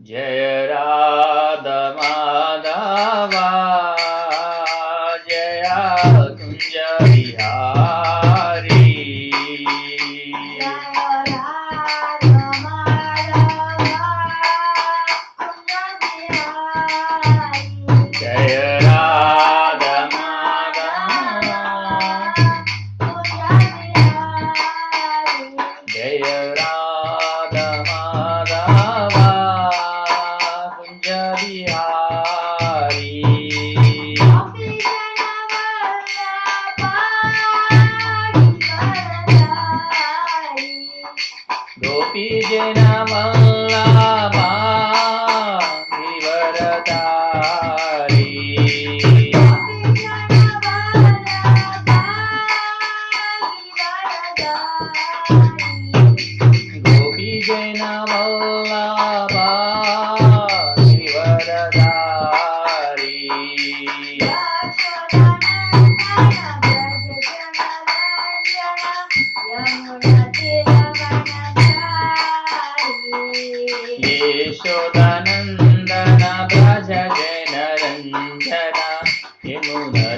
जय राधा माधवा जय कुंज बिहारी जय राधा माधवा जय राधा माधवा कुंज बिहारी गोपी जन वल्लभा गिरिवरधारी गोपी जन वल्लभा गिरिवरधारी यशोदानन्दन व्रज जन रञ्जन यमुनतीरवनचारी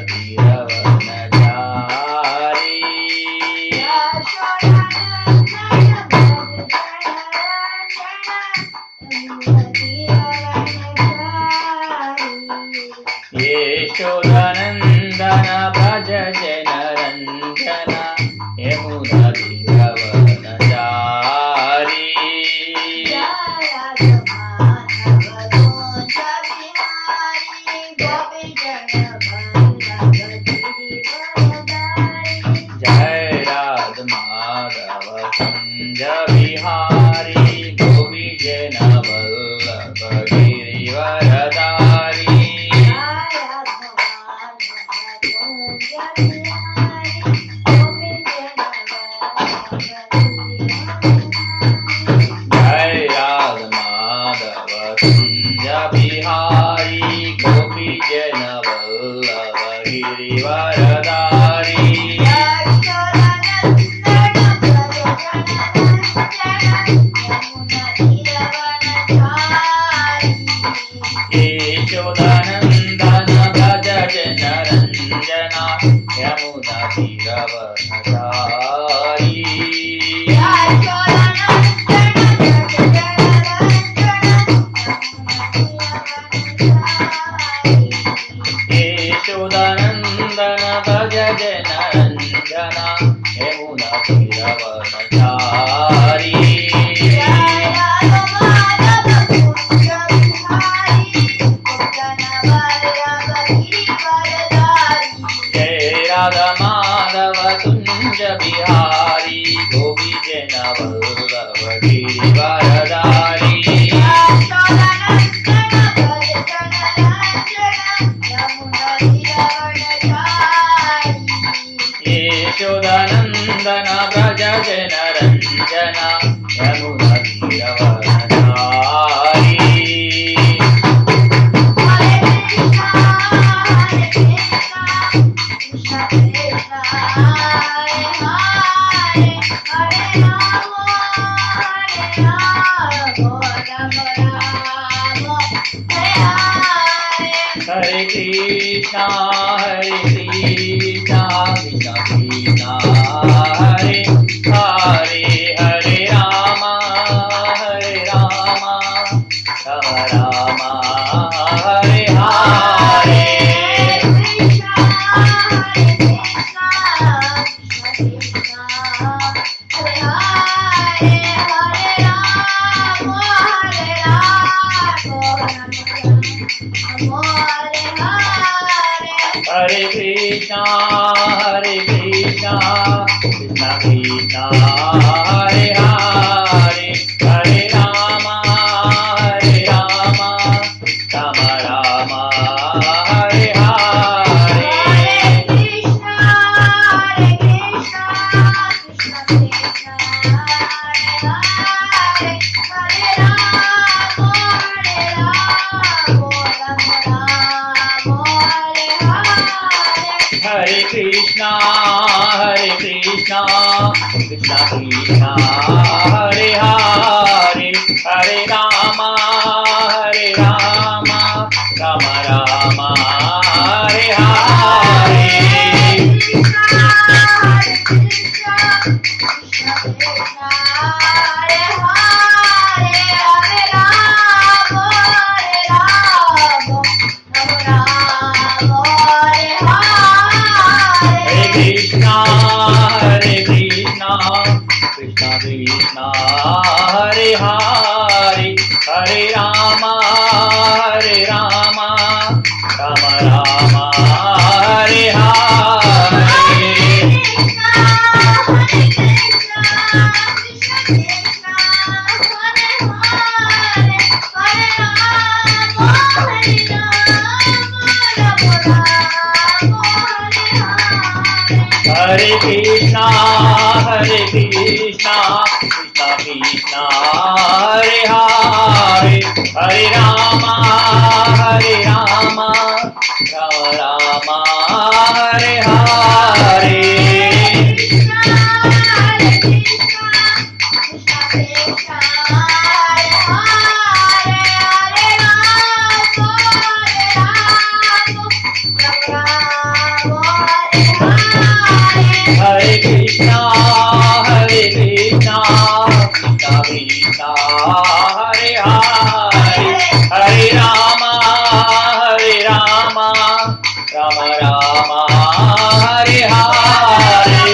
यशोदानन्दन व्रज जन रञ्जन यमुनतीरवनचारी जय राधा माधव कुंज बिहारी गोपी जन वल्लभ गिरिवरधारी जय राधा माधव कुंज बिहारी गोपी जन वल्लभ गिरिवरधारी यशोदानन्दन व्रज जन रञ्जन यमुनतीरवनचारी यशोदानन्दन व्रज जन रञ्जन यमुनतीरवनचारी जय राधा माधव कुंज बिहारी गोपी जन वल्लभ गिरिवरधारी यशोदानन्दन व्रज जन रञ्जन यमुनतीरवनचारी हरे Krishna Krishna Krishna Hare Hare Hare Ram Ram Ram Hare Hare Hare Krishna Krishna Krishna Hare Hare Hare Ram Ram Ram Hare Hare Hare Krishna Krishna Krishna Hare Hare Hare Ram Krishna, Hare Krishna, Krishna Krishna, Hare Hare, Hare Rama, Hare Rama, Rama Rama, Hare Hare. Hare Krishna, Hare Krishna, Krishna Krishna, Hare Hare, Hare Rama, Hare Rama, Rama Rama, Hare Hare.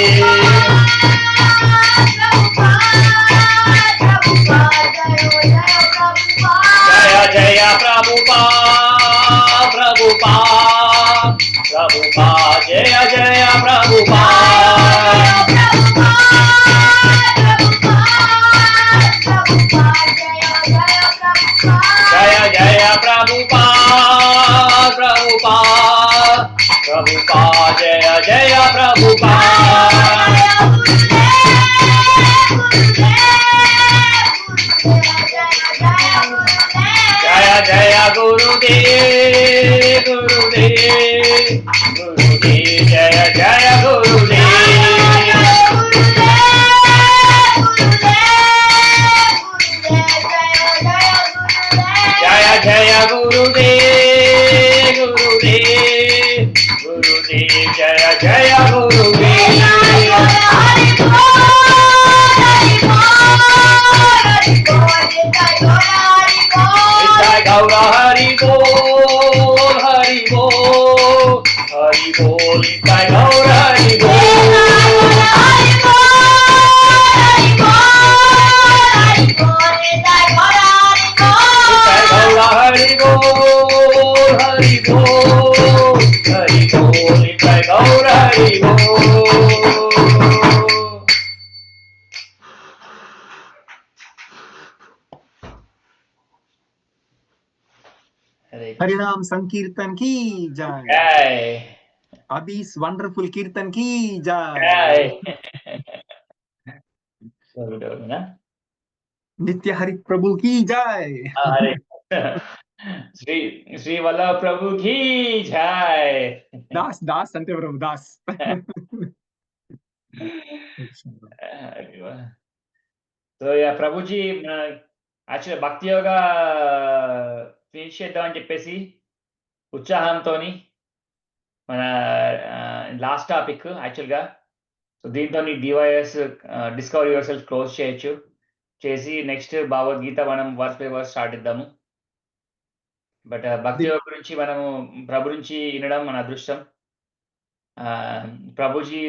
Jaya Jaya Prabhupada, Prabhupada, Prabhupada, Jaya Jaya Prabhupada. Jaya Jaya Prabhupada, Prabhupada, Prabhupada, Jaya Jaya Prabhupada. Jaya Jaya Gurudev, Gurudev, Gurudev, Jaya Jaya Gurudev. Jaya Jaya Gurudev, Gurudev, Gurudev, Jaya Jaya Gurudev. Jai Gaura Hari Bol, Hari Bol, Hari Bol, Jai Gaura Hari Bol. Jai Gaura Hari Bol, Hari Bol, Hari Bol, Jai Gaura Hari Bol. हरिनाम संकीर्तन की जय। Jai. Abhi's wonderful kirtan की जय। Jai. Na? नित्य हरि प्रभु की जय। Hare. Sri Vallabh Prabhu ki jai. दास दास अंते प्रभु दास। సో యా ప్రభుజీ యాక్చువల్ భక్తి యోగా ఫినిష్ చేద్దామని చెప్పేసి ఉత్సాహంతోని మన లాస్ట్ టాపిక్ యాక్చువల్గా సో దీంతో DYS discover your self close చేయొచ్చు చేసి నెక్స్ట్ భగవద్గీత మనం వర్స్ బై వర్స్ స్టార్ట్ ఇద్దాము బట్ భక్తి యోగ గురించి మనము ప్రభు నుంచి వినడం మన అదృష్టం ప్రభుజీ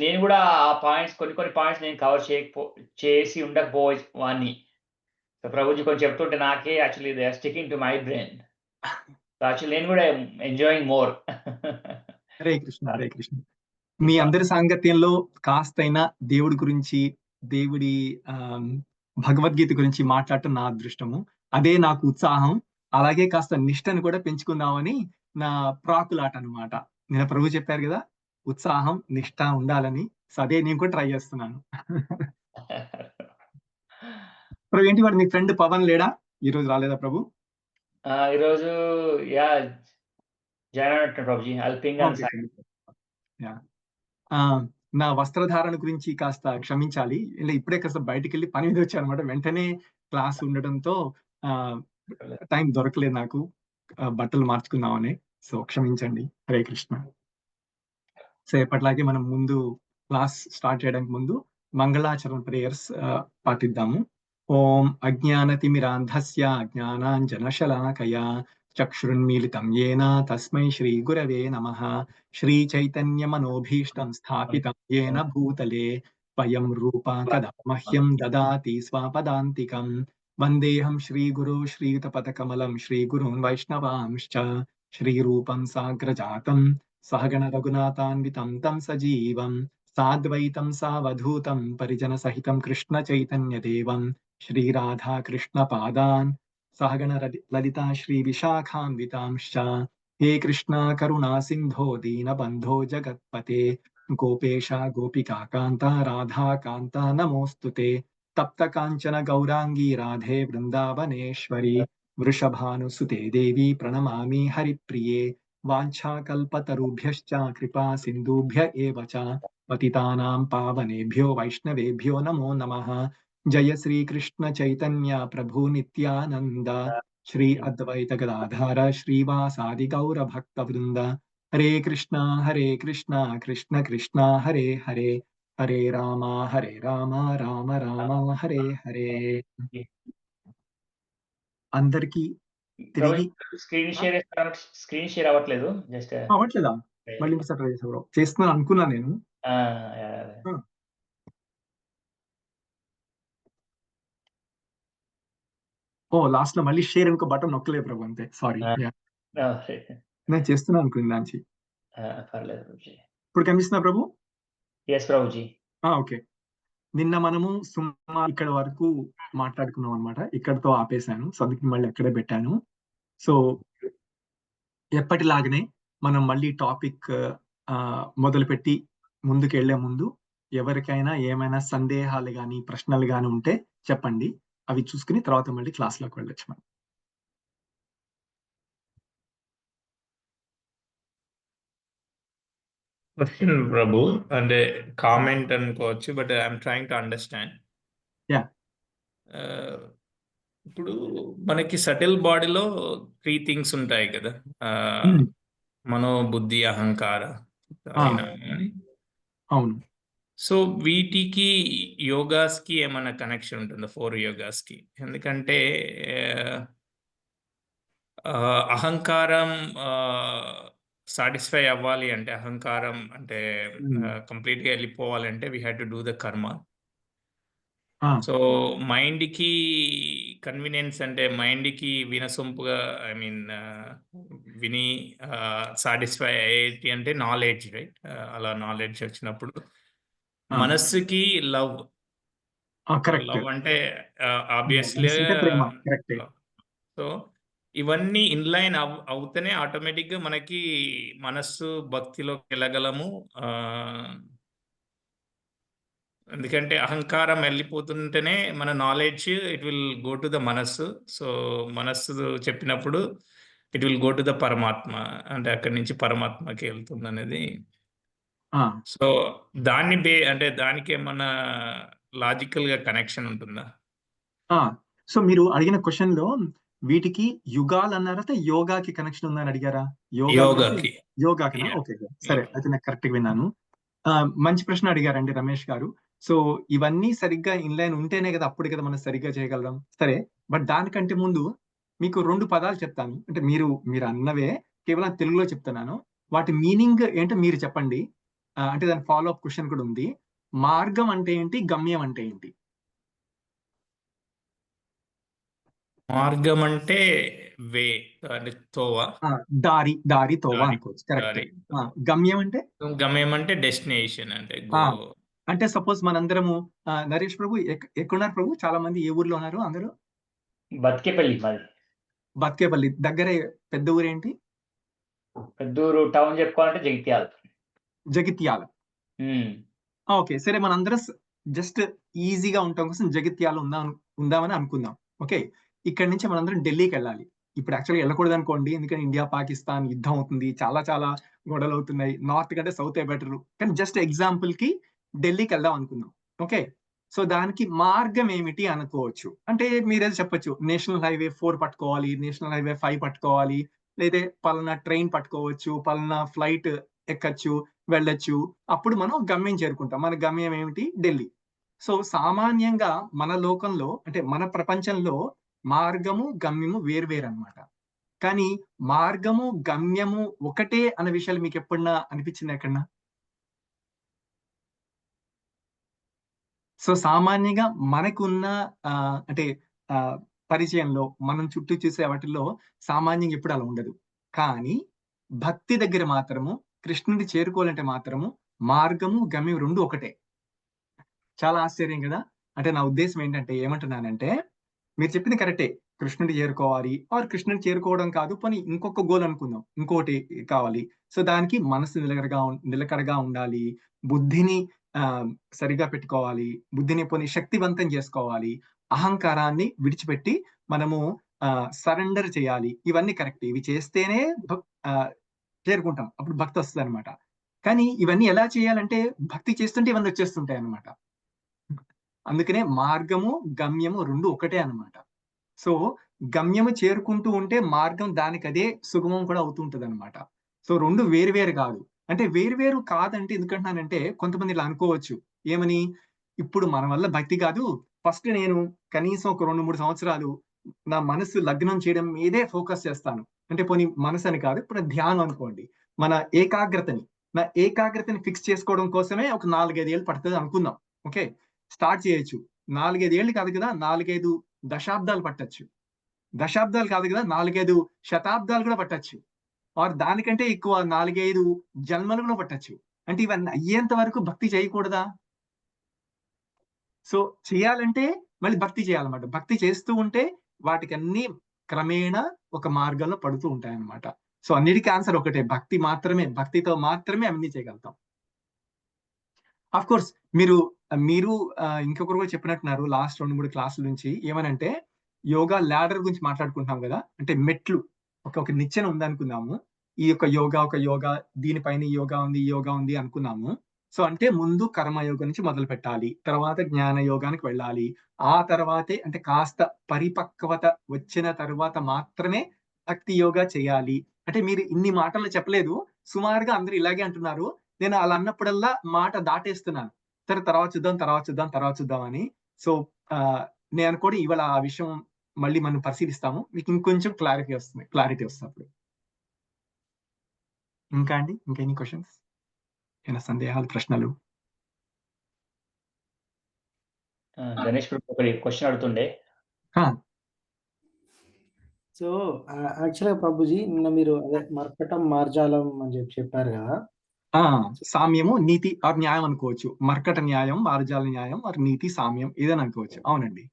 నేను కూడా ఆ పాయింట్స్ కొన్ని పాయింట్స్ నేను కవర్ చేసి ఉండకపోవాన్ని సో ప్రభుజీ కొంచెం చెప్తుంటే నాకే actually they are sticking to my brain so actually నేను కూడా ఎంజాయింగ్ మోర్. హరే కృష్ణ హరే కృష్ణ. మీ అందరి సాంగత్యంలో కాస్తైనా దేవుడి గురించి దేవుడి భగవద్గీత గురించి మాట్లాడటం నా అదృష్టము. అదే నాకు ఉత్సాహం. అలాగే కాస్త నిష్టను కూడా పెంచుకుందామని నా ప్రాకులాట అనమాట. నేను ప్రభు చెప్పారు కదా ఉత్సాహం నిష్ట ఉండాలని. సో అదే నేను కూడా ట్రై చేస్తున్నాను. ప్రభు ఏంటి వాడు మీ ఫ్రెండ్ పవన్ లేడా? ఈ రోజు రాలేదా ప్రభు? ఈరోజు యా జాయిన్ అయినట్టు ప్రభుజీ. నా వస్త్రధారణ గురించి కాస్త క్షమించాలి. ఇలా ఇప్పుడే కాస్త బయటికి వెళ్ళి పని మీద వచ్చాను అనమాట. వెంటనే క్లాస్ ఉండడంతో టైం దొరకలేదు నాకు బట్టలు మార్చుకుందామని. సో క్షమించండి. హరే కృష్ణ. సో ఎప్పటిలాగే మనం ముందు క్లాస్ స్టార్ట్ చేయడానికి ముందు మంగళాచరణ ప్రేయర్స్ పాటిద్దాము. ఓం అజ్ఞానతిమిరాంధస్య జ్ఞానాంజనశలాకయా చక్షురున్మీలితం యేన తస్మై శ్రీ గురవే నమః. శ్రీ చైతన్య మనోభీష్టం స్థాపితం యేన భూతలే స్వయం రూపా కదా మహ్యం దదాతి స్వపదాంతికం. వందేహం శ్రీ గురు శ్రీయుతపదకమలం శ్రీ గురున్ వైష్ణవాంశ్చ శ్రీరూపం సాగ్రజాతం సహగణ రఘునాథాన్వితం తం సజీవం సాద్వైతం సావధూతం పరిజన సహితం కృష్ణ చైతన్య దేవం శ్రీ రాధా కృష్ణ పాదాన్ సహగణ లలితా శ్రీ విశాఖాన్వితాంశ్చ హే కృష్ణ కరుణా సింధో దీనబంధో జగత్పతే గోపేశ గోపికా కాంత రాధా కాంత నమోస్తుతే తప్త కాంచన గౌరాంగీ రాధే బృందావనేశ్వరి వృషభానుసుతే దేవి ప్రణమామి హరిప్రియే వాంఛాకల్పతరుభ్యశ్చ కృపా సింధుభ్య ఏవ చ పతితానాం పావనేభ్యో వైష్ణవేభ్యో నమో నమః జయ శ్రీ కృష్ణ చైతన్య ప్రభు నిత్యానంద శ్రీ అద్వైత గదాధార శ్రీవాసాది గౌర భక్త వృంద హరే కృష్ణ కృష్ణ కృష్ణ హరే హరే హరే రామ రామ రామ హరే హరే. అందరికీ తిరిగి స్క్రీన్ షేర్ అవ్వట్లేదు. జస్ట్ అవ్వట్లేదా? మళ్ళీ ఇంకోసారి ట్రై చేసా బ్రో. చేస్తున్నాను అనుకున్నా నేను. ఓ లాస్ట్ లో మళ్ళీ షేర్ ఇంకో బటన్ నొక్కలే ప్రభు, అంతే. సారీ. నేను చేస్తున్నాను అనుకున్నా నుంచి. పర్లేదు. ఇప్పుడు కనిపిస్తున్నా ప్రభు? ఎస్ ప్రభుజీ. ఓకే. నిన్న మనము సుమారు ఇక్కడ వరకు మాట్లాడుకున్నాం అనమాట. ఇక్కడతో ఆపేశాను. సో అందుకే మళ్ళీ అక్కడే పెట్టాను. సో ఎప్పటిలాగనే మనం మళ్ళీ టాపిక్ మొదలుపెట్టి ముందుకు వెళ్లే ముందు ఎవరికైనా ఏమైనా సందేహాలు కానీ ప్రశ్నలు కానీ ఉంటే చెప్పండి. అవి చూసుకుని తర్వాత మళ్ళీ క్లాస్లోకి వెళ్ళొచ్చు మనం. క్వశ్చన్ ప్రభు, అంటే కామెంట్ అనుకోవచ్చు, but I'm trying to understand. ఇప్పుడు మనకి సటిల్ బాడీలో 3 థింగ్స్ ఉంటాయి కదా, మనో, బుద్ధి, అహంకార. అవును. సో వీటికి యోగాస్ కి ఏమైనా కనెక్షన్ ఉంటుందా? 4 యోగాస్ కి? ఎందుకంటే అహంకారం సాటిస్ఫై అవ్వాలి అంటే, అహంకారం అంటే కంప్లీట్ గా వెళ్ళిపోవాలంటే we had to do the karma. So mind కి కన్వీనియన్స్ అంటే మైండ్ కి వినసొంపుగా, ఐ మీన్ విని సాటిస్ఫై అయ్యేటి అంటే నాలెడ్జ్, రైట్? అలా నాలెడ్జ్ వచ్చినప్పుడు మనస్సుకి లవ్ అంటే ఆబ్వియస్లీ. సో ఇవన్నీ ఇన్లైన్ అవుతేనే ఆటోమేటిక్ గా మనకి మనస్సు భక్తిలోకి వెళ్ళగలము. ఎందుకంటే అహంకారం వెళ్ళిపోతుంటేనే మన knowledge it will go to the మనస్సు. సో మనస్సు చెప్పినప్పుడు it will go to the పరమాత్మ, అంటే అక్కడి నుంచి పరమాత్మకి వెళ్తుంది అనేది. సో దాన్ని అంటే దానికి ఏమన్నా లాజికల్ గా కనెక్షన్ ఉంటుందా? సో మీరు అడిగిన క్వశ్చన్ లో వీటికి యుగాలు అన్నారా, యోగాకి కనెక్షన్ ఉందని అడిగారా? యోగాకి. ఓకే, సరే, అయితే నాకు కరెక్ట్ గా విన్నాను. మంచి ప్రశ్న అడిగారండి రమేష్ గారు. సో ఇవన్నీ సరిగ్గా ఇన్లైన్ ఉంటేనే కదా అప్పుడు కదా మనం సరిగ్గా చేయగలం. సరే, బట్ దానికంటే ముందు మీకు 2 పదాలు చెప్తాను. అంటే మీరు అన్నవే కేవలం తెలుగులో చెప్తున్నాను. వాటి మీనింగ్ ఏంటో మీరు చెప్పండి. అంటే దాని ఫాలో అప్ క్వశ్చన్ కూడా ఉంది. మార్గం అంటే ఏంటి, గమ్యం అంటే ఏంటి? మార్గం అంటే వే, అంటే తోవ, దారి తోవ అనుకోవచ్చు. కరెక్ట్. గమ్యం అంటే డెస్టినేషన్, అంటే అంటే సపోజ్ మనందరము నరేష్ ప్రభు ఎక్కడున్నారు ప్రభు? చాలా మంది ఏ ఊర్లో ఉన్నారు అందరూ? బత్కేపల్లి దగ్గరే. పెద్ద ఊరేంటి? పెద్ద ఊరు టౌన్ చెప్పుకోవాలంటే జగిత్యాల. ఓకే, సరే, మనందరం జస్ట్ ఈజీగా ఉండటం కోసం జగిత్యాల ఉందామని అనుకుందాం. ఓకే, ఇక్కడ నుంచి మనందరం ఢిల్లీకి వెళ్ళాలి. ఇప్పుడు యాక్చువల్గా వెళ్ళకూడదు అనుకోండి, ఎందుకంటే ఇండియా పాకిస్తాన్ యుద్ధం అవుతుంది, చాలా చాలా గొడవలు అవుతున్నాయి. నార్త్ కంటే సౌత్ ఏ బెటర్. కానీ జస్ట్ ఎగ్జాంపుల్ కి ఢిల్లీకి వెళ్దాం అనుకుందాం. ఓకే, సో దానికి మార్గం ఏమిటి అనుకోవచ్చు. అంటే మీరేదో చెప్పొచ్చు, నేషనల్ హైవే 4 పట్టుకోవాలి, నేషనల్ హైవే 5 పట్టుకోవాలి, లేదా పలానా ట్రైన్ పట్టుకోవచ్చు, పలానా ఫ్లైట్ ఎక్కచ్చు, వెళ్ళొచ్చు. అప్పుడు మనం గమ్యం చేరుకుంటాం. మన గమ్యం ఏమిటి? ఢిల్లీ. సో సామాన్యంగా మన లోకంలో, అంటే మన ప్రపంచంలో మార్గము గమ్యము వేరువేరు అన్నమాట. కానీ మార్గము గమ్యము ఒకటే అన్న విషయాలు మీకు ఎప్పుడన్నా అనిపించింది ఎక్కడన్నా? సో సామాన్యంగా మనకున్న అంటే పరిచయంలో మనం చుట్టూ చూసే వాటిల్లో సామాన్యంగా ఎప్పుడు అలా ఉండదు. కానీ భక్తి దగ్గర మాత్రము, కృష్ణుడిని చేరుకోవాలంటే మాత్రము మార్గము గమ్యం 2 ఒకటే. చాలా ఆశ్చర్యం కదా. అంటే నా ఉద్దేశం ఏంటంటే, ఏమంటున్నానంటే, మీరు చెప్పింది కరెక్టే. కృష్ణుడి చేరుకోవాలి, ఆర్ కృష్ణుని చేరుకోవడం కాదు, పోనీ ఇంకొక గోల్ అనుకుందాం, ఇంకోటి కావాలి. సో దానికి మనసు నిలకడగా ఉండాలి, బుద్ధిని సరిగా పెట్టుకోవాలి, బుద్ధిని పోనీ శక్తివంతం చేసుకోవాలి, అహంకారాన్ని విడిచిపెట్టి మనము సరెండర్ చేయాలి. ఇవన్నీ కరెక్ట్, ఇవి చేస్తేనే చేరుకుంటాం, అప్పుడు భక్తి వస్తుంది అనమాట. కానీ ఇవన్నీ ఎలా చేయాలంటే భక్తి చేస్తుంటే ఇవన్నీ వచ్చేస్తుంటాయి అనమాట. అందుకనే మార్గము గమ్యము రెండు ఒకటే అన్నమాట. సో గమ్యము చేరుకుంటూ ఉంటే మార్గం దానికి అదే సుగమం కూడా అవుతుంటది అనమాట. సో రెండు వేరు కాదు. అంటే వేరు కాదంటే ఎందుకంటున్నానంటే, కొంతమంది ఇలా అనుకోవచ్చు, ఏమని, ఇప్పుడు మన వల్ల భక్తి కాదు, ఫస్ట్ నేను కనీసం ఒక 2-3 సంవత్సరాలు నా మనసు లగ్నం చేయడం మీదే ఫోకస్ చేస్తాను. అంటే పోనీ మనసు అని కాదు, ఇప్పుడు ధ్యానం అనుకోండి, మన నా ఏకాగ్రతని ఫిక్స్ చేసుకోవడం కోసమే ఒక 4-5 ఏళ్ళు పడుతుంది అనుకుందాం. ఓకే, స్టార్ట్ చేయొచ్చు. 4-5 ఏళ్ళు కాదు కదా, 4-5 దశాబ్దాలు పట్టొచ్చు. దశాబ్దాలు కాదు కదా, 4-5 శతాబ్దాలు కూడా పట్టొచ్చు. ఆర్ దానికంటే ఎక్కువ 4-5 జన్మలు కూడా పట్టొచ్చు. అంటే ఇవన్నీ అయ్యేంత వరకు భక్తి చేయకూడదా? సో చేయాలంటే మళ్ళీ భక్తి చేయాలన్నమాట. భక్తి చేస్తూ ఉంటే వాటికి అన్ని క్రమేణా ఒక మార్గంలో పడుతూ ఉంటాయన్నమాట. సో అన్నిటికీ ఆన్సర్ ఒకటే, భక్తి మాత్రమే. భక్తితో మాత్రమే అన్ని చేయగలుగుతాం. ఆఫ్ కోర్స్ మీరు ఇంకొకరు కూడా చెప్పినట్టున్నారు లాస్ట్ 2-3 క్లాసుల నుంచి, ఏమనంటే యోగా ల్యాడర్ గురించి మాట్లాడుకుంటున్నాం కదా, అంటే మెట్లు, ఒక నిచ్చెన ఉంది అనుకుందాము. ఈ యొక్క యోగా దీనిపైన ఈ యోగా ఉంది అనుకున్నాము. సో అంటే ముందు కర్మయోగం నుంచి మొదలు పెట్టాలి, తర్వాత జ్ఞాన యోగానికి వెళ్ళాలి, ఆ తర్వాతే అంటే కాస్త పరిపక్వత వచ్చిన తర్వాత మాత్రమే భక్తి యోగా చేయాలి. అంటే మీరు ఇన్ని మాటలు చెప్పలేదు, సుమారుగా అందరూ ఇలాగే అంటున్నారు. నేను అలా అన్నప్పుడల్లా మాట దాటేస్తున్నాను, సరే తర్వాత చూద్దాం అని. సో నేను అనుకోండి ఇవాళ ఆ విషయం మళ్ళీ మనం పరిశీలిస్తాము, మీకు ఇంకొంచెం క్లారిటీ వస్తుంది అప్పుడు. ఇంకా అండి, ఇంకెన్ని క్వశ్చన్స్, ఏమైనా సందేహాలు, ప్రశ్నలు? గణేష్ ఒకటి క్వశ్చన్ అడుగుతుండే. సో యాక్చువల్గా ప్రభుజీ, నిన్న మీరు అదే మర్కటం మార్జాలం అని చెప్పారు కదా. సామ్యము, నీతి ఆర్ న్యాయం అనుకోవచ్చు. మర్కట న్యాయం, మార్జాల న్యాయం ఆర్ నీతి, సామ్యం ఏదని అనుకోవచ్చు. అవునండి.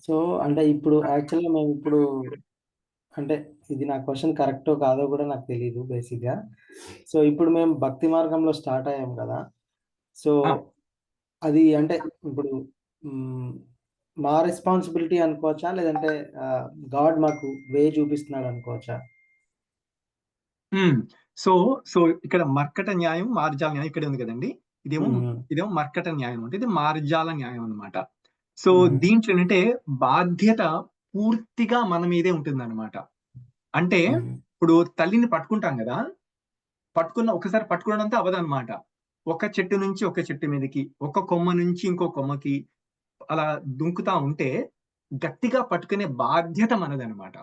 సో అంటే ఇప్పుడు యాక్చువల్గా మేము ఇప్పుడు అంటే ఇది నా క్వశ్చన్ కరెక్టో కాదో కూడా నాకు తెలియదు బేసిక్గా. సో ఇప్పుడు మేము భక్తి మార్గంలో స్టార్ట్ అయ్యాం కదా. సో అది అంటే ఇప్పుడు మా రెస్పాన్సిబిలిటీ అనుకోవచ్చా, లేదంటే గాడ్ మాకు వే చూపిస్తున్నాడు అనుకోవచ్చా? సో ఇక్కడ మర్కట న్యాయం, మార్జాల న్యాయం ఇక్కడ ఉంది కదండి. ఇదేమో మర్కట న్యాయం అంటే, ఇది మార్జాల న్యాయం అన్నమాట. సో దీంట్లో ఏంటంటే బాధ్యత పూర్తిగా మన మీదే ఉంటుంది అనమాట. అంటే ఇప్పుడు తల్లిని పట్టుకుంటాం కదా, ఒకసారి పట్టుకోవడంతో అవదనమాట. ఒక చెట్టు నుంచి ఒక చెట్టు మీదకి, ఒక కొమ్మ నుంచి ఇంకో కొమ్మకి అలా దుంకుతా ఉంటే గట్టిగా పట్టుకునే బాధ్యత మనదనమాట.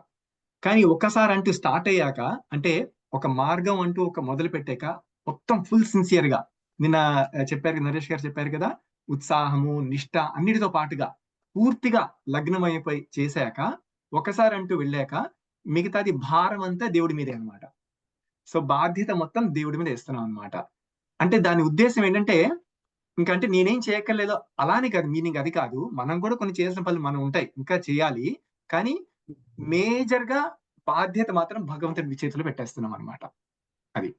కానీ ఒకసారి అంటూ స్టార్ట్ అయ్యాక, అంటే ఒక మార్గం అంటూ ఒక మొదలు పెట్టాక మొత్తం ఫుల్ సిన్సియర్ గా, నిన్న చెప్పారు నరేష్ గారు చెప్పారు కదా, ఉత్సాహము, నిష్ఠ అన్నిటితో పాటుగా పూర్తిగా లగ్నమైపోయి చేశాక, ఒకసారి అంటూ వెళ్ళాక మిగతాది భారం అంతా దేవుడి మీదే అనమాట. సో బాధ్యత మొత్తం దేవుడి మీద వేస్తున్నాం అనమాట. అంటే దాని ఉద్దేశం ఏంటంటే, ఇంకంటే నేనేం చేయక్కర్లేదో అలానే కాదు, మీనింగ్ అది కాదు. మనం కూడా కొన్ని చేసిన పనులు మనం ఉంటాయి, ఇంకా చేయాలి. కానీ మేజర్ గా బాధ్యత మాత్రం భగవంతుడి చేతిలో పెట్టేస్తున్నాం అనమాట. అది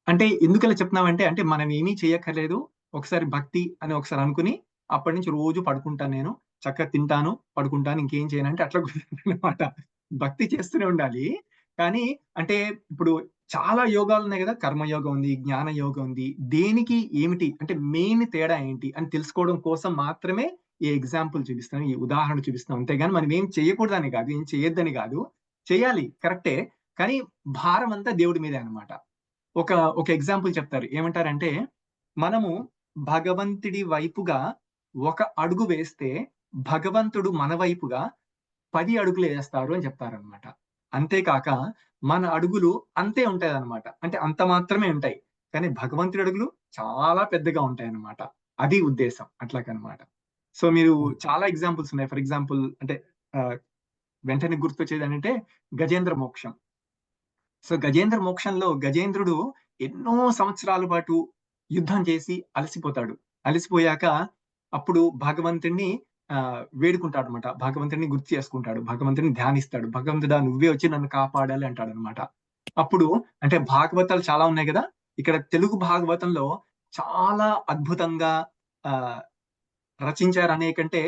అంటే ఎందుకలా చెప్తున్నామంటే, అంటే మనం ఏమీ చేయక్కర్లేదు, ఒకసారి భక్తి అని ఒకసారి అనుకుని అప్పటి నుంచి రోజు పడుకుంటాను, నేను చక్కగా తింటాను, పడుకుంటాను, ఇంకేం చేయను అంటే అట్లా అనమాట. భక్తి చేస్తూనే ఉండాలి. కానీ అంటే ఇప్పుడు చాలా యోగాలు ఉన్నాయి కదా, కర్మయోగం ఉంది, జ్ఞాన యోగం ఉంది. దేనికి ఏమిటి అంటే మెయిన్ తేడా ఏంటి అని తెలుసుకోవడం కోసం మాత్రమే ఈ ఎగ్జాంపుల్ చూపిస్తాం, ఈ ఉదాహరణ చూపిస్తాం. అంతేగాని మనం ఏం చేయకూడదని కాదు, ఏం చేయొద్దని కాదు, చేయాలి కరెక్టే. కానీ భారం అంతా దేవుడి మీదే అనమాట. ఒక ఎగ్జాంపుల్ చెప్తారు, ఏమంటారంటే, మనము భగవంతుడి వైపుగా ఒక అడుగు వేస్తే భగవంతుడు మన వైపుగా 10 అడుగులు వేస్తారు అని చెప్తారనమాట. అంతేకాక మన అడుగులు అంతే ఉంటాయి అనమాట, అంటే అంత మాత్రమే ఉంటాయి. కానీ భగవంతుడి అడుగులు చాలా పెద్దగా ఉంటాయి అన్నమాట. అది ఉద్దేశం అట్లాగనమాట. సో మీరు చాలా ఎగ్జాంపుల్స్ ఉన్నాయి. ఫర్ ఎగ్జాంపుల్ అంటే వెంటనే గుర్తొచ్చేది అంటే గజేంద్ర మోక్షం. సో గజేంద్ర మోక్షంలో గజేంద్రుడు ఎన్నో సంవత్సరాల పాటు యుద్ధం చేసి అలసిపోతాడు. అలసిపోయాక అప్పుడు భగవంతుణ్ణి వేడుకుంటాడు అనమాట. భగవంతుడిని గుర్తు చేసుకుంటాడు, భగవంతుడిని ధ్యానిస్తాడు. భగవంతుడా నువ్వే వచ్చి నన్ను కాపాడాలి అంటాడు అనమాట. అప్పుడు అంటే భాగవతాలు చాలా ఉన్నాయి కదా, ఇక్కడ తెలుగు భాగవతంలో చాలా అద్భుతంగా ఆ రచించారు అనే కంటే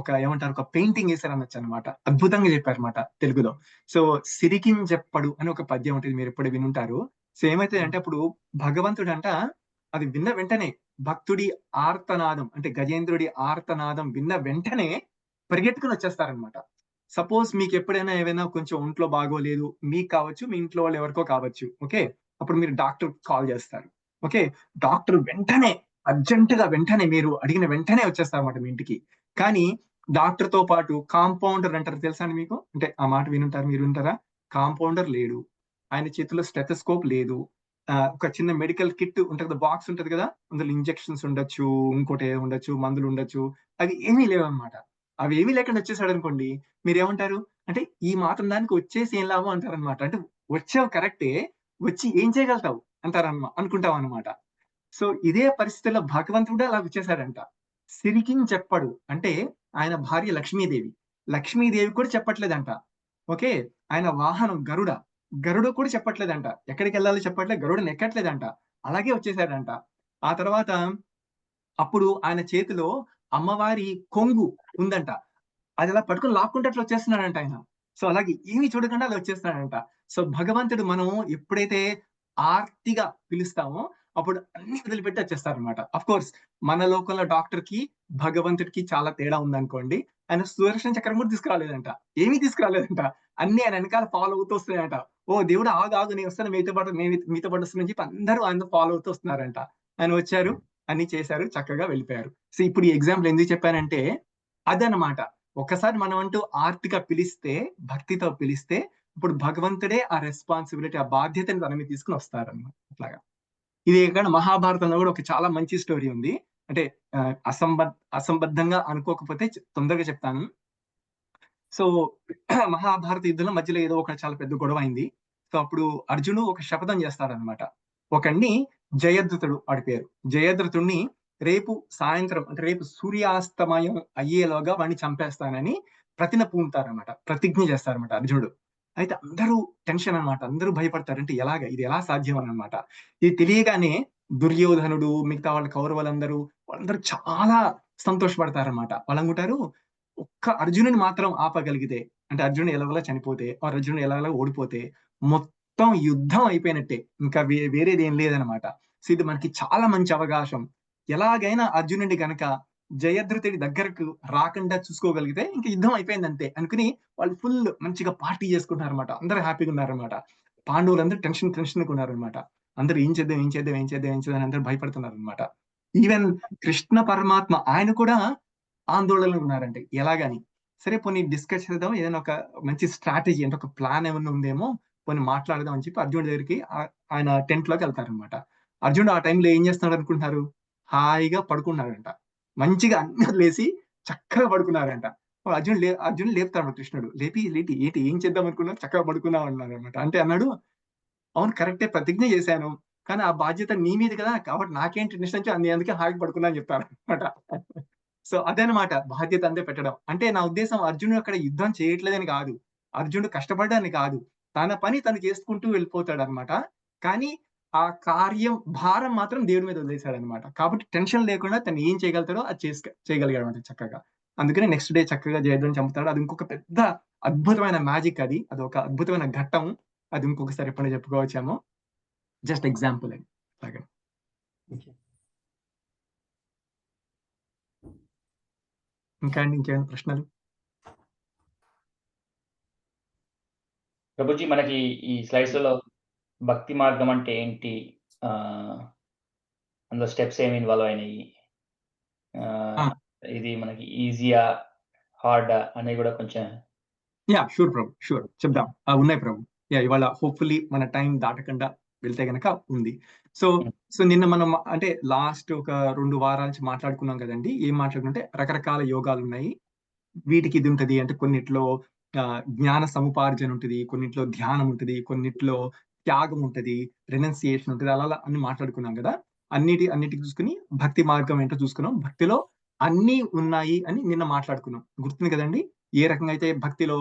ఒక ఏమంటారు, ఒక పెయింటింగ్ వేశారు అనొచ్చు అనమాట. అద్భుతంగా చెప్పారనమాట తెలుగులో. సో సిరికిం చెప్పడు అని ఒక పద్యం ఉంటుంది, మీరు ఎప్పుడు వినుంటారు. సో ఏమైతే అంటే అప్పుడు భగవంతుడు అంట అది విన్న వెంటనే భక్తుడి ఆర్తనాదం అంటే గజేంద్రుడి ఆర్తనాదం విన్న వెంటనే పరిగెత్తుకుని వచ్చేస్తారనమాట. సపోజ్ మీకు ఎప్పుడైనా ఏమైనా కొంచెం ఒంట్లో బాగోలేదు, మీకు కావచ్చు, మీ ఇంట్లో వాళ్ళు ఎవరికో కావచ్చు, ఓకే, అప్పుడు మీరు డాక్టర్ కాల్ చేస్తారు. ఓకే, డాక్టర్ వెంటనే అర్జెంట్ గా వెంటనే మీరు అడిగిన వెంటనే వచ్చేస్తారన్నమాట మీ ఇంటికి. కానీ డాక్టర్ తో పాటు కాంపౌండర్ అంటారు, తెలుసా అండి మీకు? అంటే ఆ మాట వినుంటారు, మీరు వింటారా? కాంపౌండర్ లేడు, ఆయన చేతిలో స్టెథోస్కోప్ లేదు, ఒక చిన్న మెడికల్ కిట్ ఉంటుంది కదా, బాక్స్ ఉంటది కదా, అందులో ఇంజెక్షన్స్ ఉండొచ్చు, ఇంకోటి ఉండొచ్చు, మందులు ఉండొచ్చు, అవి ఏమీ లేవన్నమాట. అవి ఏమీ లేకుండా వచ్చేసాడు అనుకోండి, మీరేమంటారు అంటే ఈ మాత్రం దానికి వచ్చేసి ఏం లాభం అంటారనమాట. అంటే వచ్చావు కరెక్టే, వచ్చి ఏం చేయగలుగుతావు అంటారన్నమాట, అనుకుంటాం అనమాట. సో ఇదే పరిస్థితుల్లో భగవంతుడు అలా వచ్చేసాడంట. సిరికిం చెప్పడు అంటే ఆయన భార్య లక్ష్మీదేవి, లక్ష్మీదేవి కూడా చెప్పట్లేదంట. ఓకే, ఆయన వాహనం గరుడు కూడా చెప్పట్లేదంట, ఎక్కడికి వెళ్ళాలో చెప్పట్లేదు, గరుడుని ఎక్కట్లేదంట, అలాగే వచ్చేసాడంట. ఆ తర్వాత అప్పుడు ఆయన చేతిలో అమ్మవారి కొంగు ఉందంట, అది అలా పట్టుకుని లాక్కుంటే అట్లా వచ్చేస్తున్నాడంట ఆయన. సో అలాగే ఏమి చూడకుండా అలా వచ్చేస్తున్నాడంట. సో భగవంతుడు మనం ఎప్పుడైతే ఆర్తిగా పిలుస్తామో అప్పుడు అన్ని వదిలిపెట్టి వచ్చేస్తారనమాట. అఫ్ కోర్స్ మన లోకంలో డాక్టర్ కి భగవంతుడికి చాలా తేడా ఉందనుకోండి. ఆయన సుదర్శన చక్రం కూడా తీసుకురాలేదంట, ఏమీ తీసుకురాలేదంట, అన్ని ఆయన వెనకాల ఫాలో అవుతూ వస్తున్నాయంట. ఓ దేవుడు ఆగు నేను వస్తాను, మీతో పాటు మీతో పాటు వస్తానని చెప్పి అందరూ ఆయన ఫాలో అవుతూ వస్తున్నారంట. ఆయన వచ్చారు, అన్ని చేశారు, చక్కగా వెళ్ళిపోయారు. సో ఇప్పుడు ఈ ఎగ్జాంపుల్ ఎందుకు చెప్పానంటే అదనమాట. ఒక్కసారి మనం అంటూ ఆర్తిగా పిలిస్తే, భక్తితో పిలిస్తే, ఇప్పుడు భగవంతుడే ఆ రెస్పాన్సిబిలిటీ, ఆ బాధ్యతని తన మీద తీసుకుని వస్తారన్నమాట. అట్లాగా ఇది ఇక్కడ మహాభారతంలో కూడా ఒక చాలా మంచి స్టోరీ ఉంది. అంటే అసంబద్ధంగా అనుకోకపోతే తొందరగా చెప్తాను. సో మహాభారత యుద్ధంలో మధ్యలో ఏదో ఒక చాలా పెద్ద గొడవ అయింది. సో అప్పుడు అర్జును ఒక శపథం చేస్తాడనమాట. ఒకడిని జయద్రథుడు, వాడి పేరు జయద్రథుడిని, రేపు సాయంత్రం అంటే రేపు సూర్యాస్తమయం అయ్యేలోగా వాడిని చంపేస్తానని పూనుతారనమాట, ప్రతిజ్ఞ చేస్తారనమాట అర్జునుడు. అయితే అందరూ టెన్షన్ అనమాట, అందరూ భయపడతారు, అంటే ఇది ఎలా సాధ్యం అని అనమాట. ఇది తెలియగానే దుర్యోధనుడు, మిగతా వాళ్ళ కౌరవులందరూ వాళ్ళందరూ చాలా సంతోషపడతారనమాట. వాళ్ళు అనుకుంటారు ఒక్క అర్జునుని మాత్రం ఆపగలిగితే, అంటే అర్జునుడు ఎలాగోలా చనిపోతే, అర్జునుడు ఎలాగోలా ఓడిపోతే మొత్తం యుద్ధం అయిపోయినట్టే, ఇంకా వేరేది ఏం లేదనమాట. సో ఇది మనకి చాలా మంచి అవకాశం. ఎలాగైనా అర్జునుడి గనక జయద్రథుడి దగ్గరకు రాకుండా చూసుకోగలిగితే ఇంక యుద్ధం అయిపోయింది అంతే అనుకుని వాళ్ళు ఫుల్ మంచిగా పార్టీ చేసుకుంటారనమాట, అందరూ హ్యాపీగా ఉన్నారనమాట. పాండవులందరూ టెన్షన్ ఉన్నారనమాట. అందరూ ఏం చేద్దాం అని అందరూ భయపడుతున్నారు అనమాట. ఈవెన్ కృష్ణ పరమాత్మ ఆయన కూడా ఆందోళనలో ఉన్నారంటే ఎలాగని. సరే పోనీ డిస్కస్ చేద్దాం, ఏదైనా ఒక మంచి స్ట్రాటజీ అంటే ఒక ప్లాన్ ఏమైనా ఉందేమో పోనీ మాట్లాడదాం అని చెప్పి అర్జునుడి దగ్గరికి ఆయన టెంట్ లోకి వెళ్తారనమాట. అర్జునుడు ఆ టైంలో ఏం చేస్తున్నాడు అనుకుంటున్నారు? హాయిగా పడుకున్నాడంట, మంచిగా అన్ని వదిలేసి చక్కగా పడుకున్నారంట. అర్జునుడు లేపుతాడు కృష్ణుడు, లేటి ఏంటి ఏం చేద్దాం అనుకున్నావు, చక్కగా పడుకున్నావు అన్నారు అనమాట. అంటే అన్నాడు, అవును కరెక్టే, ప్రతిజ్ఞ చేశాను, కానీ ఆ బాధ్యత నీ మీద కదా, కాబట్టి నాకేంటి టెన్షన్, అందుకే హాయిగా పడుకున్నా అని చెప్పారు అనమాట. సో అదనమాట బాధ్యత అంతే పెట్టడం. అంటే నా ఉద్దేశం అర్జునుడు అక్కడ యుద్ధం చేయట్లేదని కాదు, అర్జునుడు కష్టపడ్డాని కాదు, తన పని తను చేసుకుంటూ వెళ్ళిపోతాడు అనమాట. కానీ ఆ కార్యం భారం మాత్రం దేవుడి మీద వదిలేశాడు అనమాట. కాబట్టి టెన్షన్ లేకుండా తను ఏం చేయగలుగుతాడో అది చేయగలిగాడు అనమాట చక్కగా. అందుకనే నెక్స్ట్ డే చక్కగా జయద్రథుని చంపుతాడు. అది ఇంకొక పెద్ద అద్భుతమైన మ్యాజిక్, అది ఒక అద్భుతమైన ఘట్టం. అది ఇంకొకసారి ఎప్పుడైనా చెప్పుకోవచ్చేమో, జస్ట్ ఎగ్జాంపుల్ అని. అలాగే ఇంకా అండి, ఇంకేమైనా ప్రశ్నలు? ప్రభుజీ మనకి ఈ స్లైడ్స్‌లో భక్తి మార్గం అంటే ఏంటి? అందులో స్టెప్స్ ఏమి ఇన్వాల్వ్ అయినాయి? ఇది మనకి ఈజీయా, హార్డా అనేవి కూడా కొంచెం. షూర్ ప్రభు, షూర్ చెప్దాం. ఉన్నాయి ప్రభు. ఇవాళ హోప్ఫుల్లీ మన టైం దాటకుండా వెళ్తే గనక ఉంది. సో నిన్న మనం అంటే లాస్ట్ ఒక 2 వారాల నుంచి మాట్లాడుకున్నాం కదండి. ఏం మాట్లాడుకుంటే రకరకాల యోగాలు ఉన్నాయి, వీటికి ఇది ఉంటది అంటే కొన్నిట్లో జ్ఞాన సముపార్జన ఉంటుంది, కొన్నిట్లో ధ్యానం ఉంటుంది, కొన్నిట్లో త్యాగం ఉంటది, రెనౌన్సియేషన్ ఉంటుంది, అలా అన్ని మాట్లాడుకున్నాం కదా. అన్నిటికి చూసుకుని భక్తి మార్గం ఏంటో చూసుకున్నాం. భక్తిలో అన్నీ ఉన్నాయి అని నిన్న మాట్లాడుకున్నాం. గుర్తుంది కదండి? ఏ రకంగా అయితే భక్తిలో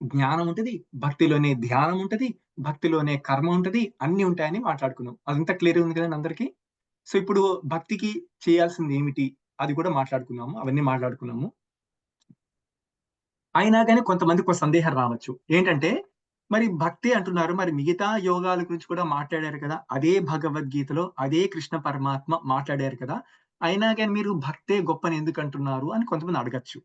జ్ఞానం ఉంటది, భక్తిలోనే ధ్యానం ఉంటది, భక్తిలోనే కర్మ ఉంటది, అన్నీ ఉంటాయని మాట్లాడుకున్నాం. అదంతా క్లియర్ ఉంది కదండి అందరికీ? సో ఇప్పుడు భక్తికి చేయాల్సింది ఏమిటి? అది కూడా మాట్లాడుకున్నాము. అవన్నీ మాట్లాడుకున్నాము. అయినా గాని కొంతమందికి ఒక సందేహం రావచ్చు. ఏంటంటే, మరి భక్తి అంటున్నారు. మరి మిగతా యోగాల గురించి కూడా మాట్లాడారు కదా! అదే భగవద్గీతలో అదే కృష్ణ పరమాత్మ మాట్లాడారు కదా! అయినా గాని మీరు భక్తే గొప్పని ఎందుకంటున్నారు అని కొంతమంది అడగొచ్చు.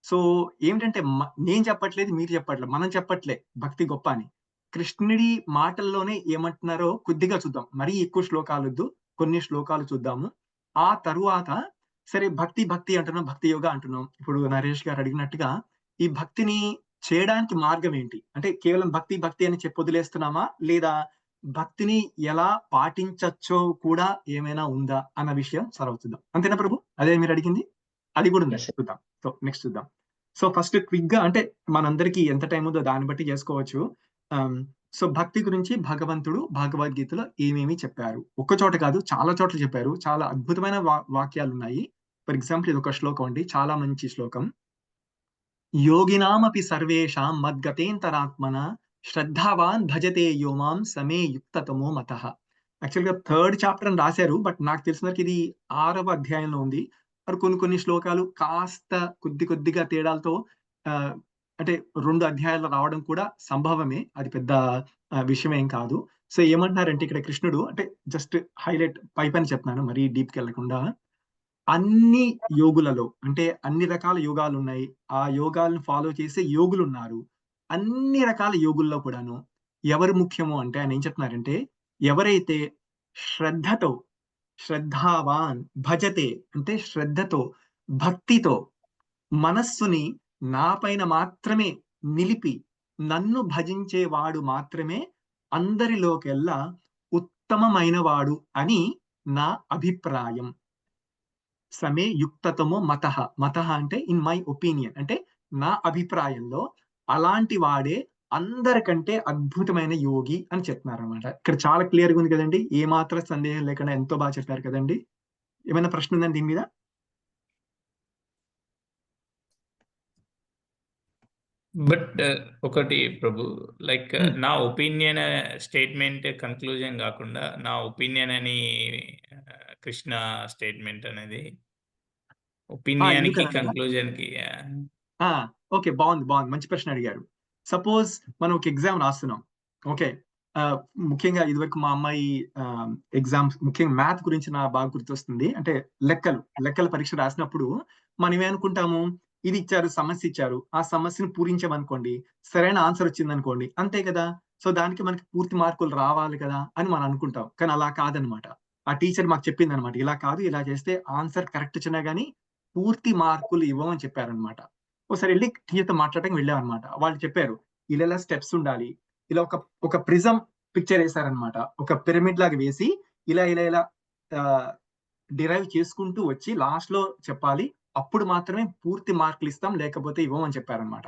సో, ఏమిటంటే నేను చెప్పట్లేదు, మీరు చెప్పట్లేదు. మనం చెప్పట్లే భక్తి గొప్ప అని. కృష్ణుడి మాటల్లోనే ఏమంటున్నారో కొద్దిగా చూద్దాం. మరీ ఎక్కువ శ్లోకాలొద్దు. కొన్ని శ్లోకాలు చూద్దాము. ఆ తరువాత సరే భక్తి, భక్తి అంటున్నాం, భక్తి యోగ అంటున్నాం. ఇప్పుడు నరేష్ గారు అడిగినట్టుగా ఈ భక్తిని చేయడానికి మార్గం ఏంటి? అంటే కేవలం భక్తి, భక్తి అని చెప్పి వదిలేస్తున్నామా? లేదా భక్తిని ఎలా పాటించచ్చో కూడా ఏమైనా ఉందా? అన్న విషయం చూద్దాం. అంతేనా ప్రభు? అదే మీరు అడిగింది? అది కూడా ఉంది. Yes. చూద్దాం. సో, నెక్స్ట్ చూద్దాం. సో, ఫస్ట్ క్విక్‌గా అంటే మనందరికీ ఎంత టైం ఉందో దాన్ని బట్టి చేసుకోవచ్చు. సో, భక్తి గురించి భగవంతుడు భగవద్గీతలో ఏమేమి చెప్పారు? ఒక్క చోట కాదు, చాలా చోట్ల చెప్పారు. చాలా అద్భుతమైన వాక్యాలున్నాయి. ఫర్ ఎగ్జాంపుల్ ఇదొక శ్లోకం అండి. చాలా మంచి శ్లోకం. యోగినామపి సర్వేషాం మద్గతేంతరాత్మన శ్రద్ధావాన్ భజతే యో మాం సమే యుక్తతమో మతః. యాక్చువల్‌గా థర్డ్ చాప్టర్ అని రాశారు. బట్ నాకు తెలిసిన వరకు ఇది 6వ అధ్యాయంలో ఉంది. మరి కొన్ని శ్లోకాలు కాస్త కొద్దిగా తేడాలతో ఆహ్, అంటే 2 అధ్యాయాల్లో రావడం కూడా సంభవమే. అది పెద్ద విషయమేం కాదు. సో, ఏమంటున్నారంటే ఇక్కడ కృష్ణుడు అంటే జస్ట్ హైలైట్ పైపైన చెప్తున్నాను. మరీ డీప్‌కెళ్ళకుండా. అన్ని యోగులలో అంటే అన్ని రకాల యోగాలున్నాయి. ఆ యోగాలను ఫాలో చేసే యోగులున్నారు. అన్ని రకాల యోగుల్లో కూడాను ఎవరు ముఖ్యము అంటే ఆయన ఏం చెప్తున్నారంటే, ఎవరైతే శ్రద్ధతో, శ్రద్ధావాన్ భజతే అంటే శ్రద్ధతో, భక్తితో మనస్సుని నా పైన మాత్రమే నిలిపి, నన్ను భజించేవాడు మాత్రమే అందరిలోకెల్లా ఉత్తమమైనవాడు అని నా అభిప్రాయం. సమే యుక్తతమో మతః. మతః అంటే ఇన్ మై ఒపీనియన్. అంటే నా అభిప్రాయంలో అలాంటి వాడే అందరికంటే అద్భుతమైన యోగి అని చెప్తున్నారనమాట. ఇక్కడ చాలా క్లియర్‌గా ఉంది కదండీ! ఏమాత్రం సందేహం లేకుండా ఎంతో బాగా చెప్పారు కదండీ! ఏమైనా ప్రశ్న ఉందా దీని మీద? బట్ ఒకటి ప్రభు లైక్ హ్మ్. నా ఒపీనియన్ స్టేట్మెంట్ కన్క్లూజన్ కాకుండా నా ఒపీనియన్ అని కృష్ణ స్టేట్మెంట్ అనేది ఒపీనియన్‌కి, ఎందుకనంటే కన్క్లూజన్‌కి ఆ! ఓకే. బావుంది. మంచి ప్రశ్న అడిగారు. సపోజ్ మనం ఒక ఎగ్జామ్ రాస్తున్నాం. ఓకే. ఆహ్, ముఖ్యంగా ఇదివరకు మా అమ్మాయి ఎగ్జామ్స్ ముఖ్యంగా మ్యాథ్ గురించి బాగా గుర్తొస్తుంది. అంటే లెక్కల పరీక్ష రాసినప్పుడు మనం ఏమనుకుంటాము, ఇది ఇచ్చారు, సమస్య ఇచ్చారు. ఆ సమస్యను పూరించామనుకోండి, సరైన ఆన్సర్ వచ్చిందనుకోండి, అంతే కదా! సో, దానికి మనకి పూర్తి మార్కులు రావాలి కదా! అని మనం అనుకుంటాం. కానీ అలా కాదనమాట. ఆ టీచర్ మాకు చెప్పిందనమాట. ఇలా కాదు, ఇలా చేస్తే ఆన్సర్ కరెక్ట్ వచ్చినా గాని పూర్తి మార్కులు ఇవ్వమని చెప్పారనమాట. ఒకసారి ఎళ్లి టీచర్‌తో మాట్లాడడానికి వెళ్ళామనమాట. వాళ్ళు చెప్పారు. ఇలా స్టెప్స్ ఉండాలి. ఇలా ఒక ప్రిజం పిక్చర్ ఏసారనమాట. ఒక పిరమిడ్ లాగా వేసి ఇలా ఆహ్, డిరైవ్ చేసుకుంటూ వచ్చి లాస్ట్‌లో చెప్పాలి. అప్పుడు మాత్రమే పూర్తి మార్కులు ఇస్తాం. లేకపోతే ఇవ్వమని చెప్పారనమాట.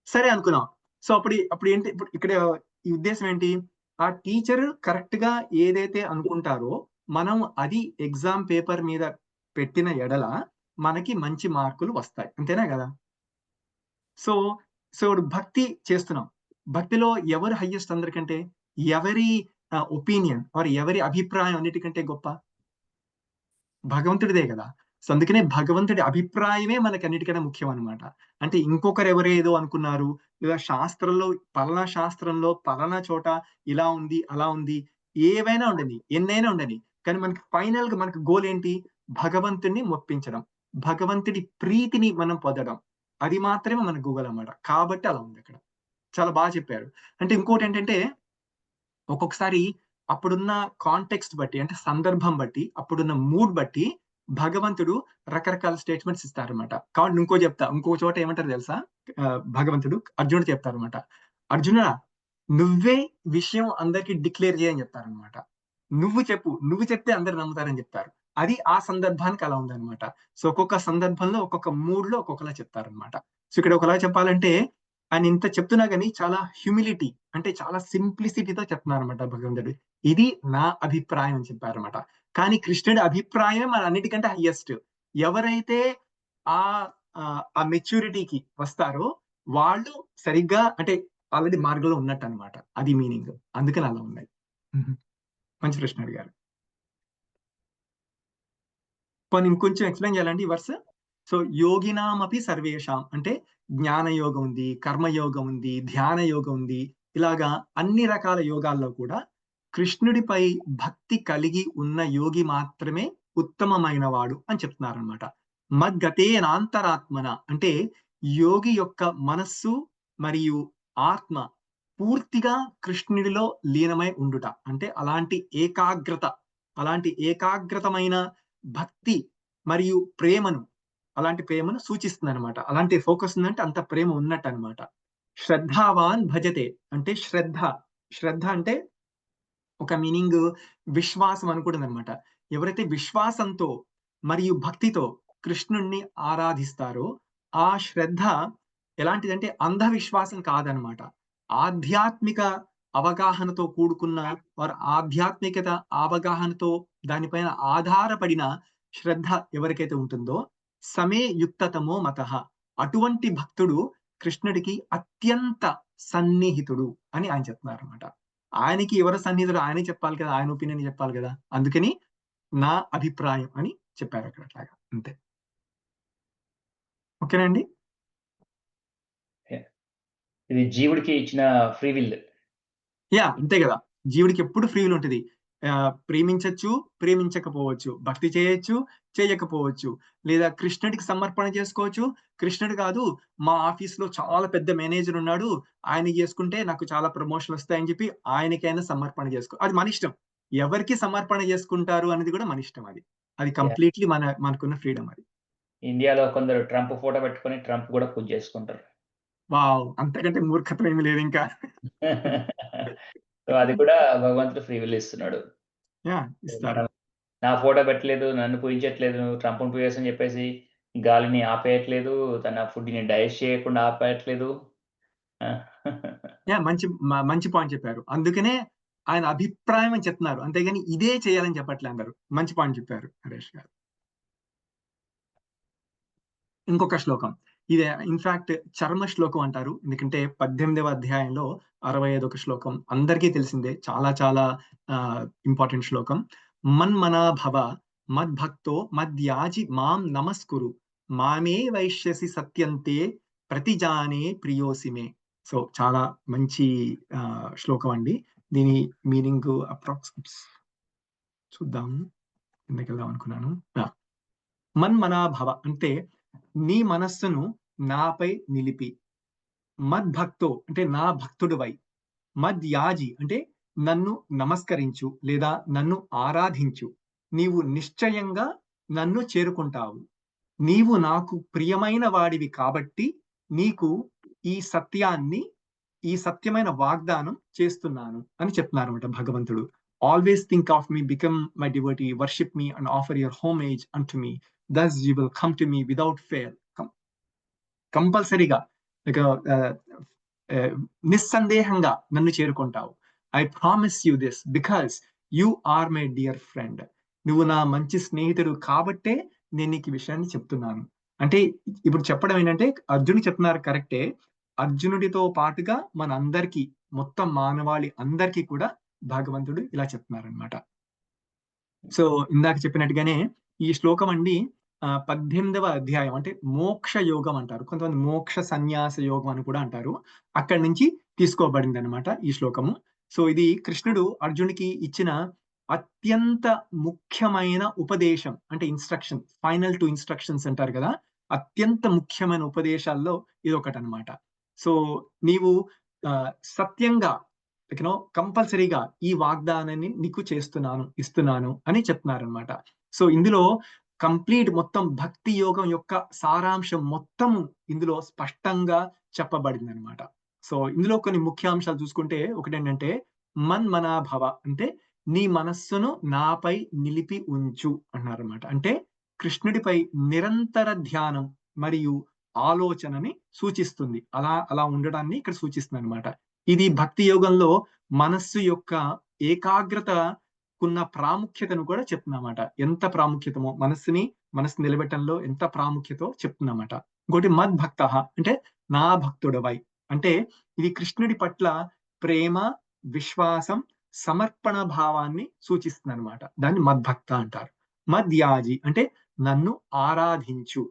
సరే అనుకున్నాం. సో, అప్పుడేంటి ఇప్పుడు ఇక్కడ ఈ ఉద్దేశ్యం ఏంటి? ఆ టీచర్ కరెక్ట్‌గా ఏదైతే అనుకుంటారో, మనం అది ఎగ్జామ్ పేపర్ మీద పెట్టిన ఎడల మనకి మంచి మార్కులు వస్తాయి. అంతేనా గదా! సో, ఇప్పుడు భక్తి చేస్తున్నాం. భక్తిలో ఎవరు హైయెస్ట్ అందరికంటే? ఎవరి ఒపీనియన్ ఆర్ ఎవరి అభిప్రాయం అన్నిటికంటే గొప్ప? భగవంతుడిదే గదా! సో, అందుకనే భగవంతుడి అభిప్రాయమే మనకన్నిటికన్నా ముఖ్యమనమాట. అంటే ఇంకొకరెవరో ఏదో అనుకున్నారు. లేదా శాస్త్రంలో పలానా చోట ఇలా ఉంది, అలా ఉంది. ఏవైనా ఉండని, ఎన్నైనా ఉండని. కానీ మనకి ఫైనల్‌గా మనకి గోల్ ఏంటి? భగవంతుడిని మొప్పించడం. భగవంతుడి ప్రీతిని మనం పొందడం. అది మాత్రమే మన గోల్ అన్నమాట. కాబట్టి అలా ఉందక్కడ. చాలా చెప్పారు. అంటే ఇంకోటేంటంటే ఒక్కొక్కసారి అప్పుడున్న కాంటెక్స్ట్ బట్టి అంటే సందర్భం బట్టి, అప్పుడున్న మూడ్ బట్టి భగవంతుడు రకరకాల స్టేట్మెంట్స్ ఇస్తారన్నమాట. కాబట్టి ఇంకో చోట ఏమంటారో తెలుసా? భగవంతుడు అర్జునుడితో చెప్తారన్నమాట. "అర్జునా! నువ్వే విషయం అందరికి డిక్లేర్ చెయ్యి" అని చెప్తారన్నమాట. నువ్వు చెప్తే అందరూ నమ్ముతారని చెప్తారు. అది ఆ సందర్భానికి అలా ఉందన్నమాట. సో, ఒక్కొక్క సందర్భంలో, ఒక్కొక్క మూడ్‌లో ఒక్కొక్కలా చెప్తారన్నమాట. సో, ఇక్కడ ఒకలా చెప్పాలంటే ఆయన ఇంత చెప్తున్నా గాని చాలా హ్యూమిలిటీ అంటే చాలా సింప్లిసిటీతో చెప్తున్నారన్నమాట భగవంతుడు. ఇది నా అభిప్రాయం అని చెప్పారన్నమాట. కానీ కృష్ణుడి అభిప్రాయం అన్నిటికంటే హైయెస్ట్. ఎవరైతే ఆ ఆ మెచ్యూరిటీకి వస్తారో వాళ్ళు సరిగ్గా అంటే ఆల్రెడీ మార్గంలో ఉన్నట్టు అనమాట. అది మీనింగ్. అందుకని అలా ఉన్నాయి. మంచి ప్రశ్న అడిగారు. కొన్ని ఇంకొంచెం ఎక్స్ప్లెయిన్ చేయాలండి ఈ వర్స్. సో యోగినామపి సర్వేషాం అంటే జ్ఞాన యోగం ఉంది, కర్మయోగం ఉంది, ధ్యాన యోగం ఉంది. ఇలాగా అన్ని రకాల యోగాల్లో కూడా కృష్ణుడిపై భక్తి కలిగి ఉన్న యోగి మాత్రమే ఉత్తమమైన వాడు అని చెప్తున్నారనమాట. మద్గతేనాంతరాత్మన అంటే యోగి యొక్క మనస్సు మరియు ఆత్మ పూర్తిగా కృష్ణుడిలో లీనమై ఉండుట. అంటే అలాంటి ఏకాగ్రతమైన భక్తి మరియు అలాంటి ప్రేమను సూచిస్తుంది అనమాట. అలాంటి ఫోకస్ ఉందంటే అంత ప్రేమ ఉన్నట్టు అనమాట. శ్రద్ధావాన్ భజతే అంటే శ్రద్ధ అంటే ఒక మీనింగ్ విశ్వాసం అనుకుంటుంది అనమాట. ఎవరైతే విశ్వాసంతో మరియు భక్తితో కృష్ణుణ్ణి ఆరాధిస్తారో ఆ శ్రద్ధ ఎలాంటిదంటే అంధవిశ్వాసం కాదనమాట. ఆధ్యాత్మిక అవగాహనతో కూడుకున్న వారు ఆధ్యాత్మికత అవగాహనతో దానిపైన ఆధారపడిన శ్రద్ధ ఎవరికైతే ఉంటుందో సమే యుక్తతమో మతః అటువంటి భక్తుడు కృష్ణుడికి అత్యంత సన్నిహితుడు అని ఆయన చెప్తున్నారు అనమాట. ఆయనకి ఎవరు సన్నిహితుడు ఆయనే చెప్పాలి కదా, ఆయన ఒపీనియన్ చెప్పాలి కదా. అందుకని నా అభిప్రాయం అని చెప్పారు అక్కడ. అట్లాగా అంతే. ఓకేనండి. ఇది జీవుడికి ఇచ్చిన ఫ్రీ విల్. అంతే కదా. జీవుడికి ఎప్పుడు ఫ్రీ విల్ ఉంటుంది. ప్రేమించచ్చు, ప్రేమించకపోవచ్చు, భక్తి చేయొచ్చు, చేయకపోవచ్చు, లేదా కృష్ణుడికి సమర్పణ చేసుకోవచ్చు. కృష్ణుడు కాదు, మా ఆఫీస్ లో చాలా పెద్ద మేనేజర్ ఉన్నాడు, ఆయన చేసుకుంటే నాకు చాలా ప్రమోషన్ వస్తాయని చెప్పి ఆయనకైనా సమర్పణ చేసుకో. అది మన ఇష్టం. ఎవరికి సమర్పణ చేసుకుంటారు అనేది కూడా మన ఇష్టం. అది కంప్లీట్లీ మనకున్న ఫ్రీడమ్. అది ఇండియాలో కొందరు ట్రంప్ ఫోటో పెట్టుకొని ట్రంప్ కూడా పూజ చేసుకుంటారు. వావ్, అంతకంటే మూర్ఖత్వం ఏమి లేదు ఇంకా. సో అది కూడా భగవంతుడు ఫ్రీ విల్ ఇస్తున్నాడు. ఇస్తారు. నా ఫోటో పెట్టలేదు, నన్ను పూజించట్లేదు, ట్రంప్ను పూజేసని చెప్పేసి గాలిని ఆపేయట్లేదు, తన ఫుడ్ని డైజెస్ట్ చేయకుండా ఆపేయట్లేదు. మంచి పాయింట్ చెప్పారు. అందుకనే ఆయన అభిప్రాయం అని చెప్తున్నారు, అంతేగాని ఇదే చేయాలని చెప్పట్లే అందరు. మంచి పాయింట్ చెప్పారు హరీష్ గారు. ఇంకొక శ్లోకం ఇదే, ఇన్ఫాక్ట్ చర్మ శ్లోకం అంటారు. ఎందుకంటే 18వ అధ్యాయంలో 65వ శ్లోకం అందరికీ తెలిసిందే, చాలా చాలా ఇంపార్టెంట్ శ్లోకం. మన్మనా భవ మద్భక్తో మద్యాజి మాం నమస్కురు మామే వైశ్యసి సత్యంతే ప్రతిజానే ప్రియోసిమే. సో చాలా మంచి శ్లోకం అండి. దీని మీనింగ్ అప్రాక్సిమేట్ చూద్దాము. కిందకి వెళ్దాం అనుకున్నాను. మన్మనా భవ అంటే నీ మనస్సును నాపై నిలిపి, మద్భక్తో అంటే నా భక్తుడివై, మద్యాజి అంటే నన్ను నమస్కరించు లేదా నన్ను ఆరాధించు, నీవు నిశ్చయంగా నన్ను చేరుకుంటావు. నీవు నాకు ప్రియమైన వాడివి కాబట్టి నీకు ఈ సత్యమైన వాగ్దానం చేస్తున్నాను అని చెప్తున్నారు అనమాట భగవంతుడు. Always think of me, become my devotee, worship me and offer your homage unto me, thus you will come to me without fail. కంపల్సరీగా నిస్సందేహంగా నన్ను చేరుకుంటావు. I promise you this because you are my dear friend. నువ్వు నా మంచి స్నేహితుడు కాబట్టే నేను నీకు ఈ విషయాన్ని చెప్తున్నాను. అంటే ఇప్పుడు చెప్పడం ఏంటంటే అర్జునుడు చెప్తున్నారు కరెక్టే, అర్జునుడితో పాటుగా మన అందరికీ, మొత్తం మానవాళి అందరికీ కూడా భగవంతుడు ఇలా చెప్తున్నారు అనమాట. సో ఇందాక చెప్పినట్టుగానే ఈ శ్లోకం అండి 18వ అధ్యాయం అంటే మోక్ష యోగం అంటారు, కొంతమంది మోక్ష సన్యాస యోగం అని కూడా అంటారు. అక్కడి నుంచి తీసుకోబడింది అనమాట ఈ శ్లోకము. సో ఇది కృష్ణుడు అర్జునుడికి ఇచ్చిన అత్యంత ముఖ్యమైన ఉపదేశం, అంటే ఇన్స్ట్రక్షన్, ఫైనల్ 2 ఇన్స్ట్రక్షన్స్ అంటారు కదా, అత్యంత ముఖ్యమైన ఉపదేశాల్లో ఇది ఒకటి అనమాట. సో నీవు సత్యంగా కంపల్సరీగా ఈ వాగ్దానాన్ని నీకు ఇస్తున్నాను అని చెప్తున్నారు అనమాట. సో ఇందులో కంప్లీట్ మొత్తం భక్తి యోగం యొక్క సారాంశం మొత్తము ఇందులో స్పష్టంగా చెప్పబడింది అనమాట. సో ఇందులో కొన్ని ముఖ్యాంశాలు చూసుకుంటే ఒకటి ఏంటంటే మన్మనా భవ అంటే నీ మనస్సును నాపై నిలిపి ఉంచు అన్నారన్నమాట. అంటే కృష్ణుడిపై నిరంతర ధ్యానం మరియు ఆలోచనని సూచిస్తుంది. అలా ఉండడాన్ని ఇక్కడ సూచిస్తుంది అనమాట. ఇది భక్తి యోగంలో మనస్సు యొక్క ఏకాగ్రతకున్న ప్రాముఖ్యతను కూడా చెప్తున్నమాట. ఎంత ప్రాముఖ్యతమో మనస్సుని మనసు నిలబెట్టడంలో ఎంత ప్రాముఖ్యతో చెప్తుందన్నమాట. ఇంకోటి మద్భక్త అంటే నా భక్తుడవై, అంటే ఇది కృష్ణుడి పట్ల ప్రేమ, విశ్వాసం, సమర్పణ భావాన్ని సూచిస్తుంది అనమాట. దాన్ని మద్భక్త అంటారు. మద్యాజి అంటే నన్ను ఆరాధించు,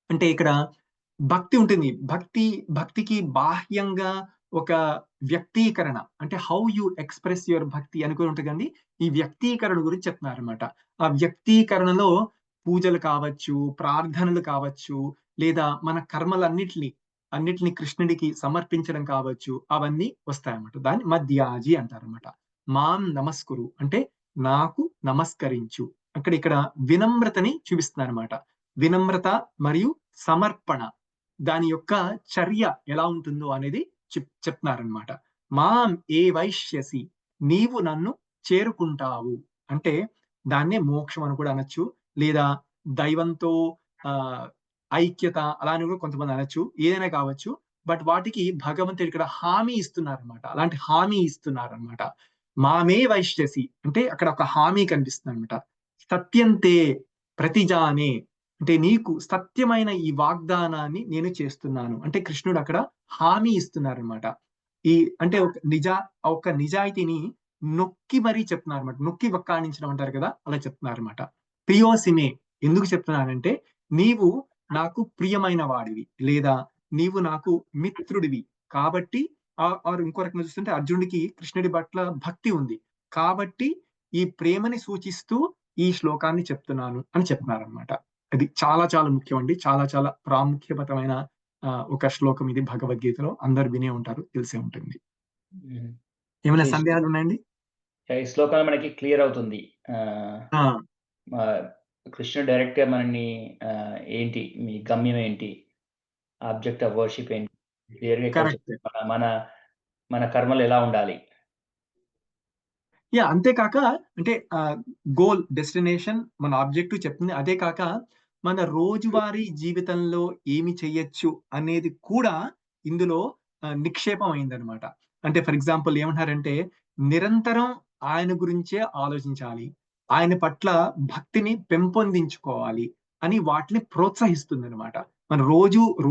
అంటే ఇక్కడ భక్తి ఉంటుంది. భక్తికి బాహ్యంగా ఒక వ్యక్తీకరణ, అంటే హౌ యు ఎక్స్ప్రెస్ యువర్ భక్తి అనుకుని ఉంటుంది కానీ ఈ వ్యక్తీకరణ గురించి చెప్తున్నారు అనమాట. ఆ వ్యక్తీకరణలో పూజలు కావచ్చు, ప్రార్థనలు కావచ్చు, లేదా మన అన్నిటిని కృష్ణుడికి సమర్పించడం కావచ్చు, అవన్నీ వస్తాయన్నమాట. దాన్ని మధ్యాజి అంటారన్నమాట. మాం నమస్కురు అంటే నాకు నమస్కరించు. ఇక్కడ వినమ్రతని చూపిస్తున్నారు అనమాట. వినమ్రత మరియు సమర్పణ, దాని యొక్క చర్య ఎలా ఉంటుందో అనేది చెప్తున్నారనమాట. మాం ఏ వైశ్యసి, నీవు నన్ను చేరుకుంటావు, అంటే దాన్నే మోక్షం అని కూడా అనొచ్చు, లేదా దైవంతో ఐక్యత అలా అని కూడా కొంతమంది అనొచ్చు, ఏదైనా కావచ్చు. బట్ వాటికి భగవంతుడు ఇక్కడ హామీ ఇస్తున్నారనమాట. అలాంటి హామీ ఇస్తున్నారనమాట. మామే వైశ్యసి అంటే అక్కడ ఒక హామీ కనిపిస్తుంది అనమాట. సత్యంతే ప్రతిజానే అంటే నీకు సత్యమైన ఈ వాగ్దానాన్ని నేను చేస్తున్నాను అంటే కృష్ణుడు అక్కడ హామీ ఇస్తున్నారనమాట. అంటే ఒక నిజాయితీని నొక్కి మరీ చెప్తున్నారు అనమాట. నొక్కి వక్కాణించడం అంటారు కదా, అలా చెప్తున్నారు అనమాట. ప్రియోసిమే ఎందుకు చెప్తున్నానంటే నీవు నాకు ప్రియమైన వాడివి, లేదా నీవు నాకు మిత్రుడివి కాబట్టి. ఇంకో రకంగా చూస్తుంటే అర్జునుడికి కృష్ణుడి పట్ల భక్తి ఉంది కాబట్టి ఈ ప్రేమని సూచిస్తూ ఈ శ్లోకాన్ని చెప్తున్నాను అని చెప్తున్నారనమాట. అది చాలా చాలా ముఖ్యం అండి. చాలా చాలా ప్రాముఖ్యమైన ఒక శ్లోకం ఇది భగవద్గీతలో. అందరు వినే ఉంటారు, తెలిసే ఉంటుంది. ఏమైనా సందేహాలు ఉన్నాయండి? ఈ శ్లోకం మనకి క్లియర్ అవుతుంది. కృష్ణుడు డైరెక్ట్ గా మనని ఏంటి మీ గమ్యం ఏంటి, ఆబ్జెక్ట్ ఆఫ్ వర్షిప్ ఏంటి, క్లియర్ గా మన కర్మలు ఎలా ఉండాలి. అంతేకాక అంటే గోల్, డెస్టినేషన్, మన ఆబ్జెక్టివ్ చెప్తుంది. అదే కాక మన రోజువారీ జీవితంలో ఏమి చెయ్యొచ్చు అనేది కూడా ఇందులో నిక్షేపం అయిందనమాట. అంటే ఫర్ ఎగ్జాంపుల్ ఏమంటారంటే నిరంతరం ఆయన గురించే ఆలోచించాలి, ఆయన పట్ల భక్తిని పెంపొందించుకోవాలి అని వాటిని ప్రోత్సహిస్తుంది అనమాట. మన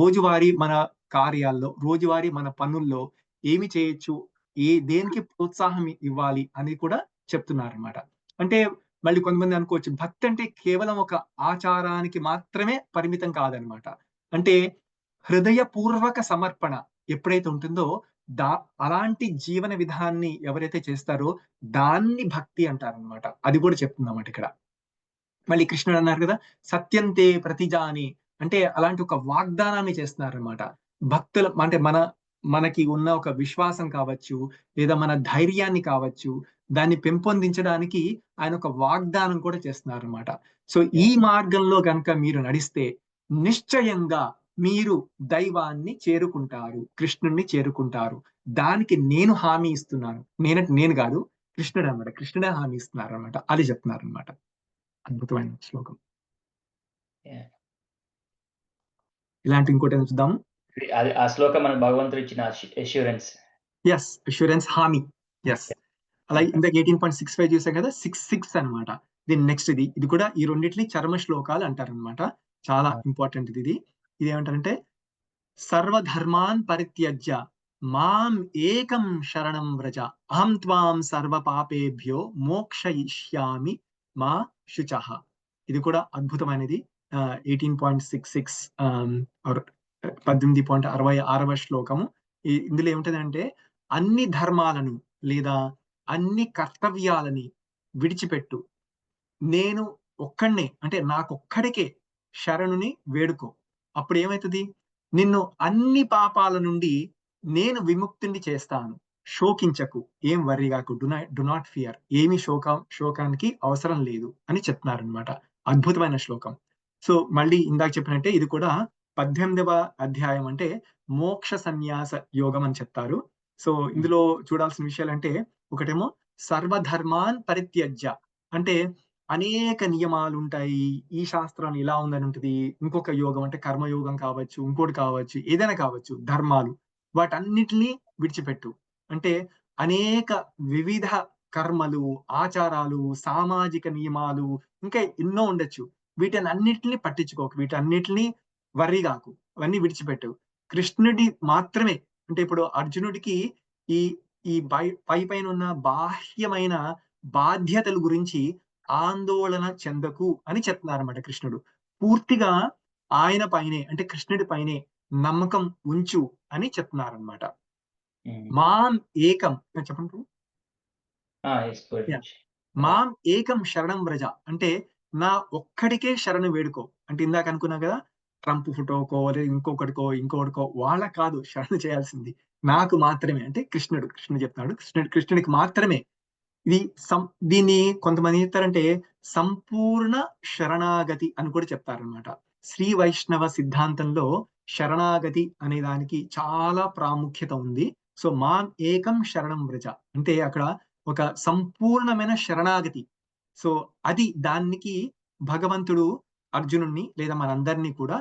రోజువారీ మన కార్యాల్లో, రోజువారీ మన పనుల్లో ఏమి చేయొచ్చు, దేనికి ప్రోత్సాహం ఇవ్వాలి అని కూడా చెప్తున్నారన్నమాట. అంటే మళ్ళీ కొంతమంది అనుకోవచ్చు భక్తి అంటే కేవలం ఒక ఆచారానికి మాత్రమే పరిమితం కాదనమాట. అంటే హృదయపూర్వక సమర్పణ ఎప్పుడైతే ఉంటుందో అలాంటి జీవన విధాన్ని ఎవరైతే చేస్తారో దాన్ని భక్తి అంటారనమాట. అది కూడా చెప్తుందన్నమాట ఇక్కడ. మళ్ళీ కృష్ణుడు అన్నారు కదా సత్యంతే ప్రతిజాని, అంటే అలాంటి ఒక వాగ్దానాన్ని చేస్తున్నారనమాట. భక్తుల అంటే మనకి ఉన్న ఒక విశ్వాసం కావచ్చు, లేదా మన ధైర్యాన్ని కావచ్చు, దాన్ని పెంపొందించడానికి ఆయన ఒక వాగ్దానం కూడా చేస్తున్నారు అనమాట. సో ఈ మార్గంలో కనుక మీరు నడిస్తే నిశ్చయంగా మీరు దైవాన్ని చేరుకుంటారు, కృష్ణుడిని చేరుకుంటారు. దానికి నేను హామీ ఇస్తున్నాను. నేను కాదు, కృష్ణుడు అనమాట. కృష్ణుడే హామీ ఇస్తున్నారు అనమాట. అది చెప్తున్నారు అనమాట. అద్భుతమైన శ్లోకం. ఇలాంటి ఇంకోటి చూద్దాము. ఆ శ్లోకం మన భగవంతుడు ఇచ్చిన అష్యూరెన్స్. అష్యూరెన్స్, హామీ. అలాగే ఇందాక 18.65 చూసాం కదా, 6.6 అనమాట. దీని నెక్స్ట్ ఇది కూడా ఈ రెండింటిని చర్మ శ్లోకాలు అంటారనమాట. చాలా ఇంపార్టెంట్ ఇది. ఏమంటారంటే సర్వధర్మాన్ పరిత్యజ్య మాం ఏకం శరణం వ్రజ అహం త్వాం సర్వ పాపేభ్యో మోక్షయిష్యామి మా శుచః. ఇది కూడా అద్భుతమైనది. 18.66 18.66 శ్లోకము. ఇందులో ఏమిటంటే అన్ని ధర్మాలను లేదా అన్ని కర్తవ్యాలని విడిచిపెట్టు, నేను ఒక్కడే అంటే నాకొక్కడికే శరణుని వేడుకో. అప్పుడు ఏమవుతుంది, నిన్ను అన్ని పాపాల నుండి నేను విముక్తిని చేస్తాను. శోకించకు, ఏం వర్రీ కాకు, డు నాట్ ఫియర్, ఏమి శోకానికి అవసరం లేదు అని చెప్తున్నారు అనమాట. అద్భుతమైన శ్లోకం. సో మళ్ళీ ఇందాక చెప్పినట్టే ఇది కూడా 18వ అధ్యాయం అంటే మోక్ష సన్యాస యోగం అని చెప్తారు. సో ఇందులో చూడాల్సిన విషయాలు అంటే ఒకటేమో సర్వధర్మాన్ పరిత్యజ్య, అంటే అనేక నియమాలు ఉంటాయి, ఈ శాస్త్రం ఇలా ఉందని ఉంటుంది. ఇంకొక యోగం అంటే కర్మయోగం కావచ్చు, ఇంకోటి కావచ్చు, ఏదైనా కావచ్చు, ధర్మాలు, వాటన్నిటిని విడిచిపెట్టు. అంటే అనేక వివిధ కర్మలు, ఆచారాలు, సామాజిక నియమాలు, ఇంకా ఎన్నో ఉండొచ్చు. వీటన్నిటిని పట్టించుకోకు, వీటన్నిటిని వర్రీ కాకు, అవన్నీ విడిచిపెట్టు. కృష్ణుడి మాత్రమే, అంటే ఇప్పుడు అర్జునుడికి ఈ ఈ పై పైన ఉన్న బాహ్యమైన బాధ్యతల గురించి ఆందోళన చెందకు అని చెప్తున్నారన్నమాట కృష్ణుడు. పూర్తిగా ఆయన పైనే, అంటే కృష్ణుడి పైనే నమ్మకం ఉంచు అని చెప్తున్నారన్నమాట. మాం ఏకం చెప్పండి. yes, good. Yeah. మాం ఏకం శరణం వ్రజ అంటే నా ఒక్కడికే శరణు వేడుకో. అంటే ఇందాక అనుకున్నా కదా, ట్రంప్ ఫోటోకో లేదా ఇంకొకటికో వాళ్ళ కాదు శరణు చేయాల్సింది, నాకు మాత్రమే. అంటే కృష్ణుడు చెప్తున్నాడు, కృష్ణుడికి మాత్రమే. ఇది దీన్ని కొంతమంది చెప్తారంటే సంపూర్ణ శరణాగతి అని కూడా చెప్తారనమాట. శ్రీ వైష్ణవ సిద్ధాంతంలో శరణాగతి అనే దానికి చాలా ప్రాముఖ్యత ఉంది. సో మాం ఏకం శరణం వ్రజ అంటే అక్కడ ఒక సంపూర్ణమైన శరణాగతి. సో అది దానికి భగవంతుడు అర్జునుడిని లేదా మనందరినీ కూడా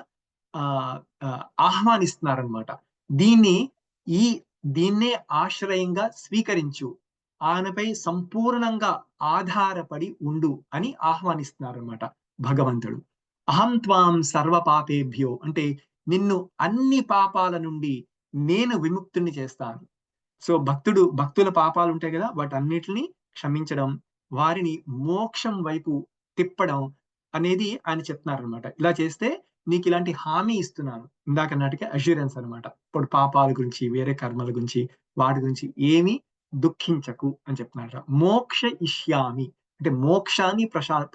ఆహ్వానిస్తున్నారనమాట. దీన్నే ఆశ్రయంగా స్వీకరించు, ఆయనపై సంపూర్ణంగా ఆధారపడి ఉండు అని ఆహ్వానిస్తున్నారు అనమాట భగవంతుడు. అహం త్వాం సర్వ పాపేభ్యో అంటే నిన్ను అన్ని పాపాల నుండి నేను విముక్తుని చేస్తాను. సో భక్తుల పాపాలు ఉంటాయి కదా, వాటన్నిటిని క్షమించడం, వారిని మోక్షం వైపు తిప్పడం అనేది ఆయన చెప్తున్నారు అనమాట. ఇలా చేస్తే నీకు ఇలాంటి హామీ ఇస్తున్నాను, ఇందాక నాటికి అష్యూరెన్స్ అనమాట. ఇప్పుడు పాపాల గురించి, వేరే కర్మల గురించి, వాటి గురించి ఏమీ దుఃఖించకు అని చెప్తున్నారు. మోక్ష ఇష్యామి అంటే మోక్షాన్ని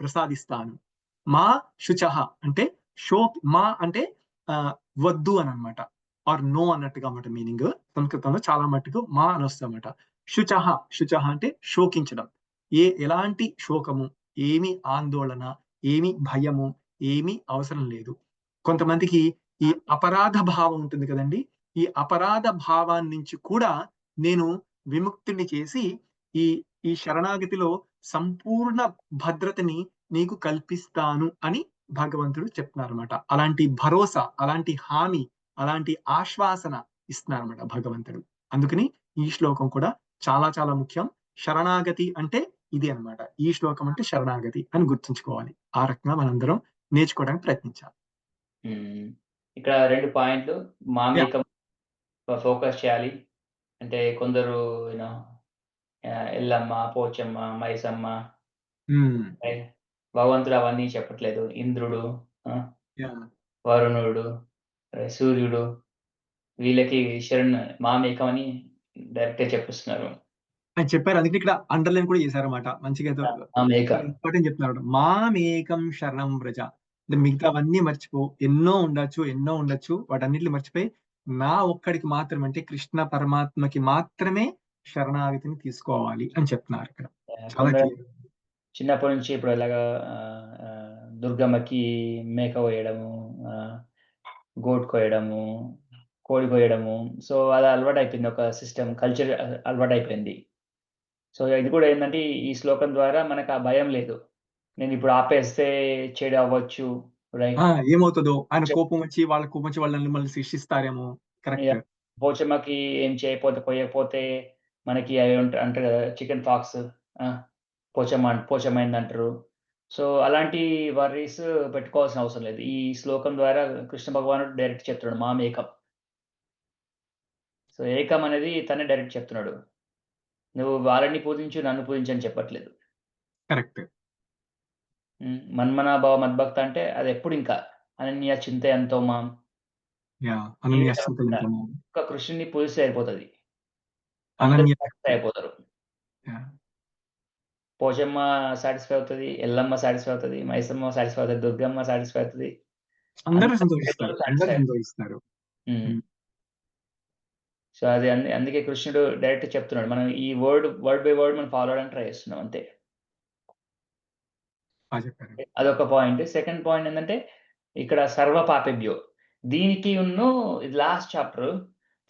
ప్రసాదిస్తాను. మా శుచః అంటే మా అంటే వద్దు అని అనమాట, ఆర్ నో అన్నట్టుగా అన్నమాట మీనింగ్. సంస్కృతంలో చాలా మట్టుకు మా అని వస్తుందన్నమాట. శుచః అంటే శోకించడం, ఎలాంటి శోకము, ఏమి ఆందోళన, ఏమి భయము, ఏమీ అవసరం లేదు. కొంతమందికి ఈ అపరాధ భావం ఉంటుంది కదండి, ఈ అపరాధ భావాన్ని నుంచి కూడా నేను విముక్తిని చేసి ఈ శరణాగతిలో సంపూర్ణ భద్రతని నీకు కల్పిస్తాను అని భగవంతుడు చెప్తున్నారన్నమాట. అలాంటి భరోసా, అలాంటి హామీ, అలాంటి ఆశ్వాసన ఇస్తున్నారన్నమాట భగవంతుడు. అందుకని ఈ శ్లోకం కూడా చాలా చాలా ముఖ్యం. శరణాగతి అంటే ఇది అన్నమాట. ఈ శ్లోకం అంటే శరణాగతి అని గుర్తుంచుకోవాలి. ఆ రకంగా మనందరం నేర్చుకోవడానికి ప్రయత్నించాలి. ఇక్కడ 2 పాయింట్లు మామేకం ఫోకస్ చేయాలి. అంటే కొందరు ఎల్లమ్మ, పోచమ్మ, మైసమ్మ, భగవంతుడు అవన్నీ చెప్పట్లేదు. ఇంద్రుడు, వరుణుడు, సూర్యుడు, వీళ్ళకి శరణ్ మామేకం అని డైరెక్ట్ గా చెప్పిస్తున్నారు. ఆయన చెప్పారు, అందుకే ఇక్కడ అండర్లైన్ కూడా చేశారన్నమాట. మంచిగా ఇంపార్టెంట్ చెప్తున్నారు, మామేకం శరణం వ్రజ. మిగతావన్నీ మర్చిపో, ఎన్నో ఉండొచ్చు, వాటన్నిటిని మర్చిపోయి నా ఒక్కడికి మాత్రమే, అంటే కృష్ణ పరమాత్మకి మాత్రమే శరణాగతిని తీసుకోవాలి అని చెప్తున్నారు ఇక్కడ. చాలా చిన్నప్పటి నుంచి ఇప్పుడు ఎలాగా దుర్గమ్మకి మేక కోయడము, గోట్ కోయడము, కోడి కోయడము, సో అది అలవాటు అయిపోయింది, ఒక సిస్టమ్, కల్చర్ అలవాటు అయిపోయింది. సో ఇది కూడా ఏంటంటే ఈ శ్లోకం ద్వారా మనకు ఆ భయం లేదు. నేను ఇప్పుడు ఆపేస్తే చెడు అవ్వచ్చు, ఏమవుతుందో, ఆయన కోపం వచ్చి వాళ్ళని మళ్ళీ శిక్షిస్తారేమో. కరెక్ట్. పోచమ్మకి ఏం కోయకపోతే మనకి అవి అంటారు కదా, చికెన్ పాక్స్, పోచమైంది అంటారు. సో అలాంటి వర్రీస్ పెట్టుకోవాల్సిన అవసరం లేదు. ఈ శ్లోకం ద్వారా కృష్ణ భగవానుడు డైరెక్ట్ చెప్తున్నాడు మామేకం. సో ఏకం అనేది తనే డైరెక్ట్ చెప్తున్నాడు, నువ్వు వాళ్ళని పూజించు, నన్ను పూజించని చెప్పట్లేదు. కరెక్ట్. మన్మన భావ మద్భక్త అంటే అది ఎప్పుడు ఇంకా అనన్య చింత ఎంతో మాం, ఒక కృష్ణుని పూజిస్తే అయిపోతుంది, అయిపోతారు. పోచమ్మ సాటిస్ఫై అవుతుంది, ఎల్లమ్మ సాటిస్ఫై అవుతుంది, మైసమ్మ సాటిస్ఫై అవుతుంది, దుర్గమ్మ సాటిస్ఫై అవుతుంది, అందరూ సంతోషిస్తారు. సో అది అందుకే కృష్ణుడు డైరెక్ట్ చెప్తున్నాడు, మనం ఈ వర్డ్ బై వర్డ్ మనం ఫాలో అవడానికి ట్రై చేస్తున్నాం అంతే. అదొక పాయింట్. సెకండ్ పాయింట్ ఏంటంటే ఇక్కడ సర్వ పాపేభ్యో, దీనికి ఇది లాస్ట్ చాప్టర్,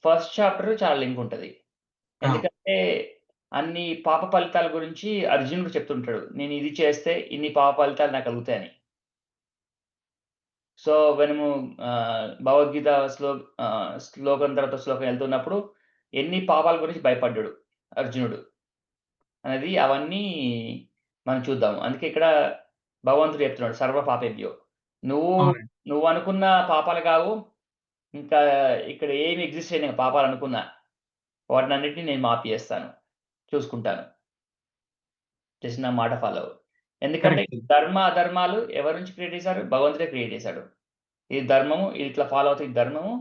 ఫస్ట్ చాప్టర్ చాలా లింక్ ఉంటది. ఎందుకంటే అన్ని పాప ఫలితాల గురించి అర్జునుడు చెప్తుంటాడు, నేను ఇది చేస్తే ఇన్ని పాప ఫలితాలు నాకు కలుగుతాయని. సో మనము భగవద్గీత శ్లోకం తర్వాత శ్లోకం వెళ్తున్నప్పుడు ఎన్ని పాపాల గురించి భయపడ్డాడు అర్జునుడు అనేది అవన్నీ మనం చూద్దాం. అందుకే ఇక్కడ భగవంతుడు చెప్తున్నాడు సర్వ పాపేభ్యో. నువ్వు అవునండి. నువ్వు అనుకున్న పాపాలు కావు. ఇంకా ఇక్కడ ఏమి ఎగ్జిస్ట్ చేయని పాపాలు అనుకున్నా వాటినన్నిటిని నేను మాఫీ చూసుకుంటాను. జస్ట్ నా మాట ఫాలో అవ్వు. ఎందుకంటే కరెక్ట్. ధర్మ అధర్మాలు ఎవరి నుంచి క్రియేట్ చేశారు? భగవంతుడే క్రియేట్ చేశాడు. ఇది ధర్మము, ఇది ఇట్లా ఫాలో అవుతే ఇది ధర్మము,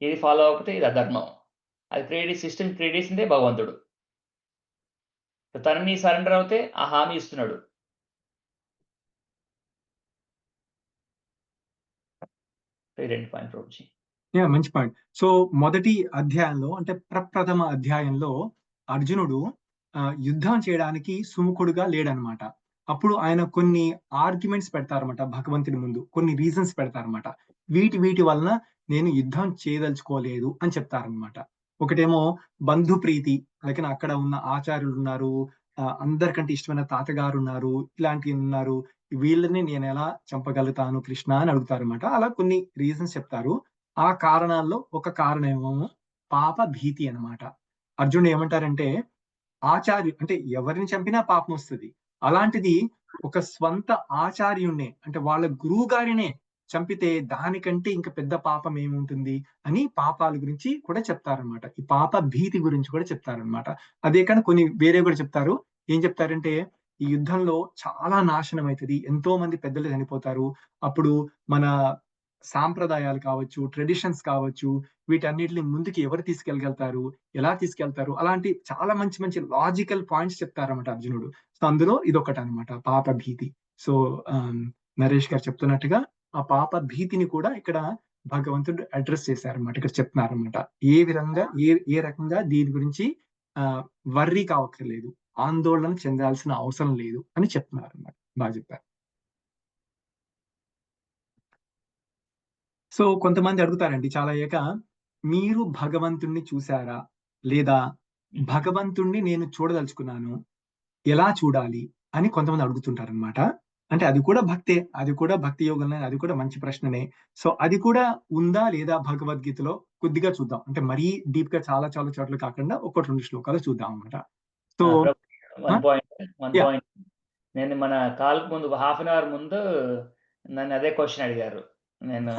ఇది ఫాలో అవ్వకపోతే ఇది అధర్మం. అది సిస్టమ్ క్రియేట్ చేసిందే భగవంతుడు. తనని సరెండర్ అవుతే ఆ హామీ ఇస్తున్నాడు. రెండు పాయింట్ ప్రభుజీ. మంచి పాయింట్. సో మొదటి అధ్యాయంలో అంటే ప్రప్రథమ అధ్యాయంలో అర్జునుడు యుద్ధం చేయడానికి సుముఖుడుగా లేడనమాట. అప్పుడు ఆయన కొన్ని ఆర్గ్యుమెంట్స్ పెడతారన్నమాట భగవంతుడి ముందు, కొన్ని రీజన్స్ పెడతారన్నమాట. వీటి వలన నేను యుద్ధం చేయదలుచుకోలేదు అని చెప్తారనమాట. ఒకటేమో బంధు ప్రీతి, లేకపోతే అక్కడ ఉన్న ఆచార్యులు ఉన్నారు, అందరికంటే ఇష్టమైన తాతగారు ఉన్నారు, ఇలాంటివి ఉన్నారు, వీళ్ళని నేను ఎలా చంపగలుగుతాను కృష్ణ అని అడుగుతారన్నమాట. అలా కొన్ని రీజన్స్ చెప్తారు. ఆ కారణాల్లో ఒక కారణమేమో పాప భీతి అన్నమాట. అర్జునుడు ఏమంటారంటే ఆచార్యు అంటే ఎవరిని చంపినా పాపం వస్తుంది, అలాంటిది ఒక స్వంత ఆచార్యుణ్ణే అంటే వాళ్ళ గురువు గారినే చంపితే దానికంటే ఇంకా పెద్ద పాపం ఏముంటుంది అని పాపాల గురించి కూడా చెప్తారనమాట. ఈ పాప భీతి గురించి కూడా చెప్తారనమాట. అదే కానీ కొన్ని వేరే కూడా చెప్తారు. ఏం చెప్తారంటే ఈ యుద్ధంలో చాలా నాశనం అవుతుంది, ఎంతో మంది పెద్దలు చనిపోతారు. అప్పుడు మన సాంప్రదాయాలు కావచ్చు, ట్రెడిషన్స్ కావచ్చు, వీటన్నిటిని ముందుకు ఎవరు తీసుకెళ్ళగలుగుతారు, ఎలా తీసుకెళ్తారు, అలాంటి చాలా మంచి మంచి లాజికల్ పాయింట్స్ చెప్తారన్నమాట అర్జునుడు. సో అందులో ఇదొకటి అనమాట పాప భీతి. సో నరేష్ గారు చెప్తున్నట్టుగా ఆ పాప భీతిని కూడా ఇక్కడ భగవంతుడు అడ్రస్ చేశారన్నమాట. ఇక్కడ చెప్తున్నారన్నమాట ఏ విధంగా ఏ రకంగా దీని గురించి వర్రీ కావక్కర్లేదు, ఆందోళన చెందాల్సిన అవసరం లేదు అని చెప్తున్నారు అన్నమాట. బాగా చెప్పారు. సో కొంతమంది అడుగుతారండి చాలా అయ్యాక, మీరు భగవంతుణ్ణి చూసారా, లేదా భగవంతుణ్ణి నేను చూడదలుచుకున్నాను, ఎలా చూడాలి అని కొంతమంది అడుగుతుంటారనమాట. అంటే అది కూడా భక్తే, అది కూడా భక్తి యోగంలో, అది కూడా మంచి ప్రశ్ననే. సో అది కూడా ఉందా లేదా భగవద్గీతలో కొద్దిగా చూద్దాం. అంటే మరీ డీప్ గా చాలా చాలా చోట్ల కాకుండా 1-2 శ్లోకాలు చూద్దాం అనమాట. సో వన్ పాయింట్ నేను మన కాల్ ముందు హాఫ్ అన్ అవర్ ముందు నన్ను అదే క్వశ్చన్ అడిగారు. నేను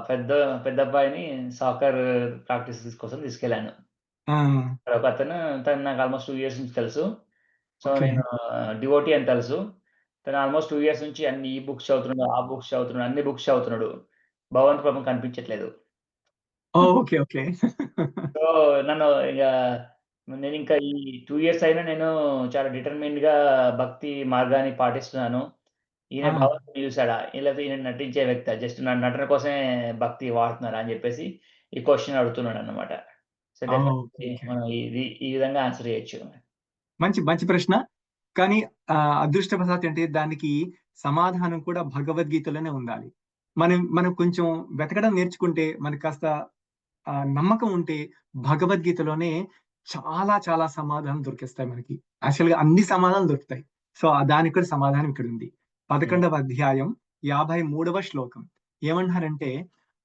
పెద్ద అబ్బాయిని సాకర్ ప్రాక్టీస్ కోసం తీసుకెళ్ళాను. ఒక అతను, తను నాకు ఆల్మోస్ట్ 2 years నుంచి తెలుసు. సో నేను డివోటీ అని తెలుసు. తను ఆల్మోస్ట్ 2 years నుంచి అన్ని ఈ బుక్స్ చదువుతున్నాడు, ఆ బుక్స్ చదువుతున్నాడు, అన్ని బుక్స్ చదువుతున్నాడు. భగవంతుడు పాపం కనిపించట్లేదు. Okay okay. సో నన్ను నేను ఇంకా ఈ 2 years అయినా నేను చాలా డిటర్మిన్డ్ గా భక్తి మార్గాన్ని పాటిస్తున్నాను. ఈయన భగవంతుడిని చూసాడా, లేకపోతే ఈయన నటించే వ్యక్తి జస్ట్ నటన కోసమే భక్తి వాడుతున్నారా అని చెప్పేసి ఈ క్వశ్చన్ అడుగుతున్నాడు అన్నమాట. సో మనం ఈ విధంగా ఆన్సర్ చేయొచ్చు. మంచి ప్రశ్న. కానీ అదృష్టవశాత్తు అంటే దానికి సమాధానం కూడా భగవద్గీతలోనే ఉండాలి. మనం కొంచెం వెతకడం నేర్చుకుంటే, మనకు కాస్త నమ్మకం ఉంటే భగవద్గీతలోనే చాలా చాలా సమాధానం దొరికేస్తాయి మనకి. యాక్చువల్గా అన్ని సమాధానాలు దొరుకుతాయి. సో దానికి కూడా సమాధానం ఇక్కడ ఉంది. 11వ అధ్యాయం 53వ శ్లోకం ఏమంటారంటే,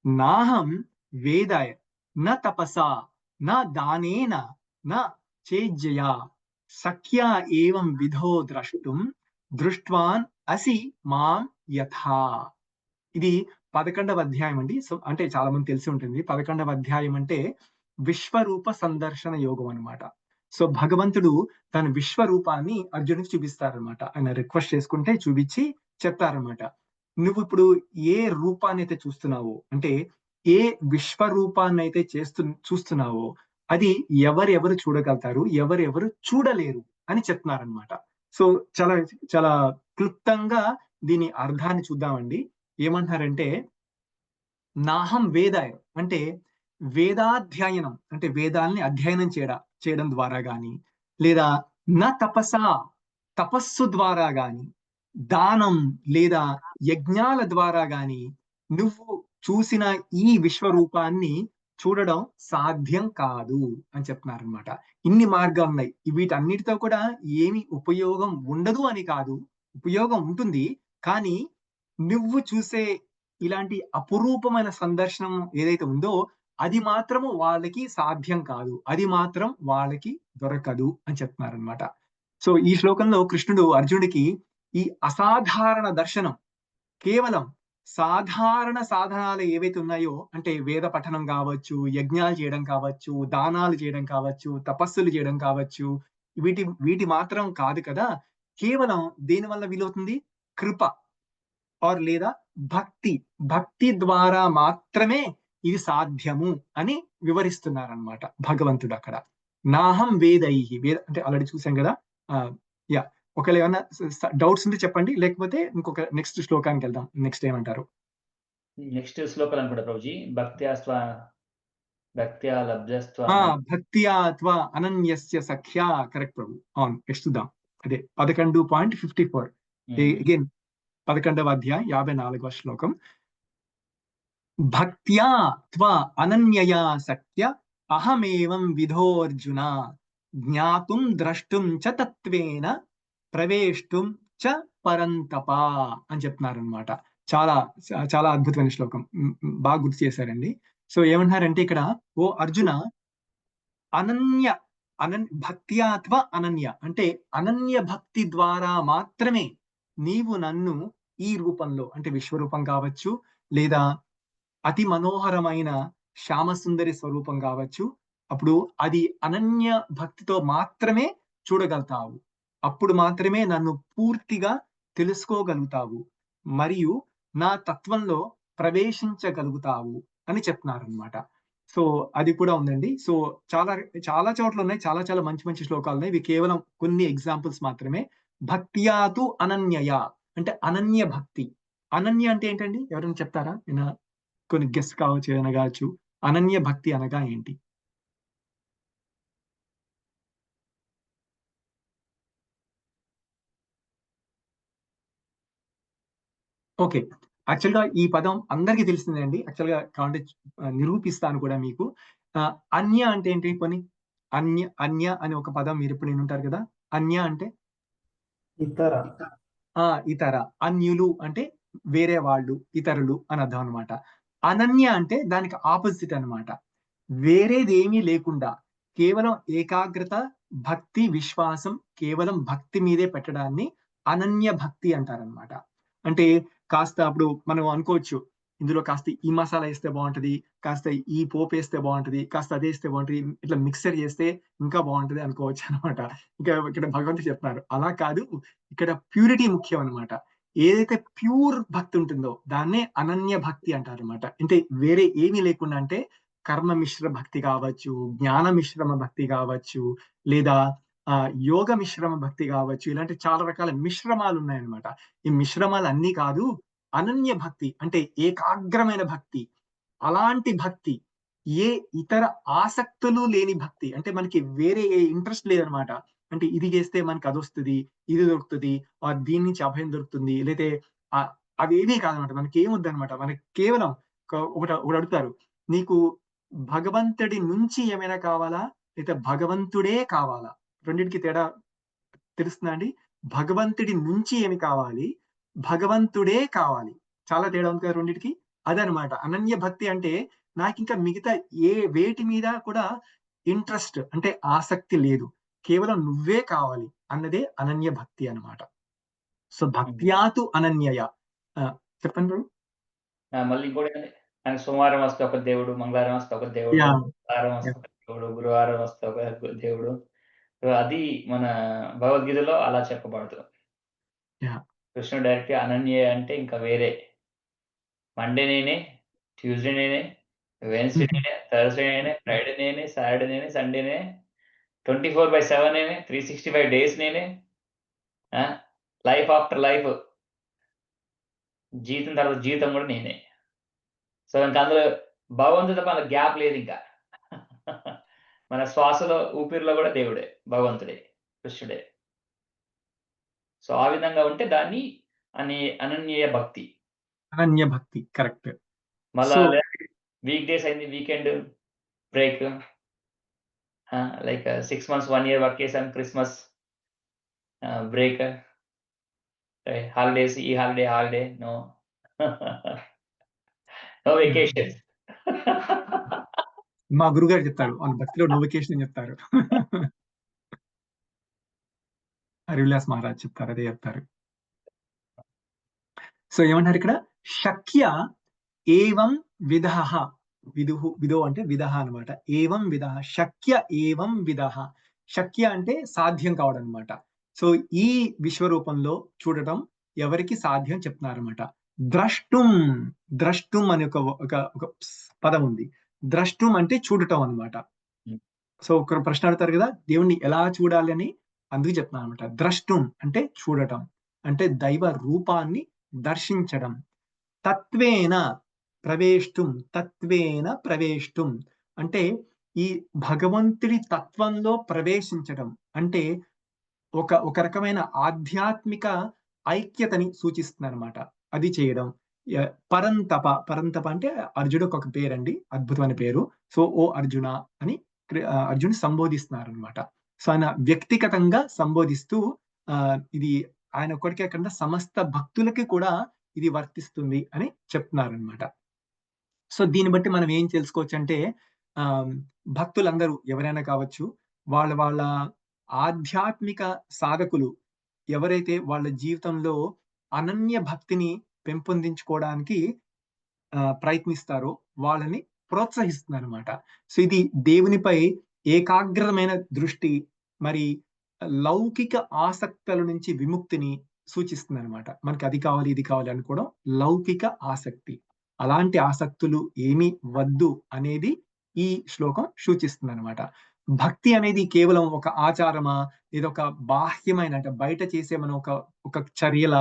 నాహం వేదాయ న తపసా న దానేన న చేజ్జయా సఖ్యా ఏవం విధో ద్రష్టుం దృష్ట్వాన్ అసి మాం యథా. ఇది 11వ అధ్యాయం అండి. సో అంటే చాలా మంది తెలిసి ఉంటుంది. 11వ అధ్యాయం అంటే విశ్వరూప సందర్శన యోగం అన్నమాట. సో భగవంతుడు తన విశ్వరూపాన్ని అర్జునుడికి చూపిస్తారనమాట. ఆయన రిక్వెస్ట్ చేసుకుంటే చూపించి చెప్తారనమాట, నువ్వు ఇప్పుడు ఏ రూపాన్ని అయితే చూస్తున్నావో, అంటే ఏ విశ్వరూపాన్ని అయితే చూస్తున్నావో అది ఎవరెవరు చూడగలుగుతారు, ఎవరెవరు చూడలేరు అని చెప్తున్నారనమాట. సో చాలా చాలా క్లుప్తంగా దీని అర్థాన్ని చూద్దామండి. ఏమంటారంటే, నాహం వేదాయ అంటే వేదాధ్యయనం, అంటే వేదాల్ని అధ్యయనం చేయడం ద్వారా గాని, లేదా నా తపస్సు ద్వారా గాని, దానం లేదా యజ్ఞాల ద్వారా గాని నువ్వు చూసిన ఈ విశ్వరూపాన్ని చూడడం సాధ్యం కాదు అని చెప్తున్నారనమాట. ఇన్ని మార్గాలు ఉన్నాయి, వీటన్నిటితో కూడా ఏమి ఉపయోగం ఉండదు అని కాదు, ఉపయోగం ఉంటుంది. కానీ నువ్వు చూసే ఇలాంటి అపురూపమైన సందర్శనం ఏదైతే ఉందో అది మాత్రము వాళ్ళకి సాధ్యం కాదు, అది మాత్రం వాళ్ళకి దొరకదు అని చెప్తున్నారనమాట. సో ఈ శ్లోకంలో కృష్ణుడు అర్జునుడికి ఈ అసాధారణ దర్శనం కేవలం సాధారణ సాధనాలు ఏవైతే ఉన్నాయో, అంటే వేద పఠనం కావచ్చు, యజ్ఞాలు చేయడం కావచ్చు, దానాలు చేయడం కావచ్చు, తపస్సులు చేయడం కావచ్చు, వీటి మాత్రం కాదు కదా. కేవలం దేని వల్ల వీలవుతుంది? కృప ఆర్ లేదా భక్తి ద్వారా మాత్రమే ఇది సాధ్యము అని వివరిస్తున్నారనమాట భగవంతుడు అక్కడ. నాహం వేద అంటే ఆల్రెడీ చూసాం కదా. యా, ఒకవేళ ఏమన్నా డౌట్స్ ఉంటే చెప్పండి, లేకపోతే ఇంకొక నెక్స్ట్ శ్లోకానికి వెళ్దాం. నెక్స్ట్ ఏమంటారు? నెక్స్ట్ శ్లోకాలు అనుకుంటా ప్రభుజీ. భక్త్యా లబ్ధస్త్వ భక్త్యా త్వ అనన్యస్య సఖ్యా. కరెక్ట్ ప్రభు. అవును, నెక్స్ట్ చూద్దాం. అదే 11.54 అగైన్ 11వ అధ్యాయం 54వ శ్లోకం. భక్త్యా త్వ అనన్యయా సఖ్య అహమేవం విధోర్జున జ్ఞాతుం ద్రష్టుం చ తత్వేన ప్రవేష్టుం చ పరంతప అని చెప్తున్నారు అనమాట. చాలా చాలా అద్భుతమైన శ్లోకం, బాగా గుర్తు చేశారండి. సో ఏమంటున్నారంటే ఇక్కడ, ఓ అర్జున, భక్త్యా త్వ అనన్య అంటే అనన్య భక్తి ద్వారా మాత్రమే నీవు నన్ను ఈ రూపంలో, అంటే విశ్వరూపం కావచ్చు, లేదా అతి మనోహరమైన శ్యామసుందరి స్వరూపం కావచ్చు, అప్పుడు అది అనన్య భక్తితో మాత్రమే చూడగలుగుతావు. అప్పుడు మాత్రమే నన్ను పూర్తిగా తెలుసుకోగలుగుతావు మరియు నా తత్వంలో ప్రవేశించగలుగుతావు అని చెప్తున్నారనమాట. సో అది కూడా ఉందండి. సో చాలా చాలా చోట్ల ఉన్నాయి, చాలా చాలా మంచి మంచి శ్లోకాలు ఉన్నాయి. ఇవి కేవలం కొన్ని ఎగ్జాంపుల్స్ మాత్రమే. భక్త్యాతు అనన్యయ అంటే అనన్య భక్తి. అనన్య అంటే ఏంటండి? ఎవరైనా చెప్తారా? కొన్ని గెస్ కావచ్చు, ఏదైనా కావచ్చు. అనన్య భక్తి అనగా ఏంటి? ఓకే, యాక్చువల్గా ఈ పదం అందరికీ తెలిసిందే అండి. యాక్చువల్గా కావాలంటే నిరూపిస్తాను కూడా మీకు. అన్య అంటే ఏంటి? కొన్ని అన్య అని ఒక పదం మీరు ఇప్పుడు ఉంటారు కదా. అన్య అంటే ఇతర. అన్యులు అంటే వేరే వాళ్ళు, ఇతరులు అని అర్థం అనమాట. అనన్య అంటే దానికి ఆపోజిట్ అనమాట. వేరేదేమీ లేకుండా కేవలం ఏకాగ్రత, భక్తి, విశ్వాసం కేవలం భక్తి మీదే పెట్టడాన్ని అనన్య భక్తి అంటారనమాట. అంటే కాస్త అప్పుడు మనం అనుకోవచ్చు, ఇందులో కాస్త ఈ మసాలా వేస్తే బాగుంటది, కాస్త ఈ పోపు వేస్తే బాగుంటది, కాస్త అదే వేస్తే బాగుంటది, ఇట్లా మిక్సర్ చేస్తే ఇంకా బాగుంటది అనుకోవచ్చు అనమాట. ఇంకా ఇక్కడ భగవంతుడు చెప్తున్నారు, అలా కాదు, ఇక్కడ ప్యూరిటీ ముఖ్యం అనమాట. ఏదైతే ప్యూర్ భక్తి ఉంటుందో దాన్నే అనన్య భక్తి అంటారు అనమాట. అంటే వేరే ఏమీ లేకుండా, అంటే కర్మ మిశ్ర భక్తి కావచ్చు, జ్ఞాన మిశ్రమ భక్తి కావచ్చు, లేదా యోగ మిశ్రమ భక్తి కావచ్చు. ఇలాంటి చాలా రకాల మిశ్రమాలు ఉన్నాయన్నమాట. ఈ మిశ్రమాలు అన్నీ కాదు, అనన్య భక్తి అంటే ఏకాగ్రమైన భక్తి. అలాంటి భక్తి, ఏ ఇతర ఆసక్తులు లేని భక్తి. అంటే మనకి వేరే ఏ ఇంట్రెస్ట్ లేదనమాట. అంటే ఇది చేస్తే మనకి అది వస్తుంది, ఇది దొరుకుతుంది, దీని నుంచి అభయం దొరుకుతుంది, లేతే అవేమీ కాదనమాట. మనకి ఏమొద్దు అనమాట. మనకి కేవలం ఒకటి అడుగుతారు, నీకు భగవంతుడి నుంచి ఏమైనా కావాలా, లేదా భగవంతుడే కావాలా? రెండింటికి తేడా తెలుస్తుందా అండి? భగవంతుడి నుంచి ఏమి కావాలి, భగవంతుడే కావాలి. చాలా తేడా ఉంది కదా రెండింటికి. అదనమాట అనన్య భక్తి అంటే. నాకు ఇంకా మిగతా వేటి మీద కూడా ఇంట్రెస్ట్ అంటే ఆసక్తి లేదు, కేవలం నువ్వే కావాలి అన్నదే అనన్య భక్తి అనమాట. సో భక్త్యాతు అనన్యయ. చెప్పండి బ్రో. మళ్ళీ ఇంకోటి ఆయన సోమవారం వస్తే ఒక దేవుడు, మంగళవారం వస్తే ఒక దేవుడు, వారం వస్తే ఒక దేవుడు, గురువారం వస్తే ఒక దేవుడు. అది మన భగవద్గీతలో అలా చెప్పబడదు. కృష్ణుడు డైరెక్ట్ అనన్య అంటే ఇంకా వేరే. మండే నేనే, ట్యూస్డే నేనే, వెన్స్డే నేనే, థర్స్డే నేనే, ఫ్రైడే నేనే, సాటర్డే నేనే, సండే నేనే, 24/7 నేనే, 365 డేస్ నేనే, లైఫ్ ఆఫ్టర్ లైఫ్, జీవితం తర్వాత జీవితం కూడా నేనే. సో ఇంకా అందులో భగవంతుడు మన గ్యాప్ లేదు ఇంకా. మన శ్వాసలో, ఊపిరిలో కూడా దేవుడే, భగవంతుడే, కృష్ణుడే. సో ఆ విధంగా ఉంటే దాన్ని అనన్య భక్తి. అనన్య భక్తి కరెక్ట్. మళ్ళా వీక్ డేస్ అయింది, weekend break, like 6 months 1 year work చేసాం, క్రిస్మస్ బ్రేక్, హాలిడేస్, ఈ హాలిడే నో. No vacation. మా గురుగారు చెప్తారు, వాళ్ళ భక్తిలో నో వెకేషన్ అని చెప్తారు. హరివిలాస్ మహారాజ్ చెప్తారు, అదే చెప్తారు. సో ఏమంటారు ఇక్కడ? శక్య ఏవం విధః. విదో అంటే విధః అనమాట. ఏవం విధః, శక్య ఏవం విధః. శక్య అంటే సాధ్యం కావడం అనమాట. సో ఈ విశ్వరూపంలో చూడటం ఎవరికి సాధ్యం చెప్తున్నారన్నమాట. ద్రష్టుం, ద్రష్టుం అనే ఒక పదం ఉంది. ద్రష్టుం అంటే చూడటం అన్నమాట. సో ఒక ప్రశ్న అడుగుతారు కదా, దేవుణ్ణి ఎలా చూడాలి అని, అందుకు చెప్తున్నాను అనమాట. ద్రష్టుం అంటే చూడటం, అంటే దైవ రూపాన్ని దర్శించడం. తత్వేన ప్రవేష్టుం, తత్వేన ప్రవేష్టుం అంటే ఈ భగవంతుడి తత్వంలో ప్రవేశించడం, అంటే ఒక రకమైన ఆధ్యాత్మిక ఐక్యతని సూచిస్తుంది అనమాట. అది చేయడం. పరంతప, పరంతప అంటే అర్జునుడికి ఒక పేరండి, అద్భుతమైన పేరు. సో ఓ అర్జున అని అర్జునుడు సంబోధిస్తున్నారు అనమాట. సో ఆయన వ్యక్తిగతంగా సంబోధిస్తూ ఇది ఆయన ఒక్కడికే కాకుండా సమస్త భక్తులకి కూడా ఇది వర్తిస్తుంది అని చెప్తున్నారు అనమాట. సో దీన్ని బట్టి మనం ఏం తెలుసుకోవచ్చు అంటే, భక్తులందరూ ఎవరైనా కావచ్చు, వాళ్ళ ఆధ్యాత్మిక సాధకులు ఎవరైతే వాళ్ళ జీవితంలో అనన్య భక్తిని పెంపొందించుకోవడానికి ప్రయత్నిస్తారో వాళ్ళని ప్రోత్సహిస్తుంది అనమాట. సో ఇది దేవునిపై ఏకాగ్రమైన దృష్టి, మరి లౌకిక ఆసక్తుల నుంచి విముక్తిని సూచిస్తుంది అనమాట. మనకి అది కావాలి ఇది కావాలి అనుకోవడం లౌకిక ఆసక్తి. అలాంటి ఆసక్తులు ఏమీ వద్దు అనేది ఈ శ్లోకం సూచిస్తుంది అనమాట. భక్తి అనేది కేవలం ఒక ఆచారమా, లేదా ఒక బాహ్యమైన అంటే బయట చేసే మన ఒక చర్యల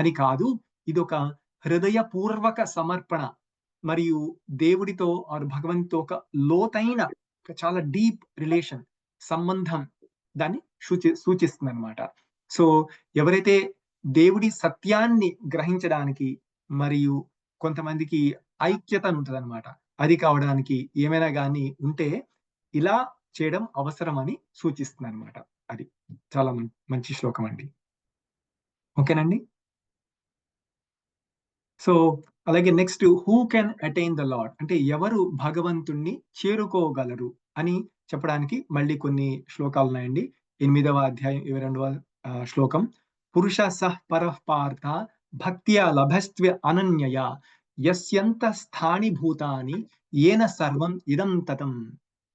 అని కాదు. ఇది ఒక హృదయపూర్వక సమర్పణ, మరియు దేవుడితో భగవంతుతో ఒక లోతైన చాలా డీప్ రిలేషన్, సంబంధం దాన్ని సూచిస్తుంది అనమాట. సో ఎవరైతే దేవుడి సత్యాన్ని గ్రహించడానికి, మరియు కొంతమందికి ఐక్యత ఉంటుంది అనమాట, అది కావడానికి ఏమైనా కానీ ఉంటే ఇలా చేయడం అవసరం అని సూచిస్తుంది అనమాట. అది చాలా మంచి శ్లోకం అండి. ఓకేనండి. సో అలాగే next, who can attain the lord అంటే ఎవరు భగవంతుణ్ణి చేరుకోగలరు అని చెప్పడానికి మళ్ళీ కొన్ని శ్లోకాలు ఉన్నాయండి. 8వ అధ్యాయం 22వ శ్లోకం. పురుష సః పరః పార్థ భక్త్యా లభస్త్వ అనన్యయా యస్యంత స్థాని భూతాని ఏన సర్వం ఇదం తతం.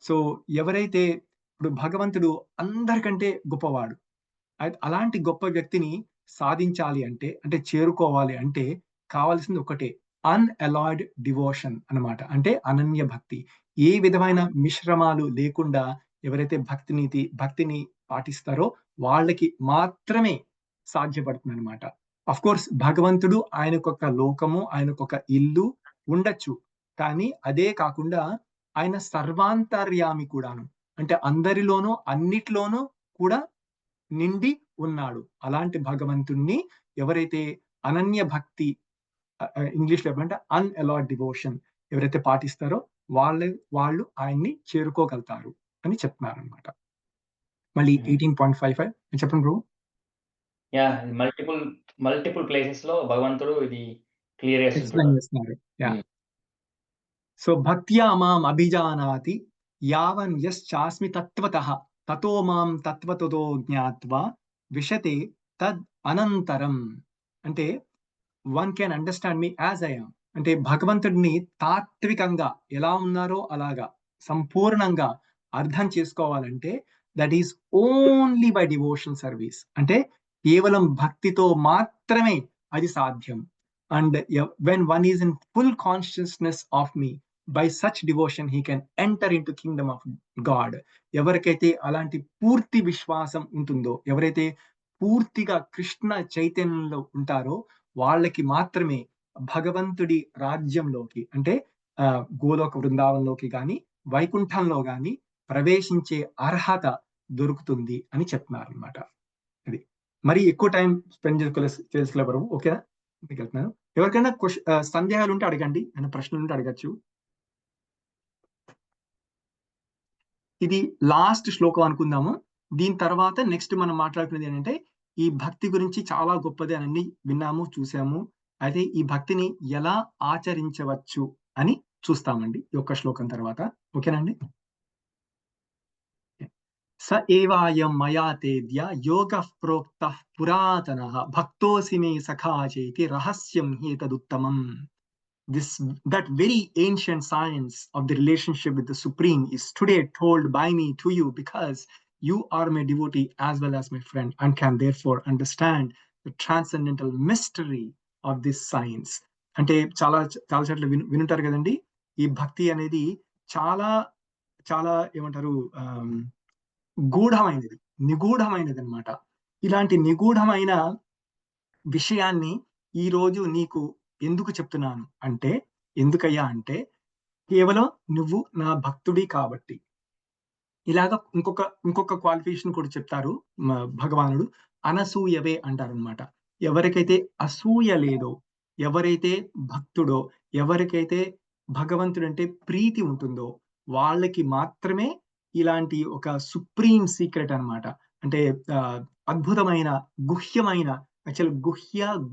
సో ఎవరైతే ఇప్పుడు భగవంతుడు అందరికంటే గొప్పవాడు, అలాంటి గొప్ప వ్యక్తిని సాధించాలి అంటే చేరుకోవాలి అంటే కావాల్సింది ఒకటే, అన్అలాయిడ్ డివోషన్ అన్నమాట. అంటే అనన్య భక్తి. ఏ విధమైన మిశ్రమాలు లేకుండా ఎవరైతే భక్తిని పాటిస్తారో వాళ్ళకి మాత్రమే సాధ్యపడుతుంది అనమాట. అఫ్ కోర్స్ భగవంతుడు ఆయనకొక లోకము, ఆయనకొక ఇల్లు ఉండొచ్చు, కానీ అదే కాకుండా ఆయన సర్వాంతర్యామి కూడాను, అంటే అందరిలోనూ అన్నిట్లోనూ కూడా నిండి ఉన్నాడు. అలాంటి భగవంతుణ్ణి ఎవరైతే అనన్య భక్తి, ఇంగ్లీష్ లో చెప్పాలంటే అన్అలాయిడ్ డివోషన్ ఎవరైతే పాటిస్తారో వాళ్ళు ఆయన్ని చేరుకోగలుగుతారు అని చెప్తున్నారు అనమాట. మళ్ళీ 18.55 చెప్పండి బ్రో. యా, మల్టిపుల్ ప్లేసెస్ లో భగవంతుడు ఇది క్లియర్ చేస్తున్నారు. సో భక్త్యా మాం అభిజానాతి యావన్ యశ్చాస్మి తత్వతః తతో మాం తత్వతతో జ్ఞాత్వా విశతే తద్ అనంతరం. అంటే one can understand me as I am అంటే భగవంతుడిని తాత్వికంగా ఎలా ఉన్నారో అలాగా సంపూర్ణంగా అర్థం చేసుకోవాలంటే that is only by devotional service. అంటే కేవలం భక్తితో మాత్రమే అది సాధ్యం. And when one is in full consciousness of me, by such devotion he can enter in to Kingdom of God. ఎవరికైతే అలాంటి పూర్తి విశ్వాసం ఉంటుందో, ఎవరైతే పూర్తిగా కృష్ణ చైతన్యంలో ఉంటారో వాళ్ళకి మాత్రమే భగవంతుడి రాజ్యంలోకి, అంటే గోలోక బృందావనంలోకి కానీ వైకుంఠంలో కానీ ప్రవేశించే అర్హత దొరుకుతుంది అని చెప్తున్నారు అనమాట. అది మరి ఎక్కువ టైం స్పెండ్ చేసుకోలేరు. ఓకేనా, మీకు వెళ్తున్నాను. ఎవరికైనా సందేహాలు ఉంటే అడగండి, ఏమైనా ప్రశ్నలు ఉంటే అడగచ్చు. ఇది లాస్ట్ శ్లోకం అనుకుందాము. దీని తర్వాత నెక్స్ట్ మనం మాట్లాడుకునేది ఏంటంటే ఈ భక్తి గురించి చాలా గొప్పది అని విన్నాము, చూసాము. అయితే ఈ భక్తిని ఎలా ఆచరించవచ్చు అని చూస్తామండి ఈ ఒక్క శ్లోకం తర్వాత. ఓకేనండి. స ఏవాయం మయా తేద్య యోగః ప్రోక్తః పురాతనః భక్తోసి మే సఖా చేతి రహస్యం హేతదుత్తమం. That very ancient science of the relationship with the Supreme is today told by me to you, because you are my devotee as well as my friend, and can therefore understand the transcendental mystery of this science. అంటే చాలా చాలా చోట్ల వినుంటారు కదండి, ఈ భక్తి అనేది చాలా చాలా ఏమంటారు గూఢమైనది, నిగూఢమైనది అన్నమాట. ఇలాంటి నిగూఢమైన విషయాన్ని ఈ రోజు నీకు ఎందుకు చెప్తున్నాను అంటే, ఎందుకయ్యా అంటే కేవలం నువ్వు నా భక్తుడి కాబట్టి. ఇలాగ ఇంకొక క్వాలిఫికేషన్ కూడా చెప్తారు భగవానుడు, అనసూయవే అంటారనమాట. ఎవరికైతే అసూయ లేదో, ఎవరైతే భక్తుడో, ఎవరికైతే భగవంతుడంటే ప్రీతి ఉంటుందో వాళ్ళకి మాత్రమే ఇలాంటి ఒక సుప్రీం సీక్రెట్ అన్నమాట. అంటే అద్భుతమైన గుహ్యమైన, యాక్చువల్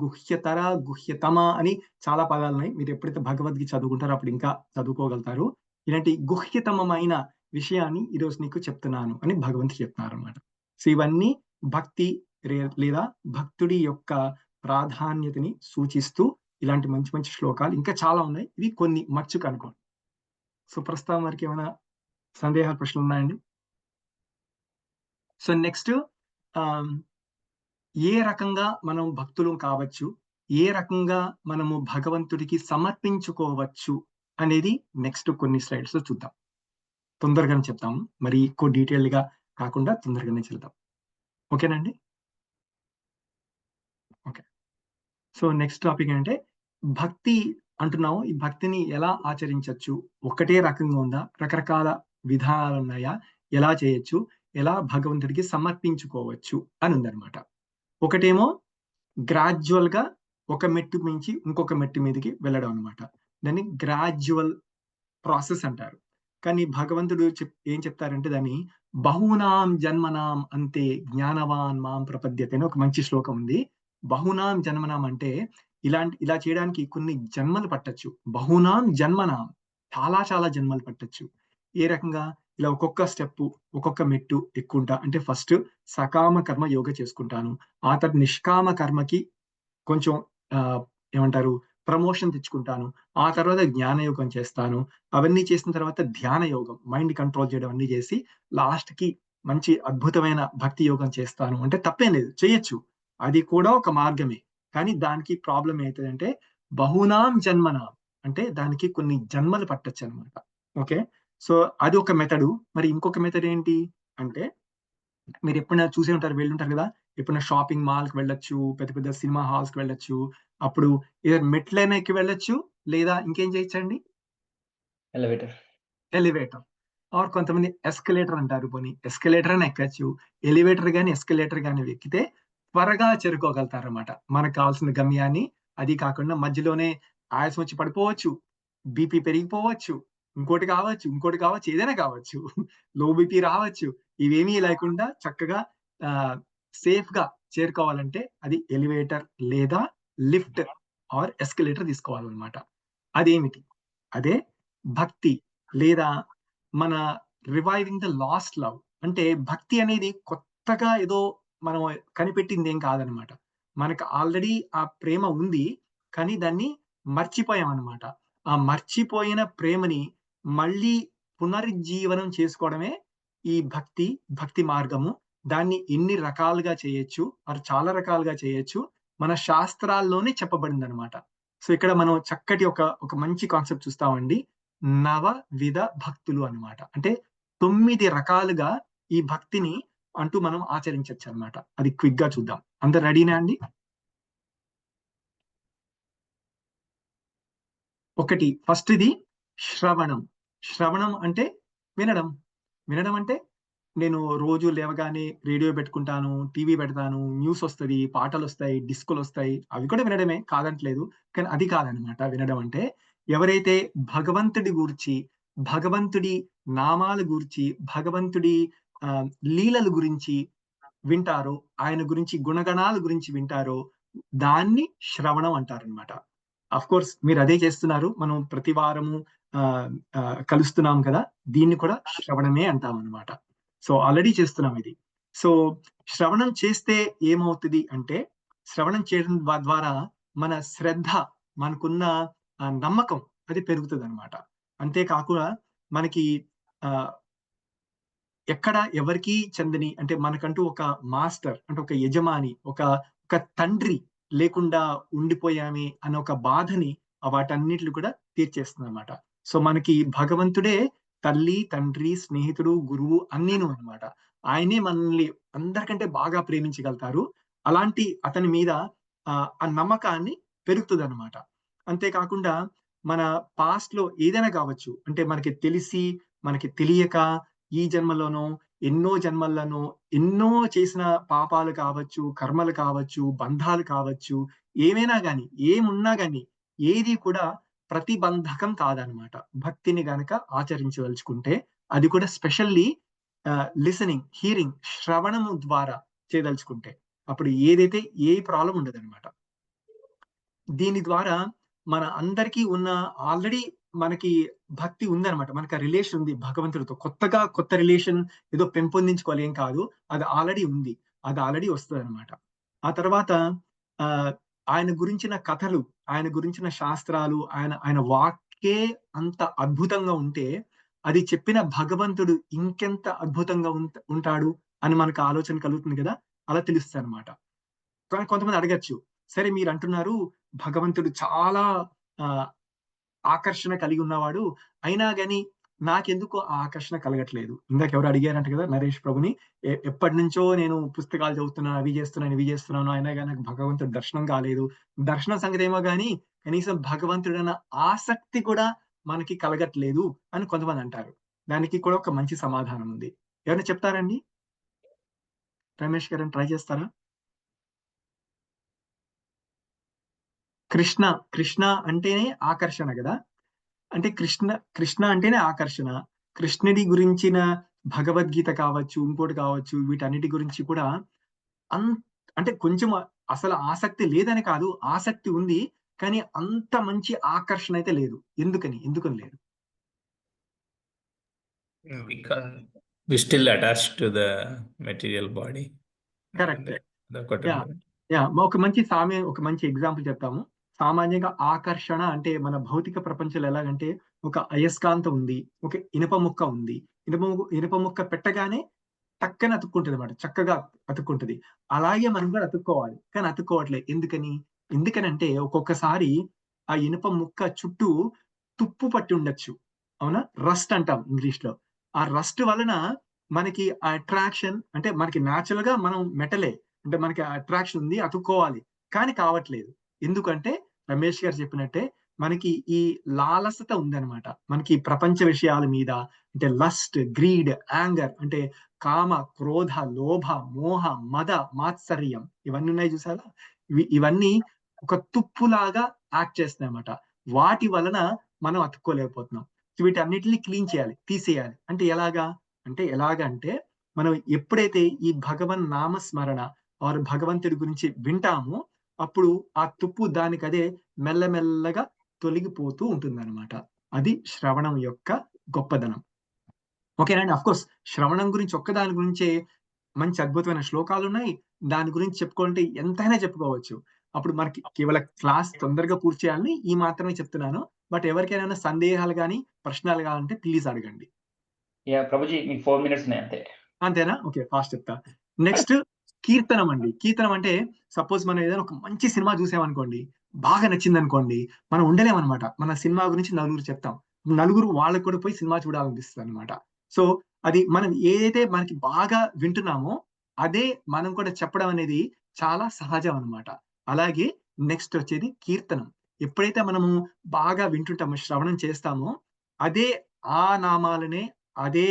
గుహ్యతర గుహ్యతమ అని చాలా పదాలు ఉన్నాయి. మీరు ఎప్పుడైతే భగవద్గీత చదువుకుంటారో అప్పుడు ఇంకా చదువుకోగలుగుతారు. ఇలాంటి గుహ్యతమమైన విషయాన్ని ఈరోజు నీకు చెప్తున్నాను అని భగవంతుడు చెప్తున్నారు అనమాట. సో ఇవన్నీ భక్తి లేదా భక్తుడి యొక్క ప్రాధాన్యతని సూచిస్తూ ఇలాంటి మంచి మంచి శ్లోకాలు ఇంకా చాలా ఉన్నాయి. ఇవి కొన్ని మచ్చుకు అనుకోండి. సో ప్రస్తుతం వరకు ఏమైనా సందేహాలు, ప్రశ్నలు ఉన్నాయండి? సో నెక్స్ట్, ఏ రకంగా మనం భక్తులు కావచ్చు, ఏ రకంగా మనము భగవంతుడికి సమర్పించుకోవచ్చు అనేది నెక్స్ట్ కొన్ని స్లైడ్స్ లో చూద్దాం. తొందరగానే చెప్తాము, మరి ఎక్కువ డీటెయిల్డ్ గా కాకుండా తొందరగానే చెప్తాం. ఓకేనండి? ఓకే. సో నెక్స్ట్ టాపిక్ ఏంటంటే భక్తి అంటున్నాము. ఈ భక్తిని ఎలా ఆచరించవచ్చు? ఒకటే రకంగా ఉందా? రకరకాల విధానాలు ఉన్నాయా? ఎలా చేయొచ్చు? ఎలా భగవంతుడికి సమర్పించుకోవచ్చు అని ఉందన్నమాట. ఒకటేమో గ్రాడ్యువల్ గా ఒక మెట్టు మించి ఇంకొక మెట్టు మీదకి వెళ్ళడం అనమాట. దాన్ని గ్రాడ్యువల్ ప్రాసెస్ అంటారు. కానీ భగవంతుడు ఏం చెప్తారంటే దాన్ని బహూనాం జన్మనాం అంతే జ్ఞానవాన్ మాం ప్రపద్యతే అని ఒక మంచి శ్లోకం ఉంది. బహునాం జన్మనాం అంటే ఇలా చేయడానికి కొన్ని జన్మలు పట్టొచ్చు. బహునాం జన్మనాం, చాలా చాలా జన్మలు పట్టొచ్చు. ఏ రకంగా? ఇలా ఒక్కొక్క స్టెప్, ఒక్కొక్క మెట్టు ఎక్కుంటా. అంటే ఫస్ట్ సకామ కర్మ యోగ చేసుకుంటాను, ఆ తర్వాత నిష్కామ కర్మకి కొంచెం ఏమంటారు ప్రమోషన్ తెచ్చుకుంటాను, ఆ తర్వాత జ్ఞానయోగం చేస్తాను, అవన్నీ చేసిన తర్వాత ధ్యాన యోగం, మైండ్ కంట్రోల్ చేయడం అన్ని చేసి లాస్ట్ కి మంచి అద్భుతమైన భక్తి యోగం చేస్తాను. అంటే తప్పేం లేదు, చేయొచ్చు, అది కూడా ఒక మార్గమే. కానీ దానికి ప్రాబ్లం ఏంటంటే బహునాం జన్మనాం అంటే దానికి కొన్ని జన్మలు పట్టొచ్చు అనమాట. ఓకే, సో అది ఒక మెథడు. మరి ఇంకొక మెథడ్ ఏంటి అంటే, మీరు ఎప్పుడైనా చూసే ఉంటారు, వెళ్ళుంటారు కదా, ఎప్పుడైనా షాపింగ్ మాల్ కి వెళ్ళొచ్చు, పెద్ద పెద్ద సినిమా హాల్స్ కి వెళ్ళొచ్చు. అప్పుడు ఏదైనా మెట్లైనా ఎక్కి వెళ్ళొచ్చు, లేదా ఇంకేం చేయొచ్చండి, ఎలివేటర్ ఆర్ కొంతమంది ఎస్కలేటర్ అంటారు. పోనీ ఎస్కలేటర్ అని ఎక్కచ్చు, ఎలివేటర్ గానీ ఎస్కలేటర్ గానీ ఎక్కితే త్వరగా చేరుకోగలుగుతారు అనమాట మనకు కావాల్సిన గమ్యాన్ని. అది కాకుండా మధ్యలోనే ఆయాసం వచ్చి పడిపోవచ్చు, బీపీ పెరిగిపోవచ్చు, ఇంకోటి కావచ్చు, ఏదైనా కావచ్చు, లో బీపీ రావచ్చు. ఇవేమీ లేకుండా చక్కగా సేఫ్ గా చేరుకోవాలంటే అది ఎలివేటర్ లేదా లిఫ్ట్ ఆర్ ఎస్కలేటర్ తీసుకోవాలన్నమాట. అదేమిటి? అదే భక్తి లేదా మన రివైవింగ్ ద లాస్ట్ లవ్. అంటే భక్తి అనేది కొత్తగా ఏదో మనం కనిపెట్టింది ఏం కాదనమాట. మనకు ఆల్రెడీ ఆ ప్రేమ ఉంది, కానీ దాన్ని మర్చిపోయాం అనమాట. ఆ మర్చిపోయిన ప్రేమని మళ్ళీ పునరుజ్జీవనం చేసుకోవడమే ఈ భక్తి మార్గము. దాన్ని ఎన్ని రకాలుగా చేయొచ్చు, మరి చాలా రకాలుగా చేయొచ్చు, మన శాస్త్రాల్లోనే చెప్పబడింది అనమాట. సో ఇక్కడ మనం చక్కటి ఒక మంచి కాన్సెప్ట్ చూస్తామండి, నవవిధ భక్తులు అన్నమాట. అంటే 9 రకాలుగా ఈ భక్తిని అంటూ మనం ఆచరించవచ్చు అనమాట. అది క్విక్ గా చూద్దాం. అందరు రెడీనా అండి? ఒకటి, ఫస్ట్ ఇది శ్రవణం. శ్రవణం అంటే వినడం అంటే నేను రోజు లేవగానే రేడియో పెట్టుకుంటాను, టీవీ పెడతాను, న్యూస్ వస్తుంది, పాటలు వస్తాయి, డిస్కోలు వస్తాయి, అవి కూడా వినడమే, కాదంటలేదు. కానీ అది కాదనమాట వినడం అంటే. ఎవరైతే భగవంతుడి గురించి, భగవంతుడి నామాల గురించి, భగవంతుడి లీలల గురించి వింటారో, ఆయన గురించి గుణగణాల గురించి వింటారో దాన్ని శ్రవణం అంటారనమాట. అఫ్ కోర్స్ మీరు అదే చేస్తున్నారు, మనం ప్రతి వారము కలుస్తున్నాం కదా, దీన్ని కూడా శ్రవణమే అంటాం అనమాట. సో ఆల్రెడీ చేస్తున్నాం ఇది. సో శ్రవణం చేస్తే ఏమవుతుంది అంటే, శ్రవణం చేయడం ద్వారా మన శ్రద్ధ, మనకున్న నమ్మకం అది పెరుగుతుంది అనమాట. అంతేకాకుండా మనకి ఎక్కడ ఎవరికి చెందని, అంటే మనకంటూ ఒక మాస్టర్, అంటే ఒక యజమాని, ఒక తండ్రి లేకుండా ఉండిపోయామే అన్న ఒక బాధని వాటన్నిటిని కూడా తీర్చేస్తుంది అనమాట. సో మనకి భగవంతుడే తల్లి, తండ్రి, స్నేహితుడు, గురువు అన్నీను అనమాట. ఆయనే మనల్ని అందరికంటే బాగా ప్రేమించగలుగుతారు. అలాంటి అతని మీద ఆ నమ్మకాన్ని పెరుగుతుంది అనమాట. అంతేకాకుండా మన పాస్ట్ లో ఏదైనా కావచ్చు, అంటే మనకి తెలిసి మనకి తెలియక ఈ జన్మలోనో ఎన్నో జన్మల్లోనో ఎన్నో చేసిన పాపాలు కావచ్చు, కర్మలు కావచ్చు, బంధాలు కావచ్చు, ఏమైనా గాని, ఏమున్నా గాని ఏది కూడా ప్రతిబంధకం కాదనమాట. భక్తిని గనక ఆచరించదలుచుకుంటే, అది కూడా స్పెషల్లీ లిసనింగ్, హియరింగ్, శ్రవణము ద్వారా చేయదలుచుకుంటే, అప్పుడు ఏదైతే ఏ ప్రాబ్లం ఉండదన్నమాట. దీని ద్వారా మన అందరికీ ఉన్న ఆల్రెడీ మనకి భక్తి ఉందన్నమాట. మనకి ఆ రిలేషన్ ఉంది భగవంతుడితో. కొత్తగా కొత్త రిలేషన్ ఏదో పెంపొందించుకోవాలి ఏం కాదు. అది ఆల్రెడీ ఉంది. అది ఆల్రెడీ వస్తుందన్నమాట. ఆ తర్వాత ఆయన గురించిన కథలు, ఆయన గురించిన శాస్త్రాలు, ఆయన వాక్కే అంత అద్భుతంగా ఉంటే, అది చెప్పిన భగవంతుడు ఇంకెంత అద్భుతంగా ఉంటాడు అని మనకు ఆలోచన కలుగుతుంది కదా. అలా తెలుస్తుంది అనమాట. కానీ కొంతమంది అడగచ్చు, సరే మీరు అంటున్నారు భగవంతుడు చాలా ఆకర్షణ కలిగి ఉన్నవాడు, అయినా గాని నాకెందుకు ఆ ఆకర్షణ కలగట్లేదు. ఇందాక ఎవరు అడిగారంట కదా నరేష్ ప్రభుని, ఎప్పటి నుంచో నేను పుస్తకాలు చదువుతున్నాను, అవి చేస్తున్నాను, అయినా కానీ నాకు భగవంతుడు దర్శనం కాలేదు. దర్శనం సంగతి ఏమో గాని కనీసం భగవంతుడన్న ఆసక్తి కూడా మనకి కలగట్లేదు అని కొంతమంది అంటారు. దానికి కూడా ఒక మంచి సమాధానం ఉంది. ఎవరైనా చెప్తారండి? రమేష్ గారు ట్రై చేస్తారా? కృష్ణ అంటేనే ఆకర్షణ కదా. అంటే కృష్ణ అంటేనే ఆకర్షణ. కృష్ణుడి గురించిన భగవద్గీత కావచ్చు, ఇంకోటి కావచ్చు, వీటన్నిటి గురించి కూడా అంటే కొంచెం అసలు ఆసక్తి లేదని కాదు, ఆసక్తి ఉంది. కానీ అంత మంచి ఆకర్షణ అయితే లేదు. ఎందుకని లేదు? Because we still attached to the material body. Correct. Yeah. ఒక మంచి ఎగ్జాంపుల్ చెప్తాము. సామాన్యంగా ఆకర్షణ అంటే మన భౌతిక ప్రపంచంలో ఎలాగంటే, ఒక అయస్కాంతం ఉంది, ఒక ఇనుప ముక్క ఉంది. ఇనుప ముక్క పెట్టగానే టక్కన అతుక్కుంటది అనమాట, చక్కగా అతుక్కుంటది. అలాగే మనం కూడా అతుక్కోవాలి, కానీ అతుక్కోవట్లేదు. ఎందుకనంటే ఒక్కొక్కసారి ఆ ఇనుప ముక్క చుట్టూ తుప్పు పట్టి ఉండొచ్చు. అవునా? రస్ట్ అంటాం ఇంగ్లీష్ లో. ఆ రస్ట్ వలన మనకి ఆ అట్రాక్షన్, అంటే మనకి న్యాచురల్ గా మనం మెటలే, అంటే మనకి అట్రాక్షన్ ఉంది, అతుక్కోవాలి, కానీ కావట్లేదు. ఎందుకంటే రమేష్ గారు చెప్పినట్టే మనకి ఈ లాలసత ఉందన్నమాట. మనకి ప్రపంచ విషయాల మీద, అంటే లస్ట్, గ్రీడ్, యాంగర్, అంటే కామ, క్రోధ, లోభ, మోహ, మద, మాత్సర్యం, ఇవన్నీ ఉన్నాయి చూసారా. ఇవన్నీ ఒక తుప్పులాగా యాక్ట్ చేస్తున్నాయి అన్నమాట. వాటి వలన మనం అతుక్కోలేకపోతున్నాం. వీటన్నిటిని క్లీన్ చేయాలి, తీసేయాలి. అంటే ఎలాగంటే మనం ఎప్పుడైతే ఈ భగవన్ నామస్మరణ వారు భగవంతుడి గురించి వింటామో, అప్పుడు ఆ తుప్పు దానికదే మెల్లమెల్లగా తొలగిపోతూ ఉంటుందన్నమాట. అది శ్రవణం యొక్క గొప్పదనం. ఓకేనండి. అఫ్ కోర్స్ శ్రవణం గురించి ఒక్కదాని గురించే మంచి అద్భుతమైన శ్లోకాలు ఉన్నాయి. దాని గురించి చెప్పుకోవాలంటే ఎంతైనా చెప్పుకోవచ్చు. అప్పుడు మనకి కేవలం క్లాస్ తొందరగా పూర్తి చేయాలని ఈ మాత్రమే చెప్తున్నాను. బట్ ఎవరికైనా సందేహాలు కానీ ప్రశ్నలు కావాలంటే ప్లీజ్ అడగండి. ప్రభుజీ మీకు 4 minutes ఉన్నాయి అంతే. అంతేనా? ఓకే, ఫాస్ట్ చెప్తా. నెక్స్ట్ కీర్తనం అండి. కీర్తనం అంటే సపోజ్ మనం ఏదైనా ఒక మంచి సినిమా చూసామనుకోండి, బాగా నచ్చింది అనుకోండి, మనం ఉండలేమన్నమాట. మన సినిమా గురించి నలుగురు చెప్తాం, నలుగురు వాళ్ళకు కూడా పోయి సినిమా చూడాలనిపిస్తుంది అనమాట. సో అది మనం ఏదైతే మనకి బాగా వింటున్నామో అదే మనం కూడా చెప్పడం అనేది చాలా సహజం అనమాట. అలాగే నెక్స్ట్ వచ్చేది కీర్తనం. ఎప్పుడైతే మనము బాగా వింటుంటామో, శ్రవణం చేస్తామో, అదే ఆ నామాలనే, అదే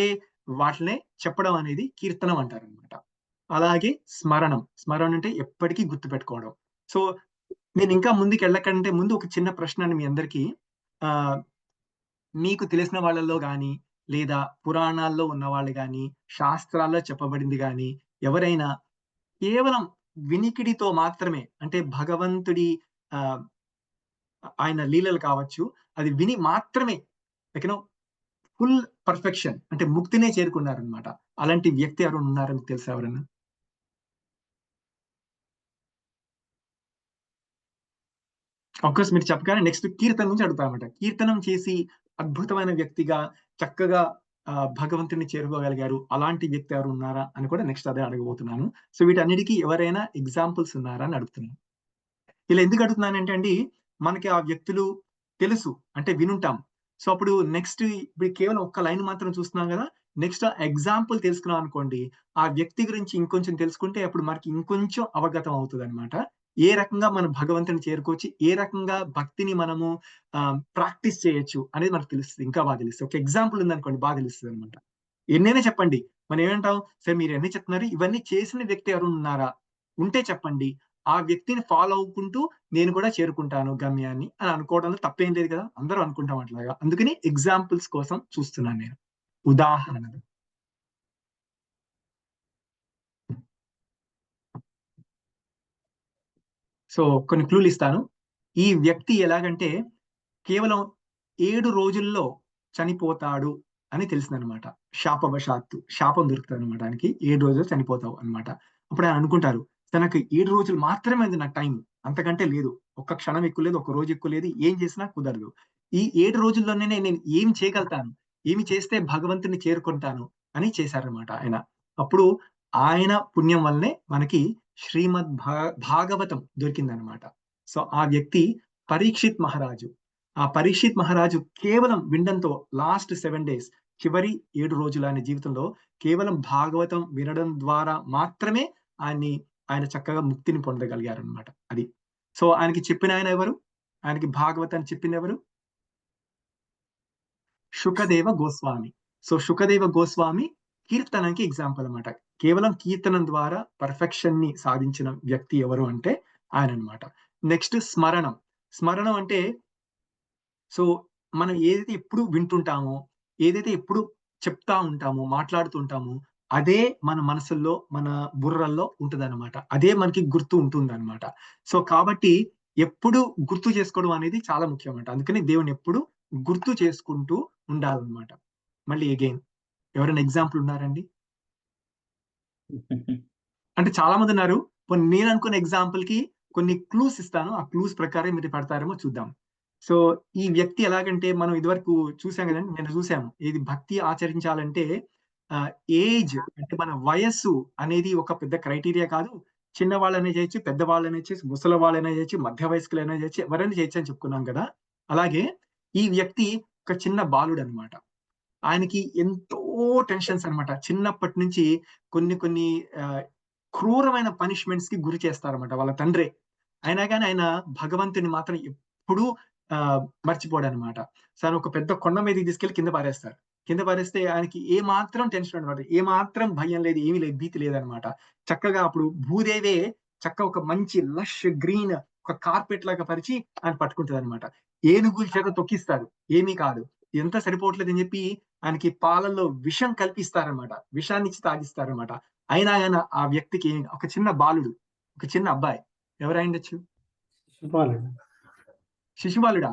వాటినే చెప్పడం అనేది కీర్తనం అంటారు అనమాట. అలాగే స్మరణం అంటే ఎప్పటికీ గుర్తుపెట్టుకోవడం. సో నేను ఇంకా ముందుకు వెళ్ళకంటే ముందు ఒక చిన్న ప్రశ్న అండి మీ అందరికీ. మీకు తెలిసిన వాళ్ళలో గాని, లేదా పురాణాల్లో ఉన్న వాళ్ళు గాని, శాస్త్రాల్లో చెప్పబడింది గాని, ఎవరైనా కేవలం వినికిడితో మాత్రమే, అంటే భగవంతుడి ఆయన లీలలు కావచ్చు, అది విని మాత్రమే ఫుల్ పర్ఫెక్షన్ అంటే ముక్తినే చేరుకున్నారనమాట. అలాంటి వ్యక్తి ఎవరు ఉన్నారని తెలుసా ఎవరన్నా? ఆఫ్కోర్స్ మీరు చెప్పగానే నెక్స్ట్ కీర్తన నుంచి అడుగుతామన్నమాట. కీర్తనం చేసి అద్భుతమైన వ్యక్తిగా చక్కగా భగవంతుని చేరుకోగలిగారు, అలాంటి వ్యక్తి ఎవరు ఉన్నారా అని కూడా నెక్స్ట్ అదే అడగబోతున్నాను. సో వీటన్నిటికీ ఎవరైనా ఎగ్జాంపుల్స్ ఉన్నారా అని అడుగుతున్నాను. ఇలా ఎందుకు అడుగుతున్నానంటే అండి, మనకి ఆ వ్యక్తులు తెలుసు అంటే వినుంటాం. సో అప్పుడు నెక్స్ట్ ఇప్పుడు కేవలం ఒక్క లైన్ మాత్రం చూస్తున్నాం కదా, నెక్స్ట్ ఎగ్జాంపుల్ తెలుసుకున్నాం అనుకోండి, ఆ వ్యక్తి గురించి ఇంకొంచెం తెలుసుకుంటే అప్పుడు మనకి ఇంకొంచెం అవగతం అవుతుంది అనమాట. ఏ రకంగా మనం భగవంతుని చేరుకోవచ్చు, ఏ రకంగా భక్తిని మనము ప్రాక్టీస్ చేయొచ్చు అనేది మనకు తెలుస్తుంది, ఇంకా బాగా తెలుస్తుంది. ఒక ఎగ్జాంపుల్ ఉందనుకోండి బాగా తెలుస్తుంది అనమాట. ఎన్నైనా చెప్పండి, మనం ఏమంటాం, సరే మీరు ఎన్ని చెప్తున్నారు, ఇవన్నీ చేసిన వ్యక్తి ఎవరు ఉన్నారా, ఉంటే చెప్పండి, ఆ వ్యక్తిని ఫాలో అవ్వుకుంటూ నేను కూడా చేరుకుంటాను గమ్యాన్ని అని అనుకోవడంలో తప్పేం లేదు కదా, అందరూ అనుకుంటాం అట్లాగా. అందుకని ఎగ్జాంపుల్స్ కోసం చూస్తున్నాను నేను, ఉదాహరణలు. సో కొన్ని క్లూలు ఇస్తాను. ఈ వ్యక్తి ఎలాగంటే కేవలం 7 రోజుల్లో చనిపోతాడు అని తెలిసిందనమాట. శాపవశాత్తు శాపం దొరుకుతుంది అనమాట ఆయనకి, 7 రోజులు చనిపోతావు అనమాట. అప్పుడు ఆయన అనుకుంటారు, తనకు 7 రోజులు మాత్రమే ఉంది నాకు టైం, అంతకంటే లేదు, ఒక్క క్షణం ఎక్కువ లేదు, ఒక రోజు ఎక్కువ లేదు, ఏం చేసినా కుదరదు. ఈ 7 రోజుల్లోనే నేను ఏం చేయగలుగుతాను, ఏమి చేస్తే భగవంతుని చేరుకుంటాను అని చేశారనమాట ఆయన. అప్పుడు ఆయన పుణ్యం వల్లనే మనకి శ్రీమద్ భాగవతం దొరికిందనమాట. సో ఆ వ్యక్తి పరీక్షిత్ మహారాజు. ఆ పరీక్షిత్ మహారాజు కేవలం వినడంతో లాస్ట్ 7 days, చివరి 7 రోజులు ఆయన జీవితంలో కేవలం భాగవతం వినడం ద్వారా మాత్రమే ఆయన చక్కగా ముక్తిని పొందగలిగారు అనమాట. అది. సో ఆయనకి చెప్పిన ఆయన ఎవరు, ఆయనకి భాగవతాన్ని చెప్పింది ఎవరు? శుకదేవ గోస్వామి. సో శుకదేవ గోస్వామి కీర్తనకి ఎగ్జాంపుల్ అనమాట. కేవలం కీర్తనం ద్వారా పర్ఫెక్షన్ ని సాధించిన వ్యక్తి ఎవరు అంటే ఆయన అనమాట. నెక్స్ట్ స్మరణం. స్మరణం అంటే సో మనం ఏదైతే ఎప్పుడు వింటుంటామో, ఏదైతే ఎప్పుడు చెప్తా ఉంటామో, మాట్లాడుతుంటామో, అదే మన మనసుల్లో, మన బుర్రల్లో ఉంటదన్నమాట. అదే మనకి గుర్తు ఉంటుందన్నమాట. సో కాబట్టి ఎప్పుడు గుర్తు చేసుకోవడం అనేది చాలా ముఖ్యం అన్నమాట. అందుకని దేవుని ఎప్పుడు గుర్తు చేసుకుంటూ ఉండాలన్నమాట. మళ్ళీ అగైన్ ఎవరైనా ఎగ్జాంపుల్ ఉన్నారండి? అంటే చాలా మంది ఉన్నారు. నేను అనుకున్న ఎగ్జాంపుల్ కి కొన్ని క్లూస్ ఇస్తాను. ఆ క్లూస్ ప్రకారం మీరు పడతారేమో చూద్దాం. సో ఈ వ్యక్తి ఎలాగంటే మనం ఇదివరకు చూసాం కదండి, నేను చూసాము. ఇది భక్తి ఆచరించాలంటే ఏజ్ అంటే మన వయస్సు అనేది ఒక పెద్ద క్రైటీరియా కాదు. చిన్నవాళ్ళనే చేయొచ్చు, పెద్దవాళ్ళనే చేయొచ్చు, ముసలి వాళ్ళైనా చేయొచ్చు, మధ్య వయస్కులైనా చేయొచ్చు, ఎవరైనా చేయొచ్చు అని చెప్పుకున్నాం కదా. అలాగే ఈ వ్యక్తి ఒక చిన్న బాలుడు అనమాట. ఆయనకి ఎంతో టెన్షన్స్ అనమాట. చిన్నప్పటి నుంచి కొన్ని క్రూరమైన పనిష్మెంట్స్ కి గురి చేస్తారన్నమాట వాళ్ళ తండ్రే. అయినా కానీ ఆయన భగవంతుని మాత్రం ఎప్పుడూ మర్చిపోడనమాట. సార్ ఒక పెద్ద కొండ మీదకి తీసుకెళ్లి కింద పారేస్తారు. కింద పారేస్తే ఆయనకి ఏ మాత్రం టెన్షన్ అనమాట, ఏ మాత్రం భయం లేదు, ఏమీ లేదు, భీతి లేదనమాట. చక్కగా అప్పుడు భూదేవే ఒక మంచి లష్ గ్రీన్ ఒక కార్పెట్ లాగా పరిచి ఆయన పట్టుకుంటది అనమాట. ఏనుగుల చేత తొక్కిస్తారు, ఏమీ కాదు. ఎంత సరిపోవట్లేదు అని చెప్పి ఆయనకి పాలల్లో విషం కల్పిస్తారనమాట, విషాన్ని ఇచ్చి తాగిస్తారనమాట. అయినా ఆయన ఆ వ్యక్తికి ఒక చిన్న బాలుడు, ఒక చిన్న అబ్బాయి, ఎవరైండొచ్చు? శిశుపాలుడా?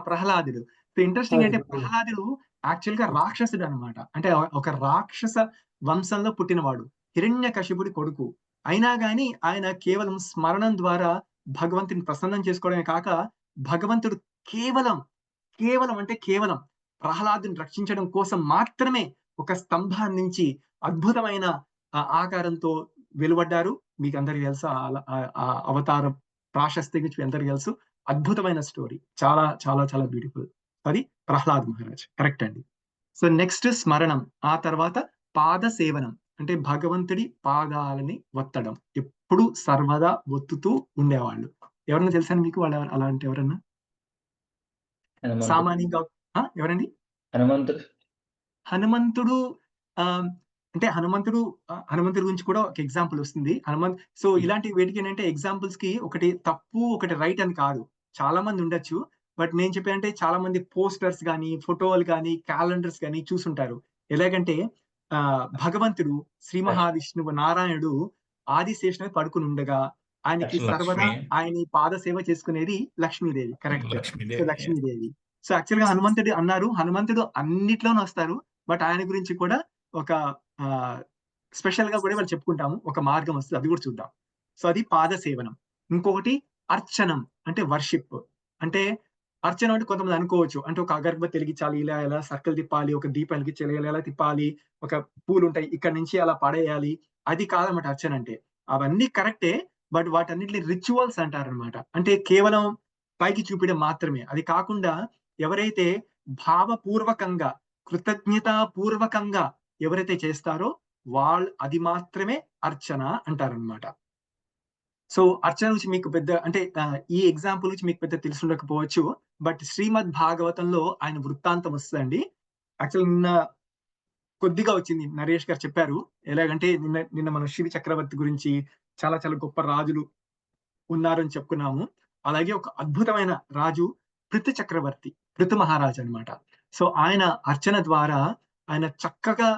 ప్రహ్లాదుడు. ఇంట్రెస్టింగ్ అంటే ప్రహ్లాదుడు యాక్చువల్ గా రాక్షసుడు అనమాట. అంటే ఒక రాక్షస వంశంలో పుట్టినవాడు, హిరణ్యకశిపుడి కొడుకు. అయినా గాని ఆయన కేవలం స్మరణం ద్వారా భగవంతుని ప్రసన్నం చేసుకోవడమే కాక, భగవంతుడు కేవలం ప్రహ్లాదుని రక్షించడం కోసం మాత్రమే ఒక స్తంభం నుంచి అద్భుతమైన ఆకారంతో వెలువడ్డారు. మీకు అందరికి తెలుసు ఆ అవతారం ప్రాశస్త్యం గురించి అందరికి తెలుసు. అద్భుతమైన స్టోరీ, చాలా చాలా చాలా బ్యూటిఫుల్. అది ప్రహ్లాద్ మహారాజ్. కరెక్ట్ అండి. సో నెక్స్ట్ స్మరణం, ఆ తర్వాత పాద సేవనం అంటే భగవంతుడి పాదాలని ఒత్తడం, ఎప్పుడు సర్వదా ఒత్తుతూ ఉండేవాళ్ళు. ఎవరన్నా తెలుసా మీకు వాళ్ళు అలాంటి ఎవరన్నా? సామాన్యంగా ఎవరండి? హనుమంతుడు. అంటే హనుమంతుడి గురించి కూడా ఒక ఎగ్జాంపుల్ వస్తుంది. సో ఇలాంటి వేటికి ఏంటంటే ఎగ్జాంపుల్స్ కి ఒకటి తప్పు ఒకటి రైట్ అని కాదు, చాలా మంది ఉండొచ్చు. బట్ నేను చెప్పానంటే చాలా మంది పోస్టర్స్ కానీ, ఫోటోలు కానీ, క్యాలెండర్స్ కానీ చూసుంటారు. ఎలాగంటే భగవంతుడు శ్రీ మహావిష్ణువు నారాయణుడు ఆదిశేషుని పడుకుని ఉండగా ఆయనకి సర్వదా ఆయన పాద సేవ చేసుకునేది Lakshmidevi. Correct. So Lakshmidevi. So actual గా హనుమంతుడు అన్నారు, హనుమంతుడు అన్నిట్లోనూ వస్తారు, బట్ ఆయన గురించి కూడా ఒక స్పెషల్ గా కూడా వాళ్ళు చెప్పుకుంటాము, ఒక మార్గం వస్తుంది, అది కూడా చూద్దాం. సో అది పాద సేవనం. ఇంకొకటి అర్చనం, అంటే వర్షిప్. అంటే అర్చన అంటే కొంతమంది అనుకోవచ్చు, అంటే ఒక అగరబత్తి వెలిగించాలి, ఇలా ఎలా సర్కిల్ తిప్పాలి, ఒక దీపం వెలిగించాలి, ఇలా ఎలా తిప్పాలి, ఒక పూలు ఉంటాయి ఇక్కడ నుంచి అలా పడేయాలి, అది కాదన్నమాట అర్చన అంటే. అవన్నీ కరెక్టే, బట్ వాటన్నిటిని రిచువల్స్ అంటారనమాట. అంటే కేవలం పైకి చూపించడం మాత్రమే. అది కాకుండా ఎవరైతే భావపూర్వకంగా, కృతజ్ఞతాపూర్వకంగా ఎవరైతే చేస్తారో వాళ్ళు, అది మాత్రమే అర్చన అంటారనమాట. సో అర్చన నుంచి మీకు పెద్ద అంటే ఈ ఎగ్జాంపుల్ నుంచి మీకు పెద్ద తెలిసి ఉండకపోవచ్చు, బట్ శ్రీమద్ భాగవతంలో ఆయన వృత్తాంతం వస్తుందండి. యాక్చువల్ నిన్న కొద్దిగా వచ్చింది, నరేష్ గారు చెప్పారు. ఎలాగంటే నిన్న మన శివి చక్రవర్తి గురించి చాలా చాలా గొప్ప రాజులు ఉన్నారని చెప్పుకున్నాము. అలాగే ఒక అద్భుతమైన రాజు పృథు చక్రవర్తి, పృథు మహారాజ్ అన్నమాట. సో ఆయన అర్చన ద్వారా ఆయన చక్కగా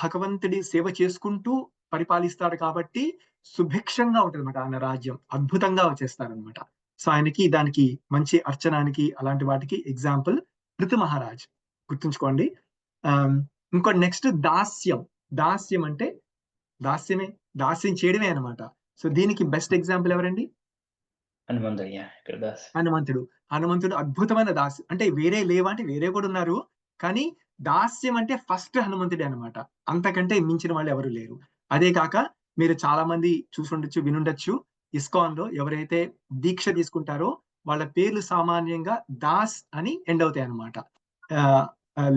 భగవంతుడి సేవ చేసుకుంటూ పరిపాలిస్తాడు కాబట్టి సుభిక్షంగా ఉంటుంది అనమాట ఆయన రాజ్యం, అద్భుతంగా వచ్చేస్తారనమాట. సో ఆయనకి దానికి మంచి అర్చనానికి అలాంటి వాటికి ఎగ్జాంపుల్ పృథు మహారాజ్, గుర్తుంచుకోండి. ఇంకో నెక్స్ట్ దాస్యం. దాస్యం అంటే దాస్యమే, దాస్యం చేయడమే అనమాట. సో దీనికి బెస్ట్ ఎగ్జాంపుల్ ఎవరండి? హనుమంతుడు. హనుమంతుడు అద్భుతమైన దాస్యం. అంటే వేరే లేవా అంటే వేరే కూడా ఉన్నారు, కానీ దాస్యం అంటే ఫస్ట్ హనుమంతుడే అనమాట. అంతకంటే మించిన వాళ్ళు ఎవరు లేరు. అదే కాక మీరు చాలా మంది చూసుండొచ్చు, వినుండొచ్చు, ఇస్కాన్ లో ఎవరైతే దీక్ష తీసుకుంటారో వాళ్ళ పేర్లు సామాన్యంగా దాస్ అని ఎండ్ అవుతాయి అనమాట.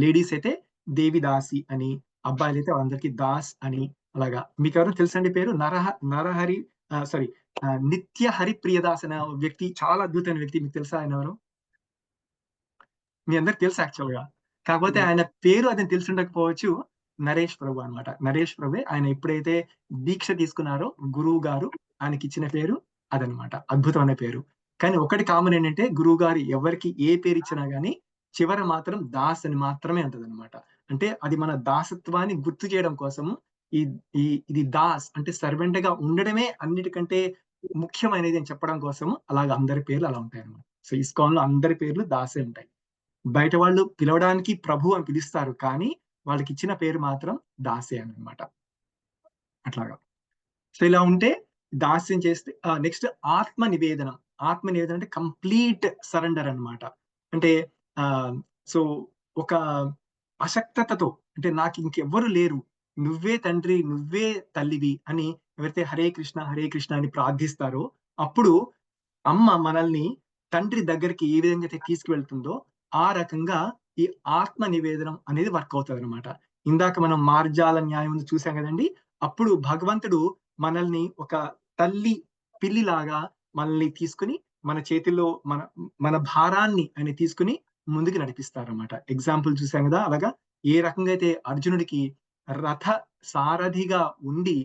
లేడీస్ అయితే దేవిదాసి అని, అబ్బాయిలు అయితే వాళ్ళందరికీ దాస్ అని. అలాగా మీకు ఎవరు తెలుసండి పేరు? నరహరి సారీ నిత్య హరిప్రియదాస్ అనే వ్యక్తి, చాలా అద్భుతమైన వ్యక్తి. మీకు తెలుసా ఆయన ఎవరు? మీ అందరికి తెలుసు యాక్చువల్ గా, కాకపోతే ఆయన పేరు అది తెలిసి ఉండకపోవచ్చు. నరేష్ ప్రభు అన్నమాట. నరేష్ ప్రభు ఆయన ఎప్పుడైతే దీక్ష తీసుకున్నారో గురువు గారు ఆయనకి ఇచ్చిన పేరు అదనమాట, అద్భుతమైన పేరు. కానీ ఒకటి కామన్ ఏంటంటే గురువు గారు ఎవరికి ఏ పేరు ఇచ్చినా గానీ చివర మాత్రం దాస్ అని మాత్రమే ఉంటది అనమాట. అంటే అది మన దాసత్వాన్ని గుర్తు చేయడం కోసము ఇది దాస్ అంటే సర్వెంట్ గా ఉండడమే అన్నిటికంటే ముఖ్యమైనది అని చెప్పడం కోసం అలాగ అందరి పేర్లు అలా ఉంటాయి అనమాట. సో ఇస్కాన్ లో అందరి పేర్లు దాసే ఉంటాయి. బయట వాళ్ళు పిలవడానికి ప్రభు అని పిలుస్తారు, కానీ వాళ్ళకి ఇచ్చిన పేరు మాత్రం దాసే అన్నమాట. అట్లాగా. సో ఇలా ఉంటే దాస్యం చేస్తే నెక్స్ట్ ఆత్మ నివేదనం. ఆత్మ నివేదన అంటే కంప్లీట్ సరెండర్ అన్నమాట. అంటే సో ఒక అశక్తతతో, అంటే నాకు ఇంకెవ్వరు లేరు, నువ్వే తండ్రి, నువ్వే తల్లివి అని ఎవరైతే హరే కృష్ణ అని ప్రార్థిస్తారో అప్పుడు అమ్మ మనల్ని తండ్రి దగ్గరికి ఏ విధంగా అయితే తీసుకువెళ్తుందో ఆ రకంగా ఈ ఆత్మ నివేదనం అనేది వర్క్ అవుతుంది అనమాట. ఇందాక మనం మార్జాల న్యాయం చూసాం కదండి. అప్పుడు భగవంతుడు మనల్ని ఒక తల్లి పిల్లిలాగా మనల్ని తీసుకుని మన చేతిలో మన భారాన్ని ఆయన తీసుకుని ముందుకు నడిపిస్తారన్నమాట. ఎగ్జాంపుల్ చూసాం కదా. అలాగా ఏ రకంగా అయితే అర్జునుడికి రథ సారథిగా ఉండి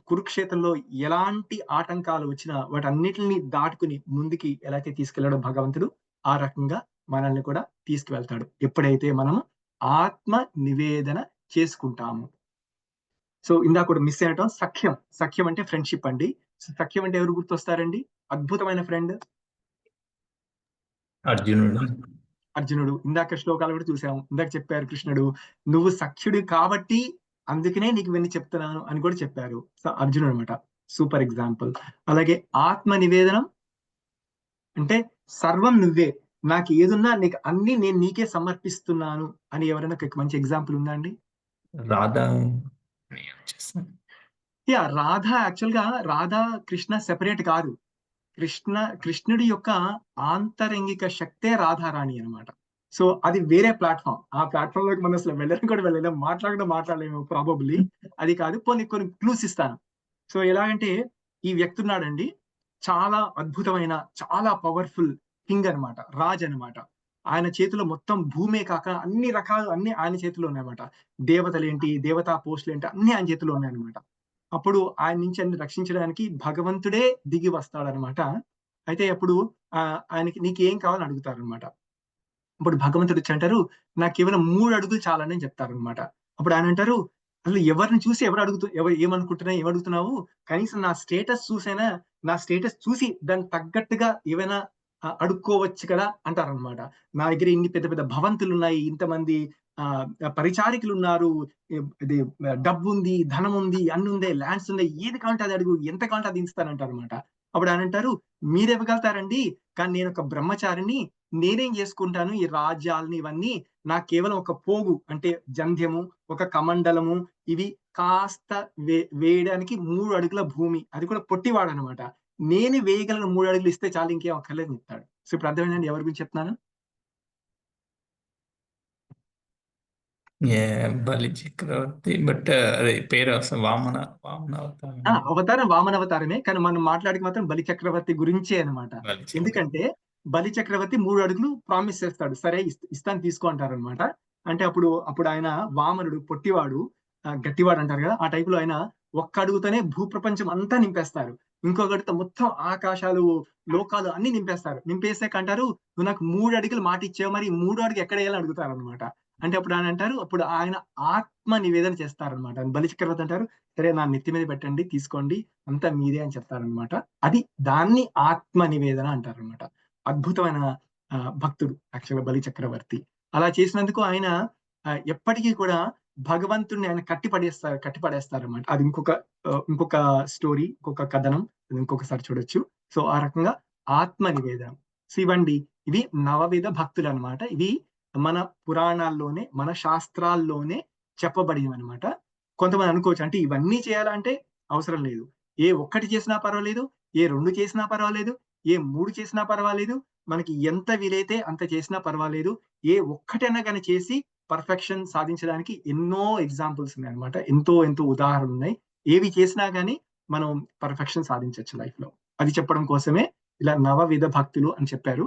కురుక్షేత్రంలో ఎలాంటి ఆటంకాలు వచ్చినా వాటన్నిటిని దాటుకుని ముందుకి ఎలా అయితే తీసుకెళ్లాడో భగవంతుడు, ఆ రకంగా మనల్ని కూడా తీసుకువెళ్తాడు ఎప్పుడైతే మనము ఆత్మ నివేదన చేసుకుంటాము. సో ఇందాక కూడా మిస్ అయ్యటం సఖ్యం. సఖ్యం అంటే ఫ్రెండ్షిప్ అండి. సఖ్యం అంటే ఎవరు గుర్తొస్తారండి? అద్భుతమైన ఫ్రెండ్ అర్జునుడు. ఇందాక శ్లోకాలు కూడా చూసాము. ఇందాక చెప్పారు కృష్ణుడు, నువ్వు సఖ్యుడు కాబట్టి అందుకనే నీకు ఇవన్నీ చెప్తున్నాను అని కూడా చెప్పారు. సో అర్జునుడు అనమాట సూపర్ ఎగ్జాంపుల్. అలాగే ఆత్మ నివేదనం అంటే సర్వం నువ్వే, నాకు ఏదున్నా నీకు అన్ని నేను నీకే సమర్పిస్తున్నాను అని ఎవరైనా మంచి ఎగ్జాంపుల్ ఉందా అండి? రాధా. రాధా యాక్చువల్ గా రాధా కృష్ణ సెపరేట్ కాదు. కృష్ణుడి యొక్క ఆంతరంగిక శక్తే రాధారాణి అనమాట. సో అది వేరే ప్లాట్ఫామ్. ఆ ప్లాట్ఫామ్ లోకి మనం అసలు వెళ్ళలేము, మాట్లాడలేము ప్రాబబ్లీ. అది కాదు. కొన్ని క్లూస్ ఇస్తాను. సో ఎలాగంటే ఈ వ్యక్తి ఉన్నాడండి, చాలా అద్భుతమైన, చాలా పవర్ఫుల్ కింగ్ అనమాట, రాజ్ అనమాట. ఆయన చేతిలో మొత్తం భూమే కాక అన్ని రకాలు అన్ని ఆయన చేతిలో ఉన్నాయన్నమాట. దేవతలేంటి, దేవతా పోస్టులు ఏంటి, అన్ని ఆయన చేతిలో ఉన్నాయన్నమాట. అప్పుడు ఆయన నుంచి అన్ని రక్షించడానికి భగవంతుడే దిగి వస్తాడనమాట. అయితే అప్పుడు ఆయనకి నీకు ఏం కావాలని అడుగుతారనమాట. అప్పుడు భగవంతుడు వచ్చి అంటారు, నాకు కేవలం 3 అడుగులు చాలని చెప్తారనమాట. అప్పుడు ఆయన అంటారు, అసలు ఎవరిని చూసి ఎవరు ఏమడుగుతున్నావు, కనీసం నా స్టేటస్ చూసైనా, నా స్టేటస్ చూసి దానికి తగ్గట్టుగా ఏవైనా అడుక్కోవచ్చు కదా అంటారనమాట. నా దగ్గర ఇన్ని పెద్ద పెద్ద భవంతులు ఉన్నాయి, ఇంతమంది పరిచారికులు ఉన్నారు, ఇది డబ్బు ఉంది, ధనం ఉంది, అన్ని ఉంది, ల్యాండ్స్ ఉన్నాయి, ఏది కావాలంటే అది అడుగు, ఎంత కావాలంటే అది ఇస్తానంటారనమాట. అప్పుడు ఆయన అంటారు, మీరు ఇవ్వగలుగుతారండి, కానీ నేను ఒక బ్రహ్మచారిని, నేనేం చేసుకుంటాను ఈ రాజ్యాలని ఇవన్నీ, నాకు కేవలం ఒక పోగు అంటే జంధ్యము, ఒక కమండలము, ఇవి కాస్త వేయడానికి 3 అడుగుల భూమి, అది కూడా పొట్టివాడు అనమాట. నేను వేయగలను 3 అడుగులు ఇస్తే చాలు, ఇంకేం అక్కర్లేదు చెప్తాడు. సో ఇప్పుడు అర్థమైందండి ఎవరి గురించి చెప్తున్నాను? బలి చక్రవర్తి, బట్ అదే పేరు అసలు వామన అవతారం. అవతారం వామన అవతారమే, కానీ మనం మాట్లాడికి మాత్రం బలి చక్రవర్తి గురించే అనమాట. బలి చక్రవర్తి. ఎందుకంటే బలి చక్రవర్తి 3 అడుగులు ప్రామిస్ చేస్తాడు, సరే ఇస్తాను తీసుకో అంటారు అనమాట. అంటే అప్పుడు ఆయన వామనుడు పొట్టివాడు, గట్టివాడు అంటారు కదా, ఆ టైపులో ఆయన ఒక్క అడుగుతోనే భూప్రపంచం అంతా నింపేస్తారు, ఇంకొకటితో మొత్తం ఆకాశాలు, లోకాలు అన్ని నింపేస్తారు. నింపేసాక అంటారు, నువ్వు నాకు 3 అడుగులు మాట ఇచ్చావు, మరి 3 అడుగు ఎక్కడ వేయాలని అడుగుతారు అనమాట. అంటే అప్పుడు ఆయన అంటారు, అప్పుడు ఆయన ఆత్మ నివేదన చేస్తారనమాట. బలి చక్రవర్తి అంటారు, సరే నా నెత్తి మీద పెట్టండి, తీసుకోండి, అంతా మీదే అని చెప్తారనమాట. అది దాన్ని ఆత్మ నివేదన అంటారనమాట. అద్భుతమైన భక్తుడు యాక్చువల్గా బలి చక్రవర్తి. అలా చేసినందుకు ఆయన ఎప్పటికీ కూడా భగవంతుడిని ఆయన కట్టిపడేస్తారనమాట. అది ఇంకొక స్టోరీ, ఇంకొక కథనం, ఇంకొకసారి చూడొచ్చు. సో ఆ రకంగా ఆత్మ నివేదనం. సో ఇవండి, ఇవి నవవిధ భక్తులు అనమాట. ఇవి మన పురాణాల్లోనే, మన శాస్త్రాల్లోనే చెప్పబడినవి అనమాట. కొంతమంది అనుకోవచ్చు, అంటే ఇవన్నీ చేయాలంటే అవసరం లేదు, ఏ ఒక్కటి చేసినా పర్వాలేదు, ఏ 2 చేసినా పర్వాలేదు, ఏ 3 చేసినా పర్వాలేదు, మనకి ఎంత వీలైతే అంత చేసినా పర్వాలేదు, ఏ ఒక్కటైనా కానీ చేసి పర్ఫెక్షన్ సాధించడానికి ఎన్నో ఎగ్జాంపుల్స్ ఉన్నాయి అనమాట. ఎంతో ఉదాహరణలు ఉన్నాయి. ఏవి చేసినా కానీ మనం పర్ఫెక్షన్ సాధించవచ్చు లైఫ్ లో. అది చెప్పడం కోసమే ఇలా నవవిధ భక్తులు అని చెప్పారు.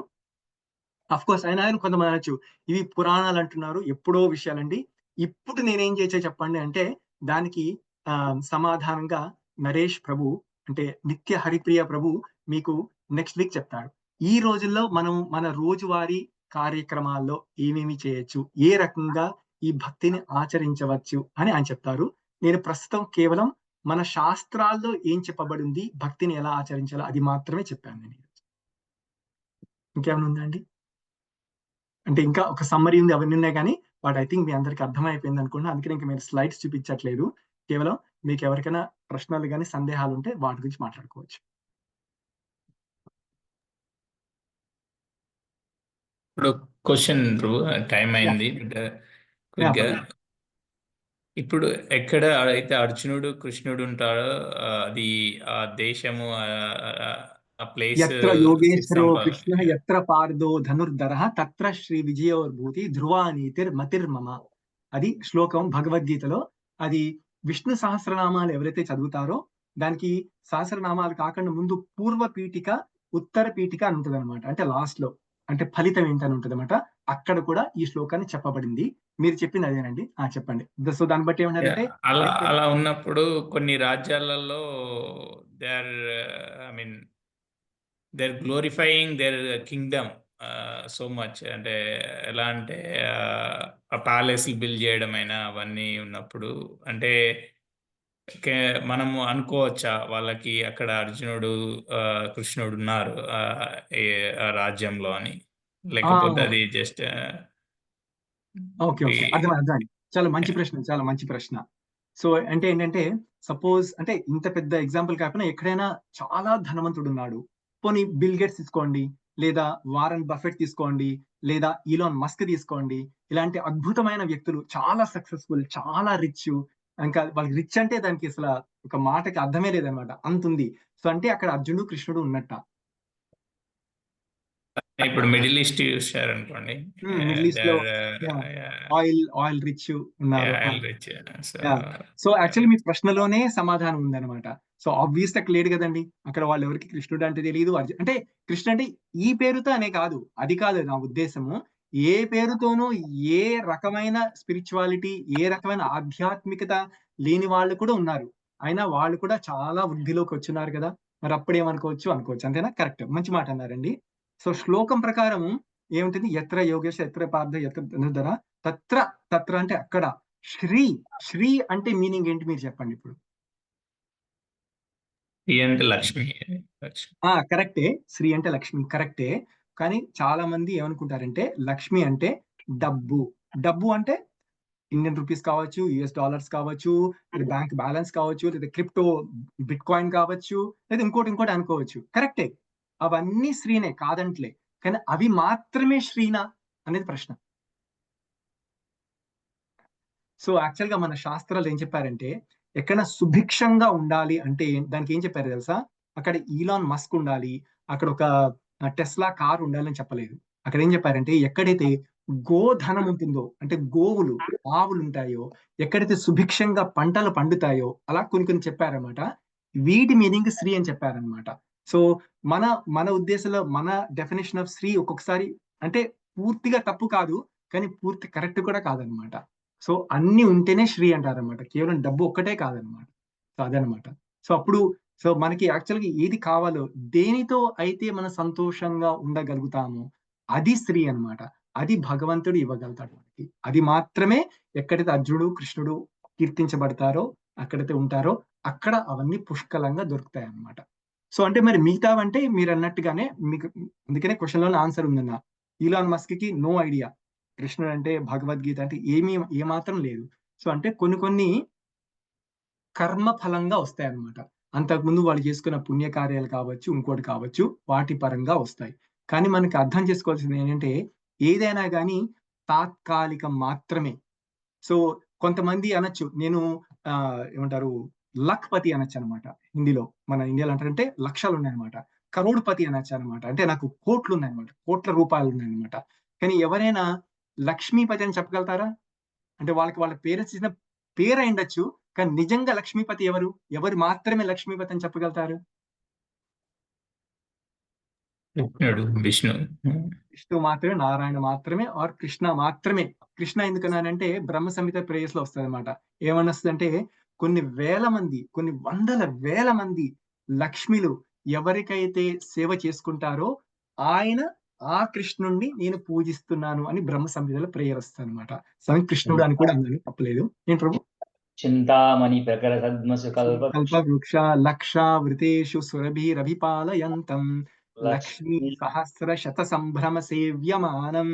అఫ్ కోర్స్ ఆయన కొంతమంది అనొచ్చు, ఇవి పురాణాలు అంటున్నారు, ఎప్పుడో విషయాలండి, ఇప్పుడు నేనేం చేసే చెప్పండి అంటే, దానికి సమాధానంగా నరేష్ ప్రభు, అంటే నిత్య హరిప్రియ ప్రభు మీకు నెక్స్ట్ వీక్ చెప్తాడు. ఈ రోజుల్లో మనం మన రోజువారీ కార్యక్రమాల్లో ఏమేమి చేయొచ్చు, ఏ రకంగా ఈ భక్తిని ఆచరించవచ్చు అని ఆయన చెప్తారు. నేను ప్రస్తుతం కేవలం మన శాస్త్రాల్లో ఏం చెప్పబడింది, భక్తిని ఎలా ఆచరించాలో అది మాత్రమే చెప్పాను నేను. ఇంకేమైనా ఉందా అండి? అంటే ఇంకా ఒక సమ్మరీ ఉంది, అవన్నీ ఉన్నాయి, కానీ బట్ ఐ థింక్ మీ అందరికి అర్థమైపోయింది అనుకున్నా. అందుకని ఇంకా మీరు స్లైడ్స్ చూపించట్లేదు, కేవలం మీకు ఎవరికైనా ప్రశ్నలు కానీ సందేహాలు ఉంటే వాటి గురించి మాట్లాడుకోవచ్చు. ఇప్పుడు క్వశ్చన్ టైం అయింది, క్విక్గా. ఇప్పుడు ఎక్కడ అయితే అర్జునుడు కృష్ణుడు ఉంటాడో అది ఆ దేశము, ఆ ప్లేస్ యత్ర యోగేశ్వరో కృష్ణ యత్ర పార్థో ధనుర్ధరః తత్ర శ్రీ విజయోర్భూతి ధ్రువానీతిర్ మతిర్మమ. అది శ్లోకం భగవద్గీతలో. అది విష్ణు సహస్రనామాలు ఎవరైతే చదువుతారో దానికి సహస్రనామాలు కాకుండా ముందు పూర్వ పీఠిక, ఉత్తర పీఠిక అని ఉంటుంది అనమాట. అంటే లాస్ట్ లో అంటే ఫలితం ఏంటని ఉంటుంది అనమాట. అక్కడ కూడా ఈ శ్లోకాన్ని చెప్పబడింది. మీరు చెప్పింది అదేనండి. చెప్పండి. సో దాన్ని బట్టి ఏమంటారంటే, అలా ఉన్నప్పుడు కొన్ని రాజ్యాలలో they are, I mean they are glorifying their kingdom so much. అంటే ఎలా అంటే ఆ ప్యాలెస్లు బిల్డ్ చేయడమైనా అవన్నీ ఉన్నప్పుడు, అంటే మనము అనుకోవచ్చా వాళ్ళకి అక్కడ అర్జునుడు కృష్ణుడు ఉన్నారు ఆ రాజ్యంలో అని, లేకపోతే అది జస్ట్ ఓకే అర్థమైంది. చాలా మంచి ప్రశ్న. సో అంటే ఏంటంటే, సపోజ్ అంటే ఇంత పెద్ద ఎగ్జాంపుల్ కాకపోయినా ఎక్కడైనా చాలా ధనవంతుడు ఉన్నాడు, పోనీ బిల్ గేట్స్ తీసుకోండి, లేదా వారన్ బఫెట్ తీసుకోండి, లేదా ఈలాన్ మస్క్ తీసుకోండి, ఇలాంటి అద్భుతమైన వ్యక్తులు, చాలా సక్సెస్ఫుల్, చాలా రిచ్, ఇంకా వాళ్ళకి రిచ్ అంటే దానికి అసలు ఒక మాటకి అర్థమే లేదనమాట, అంతుంది. సో అంటే అక్కడ అర్జునుడు కృష్ణుడు ఉన్నట్ట. ఇప్పుడు మిడిల్ ఈస్ట్ చూసారనుకోండి, మిడిల్ ఈస్ట్ లో ఆయిల్ రిచ్ ఉన్నారు. సో యాక్చువల్లీ మీ ప్రశ్నలోనే సమాధానం ఉందన్నమాట. సో ఆబ్వియస్ అక్కడ లేడు కదండి, అక్కడ వాళ్ళు ఎవరికి కృష్ణుడు అంటే తెలియదు. అంటే కృష్ణుడు అంటే ఈ పేరుతో అనే కాదు, అది కాదు నా ఉద్దేశము. ఏ పేరుతోనూ ఏ రకమైన స్పిరిచువాలిటీ, ఏ రకమైన ఆధ్యాత్మికత లేని వాళ్ళు కూడా ఉన్నారు, అయినా వాళ్ళు కూడా చాలా వృద్ధిలోకి వచ్చినారు కదా. మరి అప్పుడేమనుకోవచ్చు, అంతేనా? కరెక్ట్, మంచి మాట అన్నారండి. సో శ్లోకం ప్రకారం ఏముంటుంది, యత్ర యోగేశ యత్ర పార్థ యత్ర ధనుర్ధర తత్ర అంటే అక్కడ. శ్రీ అంటే మీనింగ్ ఏంటి మీరు చెప్పండి ఇప్పుడు. అంటే లక్ష్మి. కరెక్టే, శ్రీ అంటే లక్ష్మి, కరెక్టే. కానీ చాలా మంది ఏమనుకుంటారంటే లక్ష్మి అంటే డబ్బు. డబ్బు అంటే ఇండియన్ రూపీస్ కావచ్చు, యుఎస్ డాలర్స్ కావచ్చు, లేదా బ్యాంక్ బ్యాలెన్స్ కావచ్చు, లేదా క్రిప్టో బిట్ కాయిన్ కావచ్చు, లేదా ఇంకోటి అనుకోవచ్చు. కరెక్టే, అవన్నీ శ్రీనే, కాదంట్లే. కానీ అవి మాత్రమే శ్రీనా అనేది ప్రశ్న. సో యాక్చువల్ గా మన శాస్త్రాలు ఏం చెప్పారంటే, ఎక్కడైనా సుభిక్షంగా ఉండాలి అంటే దానికి ఏం చెప్పారు తెలుసా? అక్కడ ఈలాన్ మస్క్ ఉండాలి, అక్కడ ఒక టెస్లా కార్ ఉండాలని చెప్పలేదు. అక్కడ ఏం చెప్పారంటే, ఎక్కడైతే గోధనం ఉంటుందో, అంటే గోవులు, ఆవులు ఉంటాయో, ఎక్కడైతే సుభిక్షంగా పంటలు పండుతాయో, అలా కొన్ని చెప్పారనమాట. వీటి మీనింగ్ శ్రీ అని చెప్పారనమాట. సో మన మన ఉద్దేశంలో మన డెఫినేషన్ ఆఫ్ శ్రీ ఒక్కొక్కసారి అంటే పూర్తిగా తప్పు కాదు, కానీ పూర్తి కరెక్ట్ కూడా కాదనమాట. సో అన్ని ఉంటేనే శ్రీ అంటారనమాట, కేవలం డబ్బు ఒక్కటే కాదనమాట. సో అదనమాట. సో అప్పుడు మనకి యాక్చువల్గా ఏది కావాలో, దేనితో అయితే మనం సంతోషంగా ఉండగలుగుతామో అది శ్రీ అన్నమాట. అది భగవంతుడు ఇవ్వగలుగుతాడు మనకి. అది మాత్రమే ఎక్కడైతే అర్జునుడు కృష్ణుడు కీర్తించబడతారో, అక్కడైతే ఉంటారో అక్కడ అవన్నీ పుష్కలంగా దొరుకుతాయి అన్నమాట. సో అంటే మరి మిగతావంటే మీరు అన్నట్టుగానే మీకు, అందుకనే క్వశ్చన్ లోనే ఆన్సర్ ఉందన్న. ఈలాన్ మస్క్ కి నో ఐడియా కృష్ణుడు అంటే, భగవద్గీత అంటే ఏమాత్రం లేదు. సో అంటే కొన్ని కర్మ ఫలంగా వస్తాయి అన్నమాట. అంతకుముందు వాళ్ళు చేసుకున్న పుణ్యకార్యాలు కావచ్చు, ఇంకోటి కావచ్చు, వాటి పరంగా వస్తాయి. కానీ మనకి అర్థం చేసుకోవాల్సింది ఏంటంటే, ఏదైనా కానీ తాత్కాలికం మాత్రమే. సో కొంతమంది అనొచ్చు, నేను ఏమంటారు లక్పతి అనొచ్చు అనమాట. హిందీలో, మన ఇండియాలో అంటారంటే లక్షలు ఉన్నాయన్నమాట. కరోడ్పతి అనొచ్చు అనమాట, అంటే నాకు కోట్లు ఉన్నాయన్నమాట, కోట్ల రూపాయలు ఉన్నాయన్నమాట. కానీ ఎవరైనా లక్ష్మీపతి అని చెప్పగలుగుతారా? అంటే వాళ్ళ పేరెంట్స్ ఇచ్చిన పేరు అయి ఉండొచ్చు, కానీ నిజంగా లక్ష్మీపతి ఎవరు మాత్రమే లక్ష్మీపతి అని చెప్పగలుగుతారు? విష్ణు విష్ణు మాత్రమే, నారాయణ మాత్రమే, ఆర్ కృష్ణ మాత్రమే. కృష్ణ ఎందుకన్నానంటే బ్రహ్మ సంహిత ప్రేయర్స్ లో వస్తుంది అనమాట. ఏమని వస్తుందంటే, కొన్ని వేల మంది, కొన్ని వందల వేల మంది లక్ష్మిలు ఎవరికైతే సేవ చేసుకుంటారో ఆయన ఆ కృష్ణుణ్ణి నేను పూజిస్తున్నాను అని బ్రహ్మ సంహితలో ప్రేయర్ వస్తుంది అనమాట. స్వయం కృష్ణుడు అని కూడా అన్నాను, తప్పలేదు. ఏం ప్రభు? చింతామణి ప్రకర సద్మసు కల్పవృక్ష లక్ష వృతేషు సురభిరభిపాలయంతం లక్ష్మీ సహస్ర శత సంభ్రమ సేవ్యమానం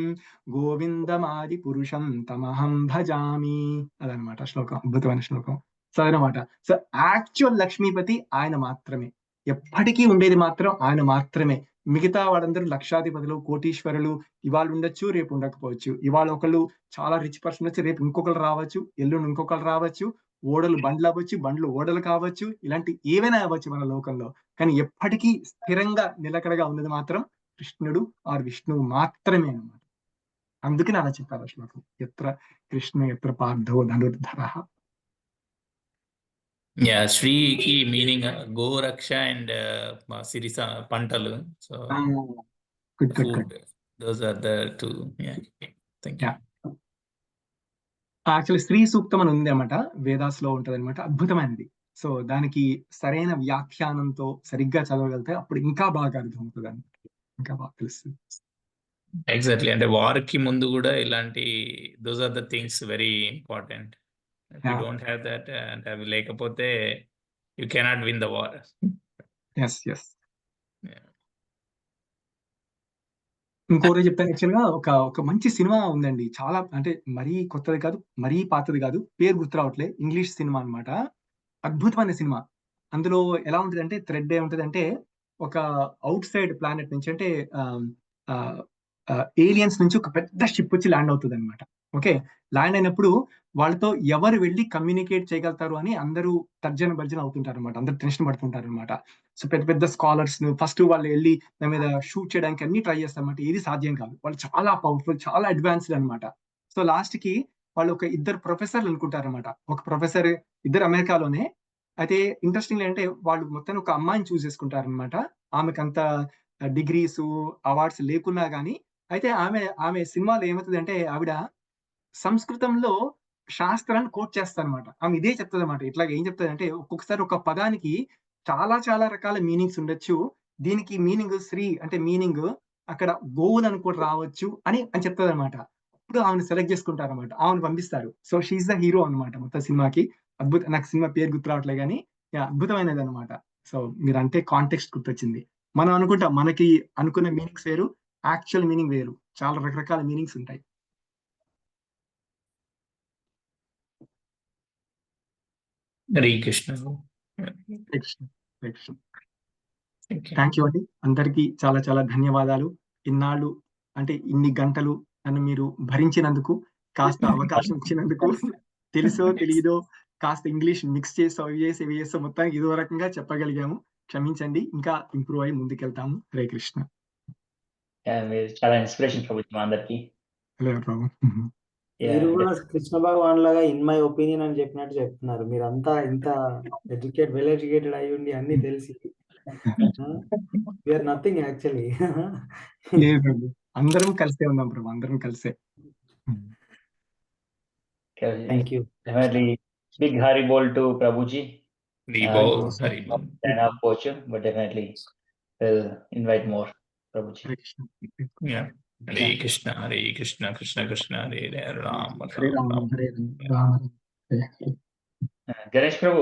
గోవిందమాది పురుషం తమహం భజామి. అదనమాట శ్లోకం, అద్భుతమైన శ్లోకం. సో అదనమాట. సో యాక్చువల్ లక్ష్మీపతి ఆయన మాత్రమే, ఎప్పటికీ ఉండేది మాత్రం ఆయన మాత్రమే. మిగతా వాళ్ళందరూ లక్షాధిపతులు, కోటీశ్వరులు, ఇవాళ ఉండొచ్చు, రేపు ఉండకపోవచ్చు. ఇవాళ ఒకళ్ళు చాలా రిచ్ పర్సన్ వచ్చి రేపు ఇంకొకరు రావచ్చు, ఎల్లుండి ఇంకొకరు రావచ్చు. ఓడలు బండ్లు అవ్వచ్చు, బండ్లు ఓడలు కావచ్చు, ఇలాంటి ఏవైనా అవ్వచ్చు మన లోకంలో. కానీ ఎప్పటికీ స్థిరంగా నిలకడగా ఉన్నది మాత్రం కృష్ణుడు ఆర్ విష్ణువు మాత్రమే అన్నమాట. అందుకని అలా చెప్పారు శ్లోకం, ఎత్ర కృష్ణ ఎత్ర పార్థో ధనుర్ధర. శ్రీకి మీనింగ్ గోరక్ష అండ్ సిరిస పంటలు. So food, those are the two. Actually స్త్రీ సూక్తం అని ఉంది అన్నమాట, వేదాస్ లో ఉంటది అనమాట, అద్భుతమైనది. సో దానికి సరైన వ్యాఖ్యానంతో సరిగ్గా చదవగలిగితే అప్పుడు ఇంకా బాగా అర్థం అవుతుంది అనమాట, ఇంకా బాగా తెలుస్తుంది. ఎగ్జాక్ట్లీ, అంటే వార్ కి ముందు కూడా ఇలాంటి those are the things very important. You don't have that, అంటే అవి లేకపోతే you cannot win the war. Yes yes. ఇంకోటి చెప్పాను, యాక్చువల్ గా ఒక మంచి సినిమా ఉందండి, చాలా అంటే మరీ కొత్తది కాదు, మరీ పాతది కాదు, పేరు గుర్తు రావట్లే, ఇంగ్లీష్ సినిమా అన్నమాట. అద్భుతమైన సినిమా. అందులో ఎలా ఉంటుంది అంటే, థ్రెడ్ ఏముంటది అంటే, ఒక అవుట్ సైడ్ ప్లానెట్ నుంచి, అంటే ఏలియన్స్ నుంచి ఒక పెద్ద షిప్ వచ్చి ల్యాండ్ అవుతుంది అనమాట. ఓకే, ల్యాండ్ అయినప్పుడు వాళ్ళతో ఎవరు వెళ్ళి కమ్యూనికేట్ చేయగలుగుతారు అని అందరూ తర్జన భర్జన అవుతుంటారు అనమాట, అందరు టెన్షన్ పడుతుంటారు అనమాట. సో పెద్ద పెద్ద స్కాలర్స్ ఫస్ట్ వాళ్ళు వెళ్ళి దాని మీద షూట్ చేయడానికి అన్ని ట్రై చేస్తారన్నమాట, ఏది సాధ్యం కాదు, వాళ్ళు చాలా పవర్ఫుల్, చాలా అడ్వాన్స్డ్ అనమాట. సో లాస్ట్ కి వాళ్ళు ఒక ఇద్దరు ప్రొఫెసర్లు అనుకుంటారనమాట, ఒక ప్రొఫెసర్, ఇద్దరు అమెరికాలోనే. అయితే ఇంట్రెస్టింగ్ ఏంటంటే, వాళ్ళు మొత్తం ఒక అమ్మాయిని చూస్ చేసుకుంటారనమాట. ఆమెకు అంత డిగ్రీస్ అవార్డ్స్ లేకున్నా గానీ, అయితే ఆమె సినిమాలో ఏమవుతుంది అంటే, ఆవిడ సంస్కృతంలో శాస్త్రాన్ని కోట్ చేస్తారనమాట. ఆమె ఇదే చెప్తుంది అనమాట. ఇట్లాగ ఏం చెప్తుంది అంటే, ఒక్కొక్కసారి ఒక పదానికి చాలా చాలా రకాల మీనింగ్స్ ఉండొచ్చు, దీనికి మీనింగ్ శ్రీ అంటే మీనింగ్ అక్కడ గోవులను కూడా రావచ్చు అని చెప్తుంది అనమాట. అప్పుడు ఆమెను సెలెక్ట్ చేసుకుంటారనమాట, ఆమెను పంపిస్తారు. సో షీఈ్ ద హీరో అనమాట మొత్తం సినిమాకి. నాకు సినిమా పేరు గుర్తు రావట్లే కానీ అద్భుతమైనది అనమాట. సో మీరు అంటే కాంటెక్స్ట్ గుర్తొచ్చింది. మనం అనుకుంటాం మనకి అనుకున్న మీనింగ్స్ వేరు, యాక్చువల్ మీనింగ్ వేరు. చాలా రకరకాల మీనింగ్స్ ఉంటాయి. Hare Krishna. Hare Krishna. Hare Krishna. Thank you. Thank you అండి. అందరికీ చాలా చాలా ధన్యవాదాలు. ఇన్నాళ్ళు అంటే ఇన్ని గంటలు నన్ను మీరు భరించినందుకు, కాస్త అవకాశం ఇచ్చినందుకు, తెలుసో తెలియదో కాస్త ఇంగ్లీష్ మిక్స్ చేసి అవి చేసి ఇవి చేసి మొత్తానికి ఇదో రకంగా చెప్పగలిగాము. క్షమించండి. ఇంకా ఇంప్రూవ్ అయ్యి ముందుకెళ్తాము. హరే కృష్ణ. మీరు చాలా ఇన్స్పిరేషన్ ప్రభుజీ మా అందరికి. హలో రావు. మీరు కూడా కృష్ణ భగవాన్ లాగా ఇన్ మై ఒపీనియన్ అని చెప్పినట్టు చెప్తున్నారు. మీరంతా ఇంత వెల్ ఎడ్యుకేటెడ్ అయి ఉండి అన్ని తెలిసి వీఆర్ నథింగ్ యాక్చువల్లీ. లేదు, అందరం కలిసే ఉన్నాం ప్రభు, అందరం కలిసే. Thank you. Definitely big Hari bol to Prabhuji. Hari bol, Hari bol. And our fortune, but definitely we'll invite more Prabhuji. Hare Krishna. Yeah. Hare Krishna, Hare Krishna, Krishna Krishna, Hare Hare, Ram Hare Ram Rama Ram. Hare Rama. Ganesh Prabhu.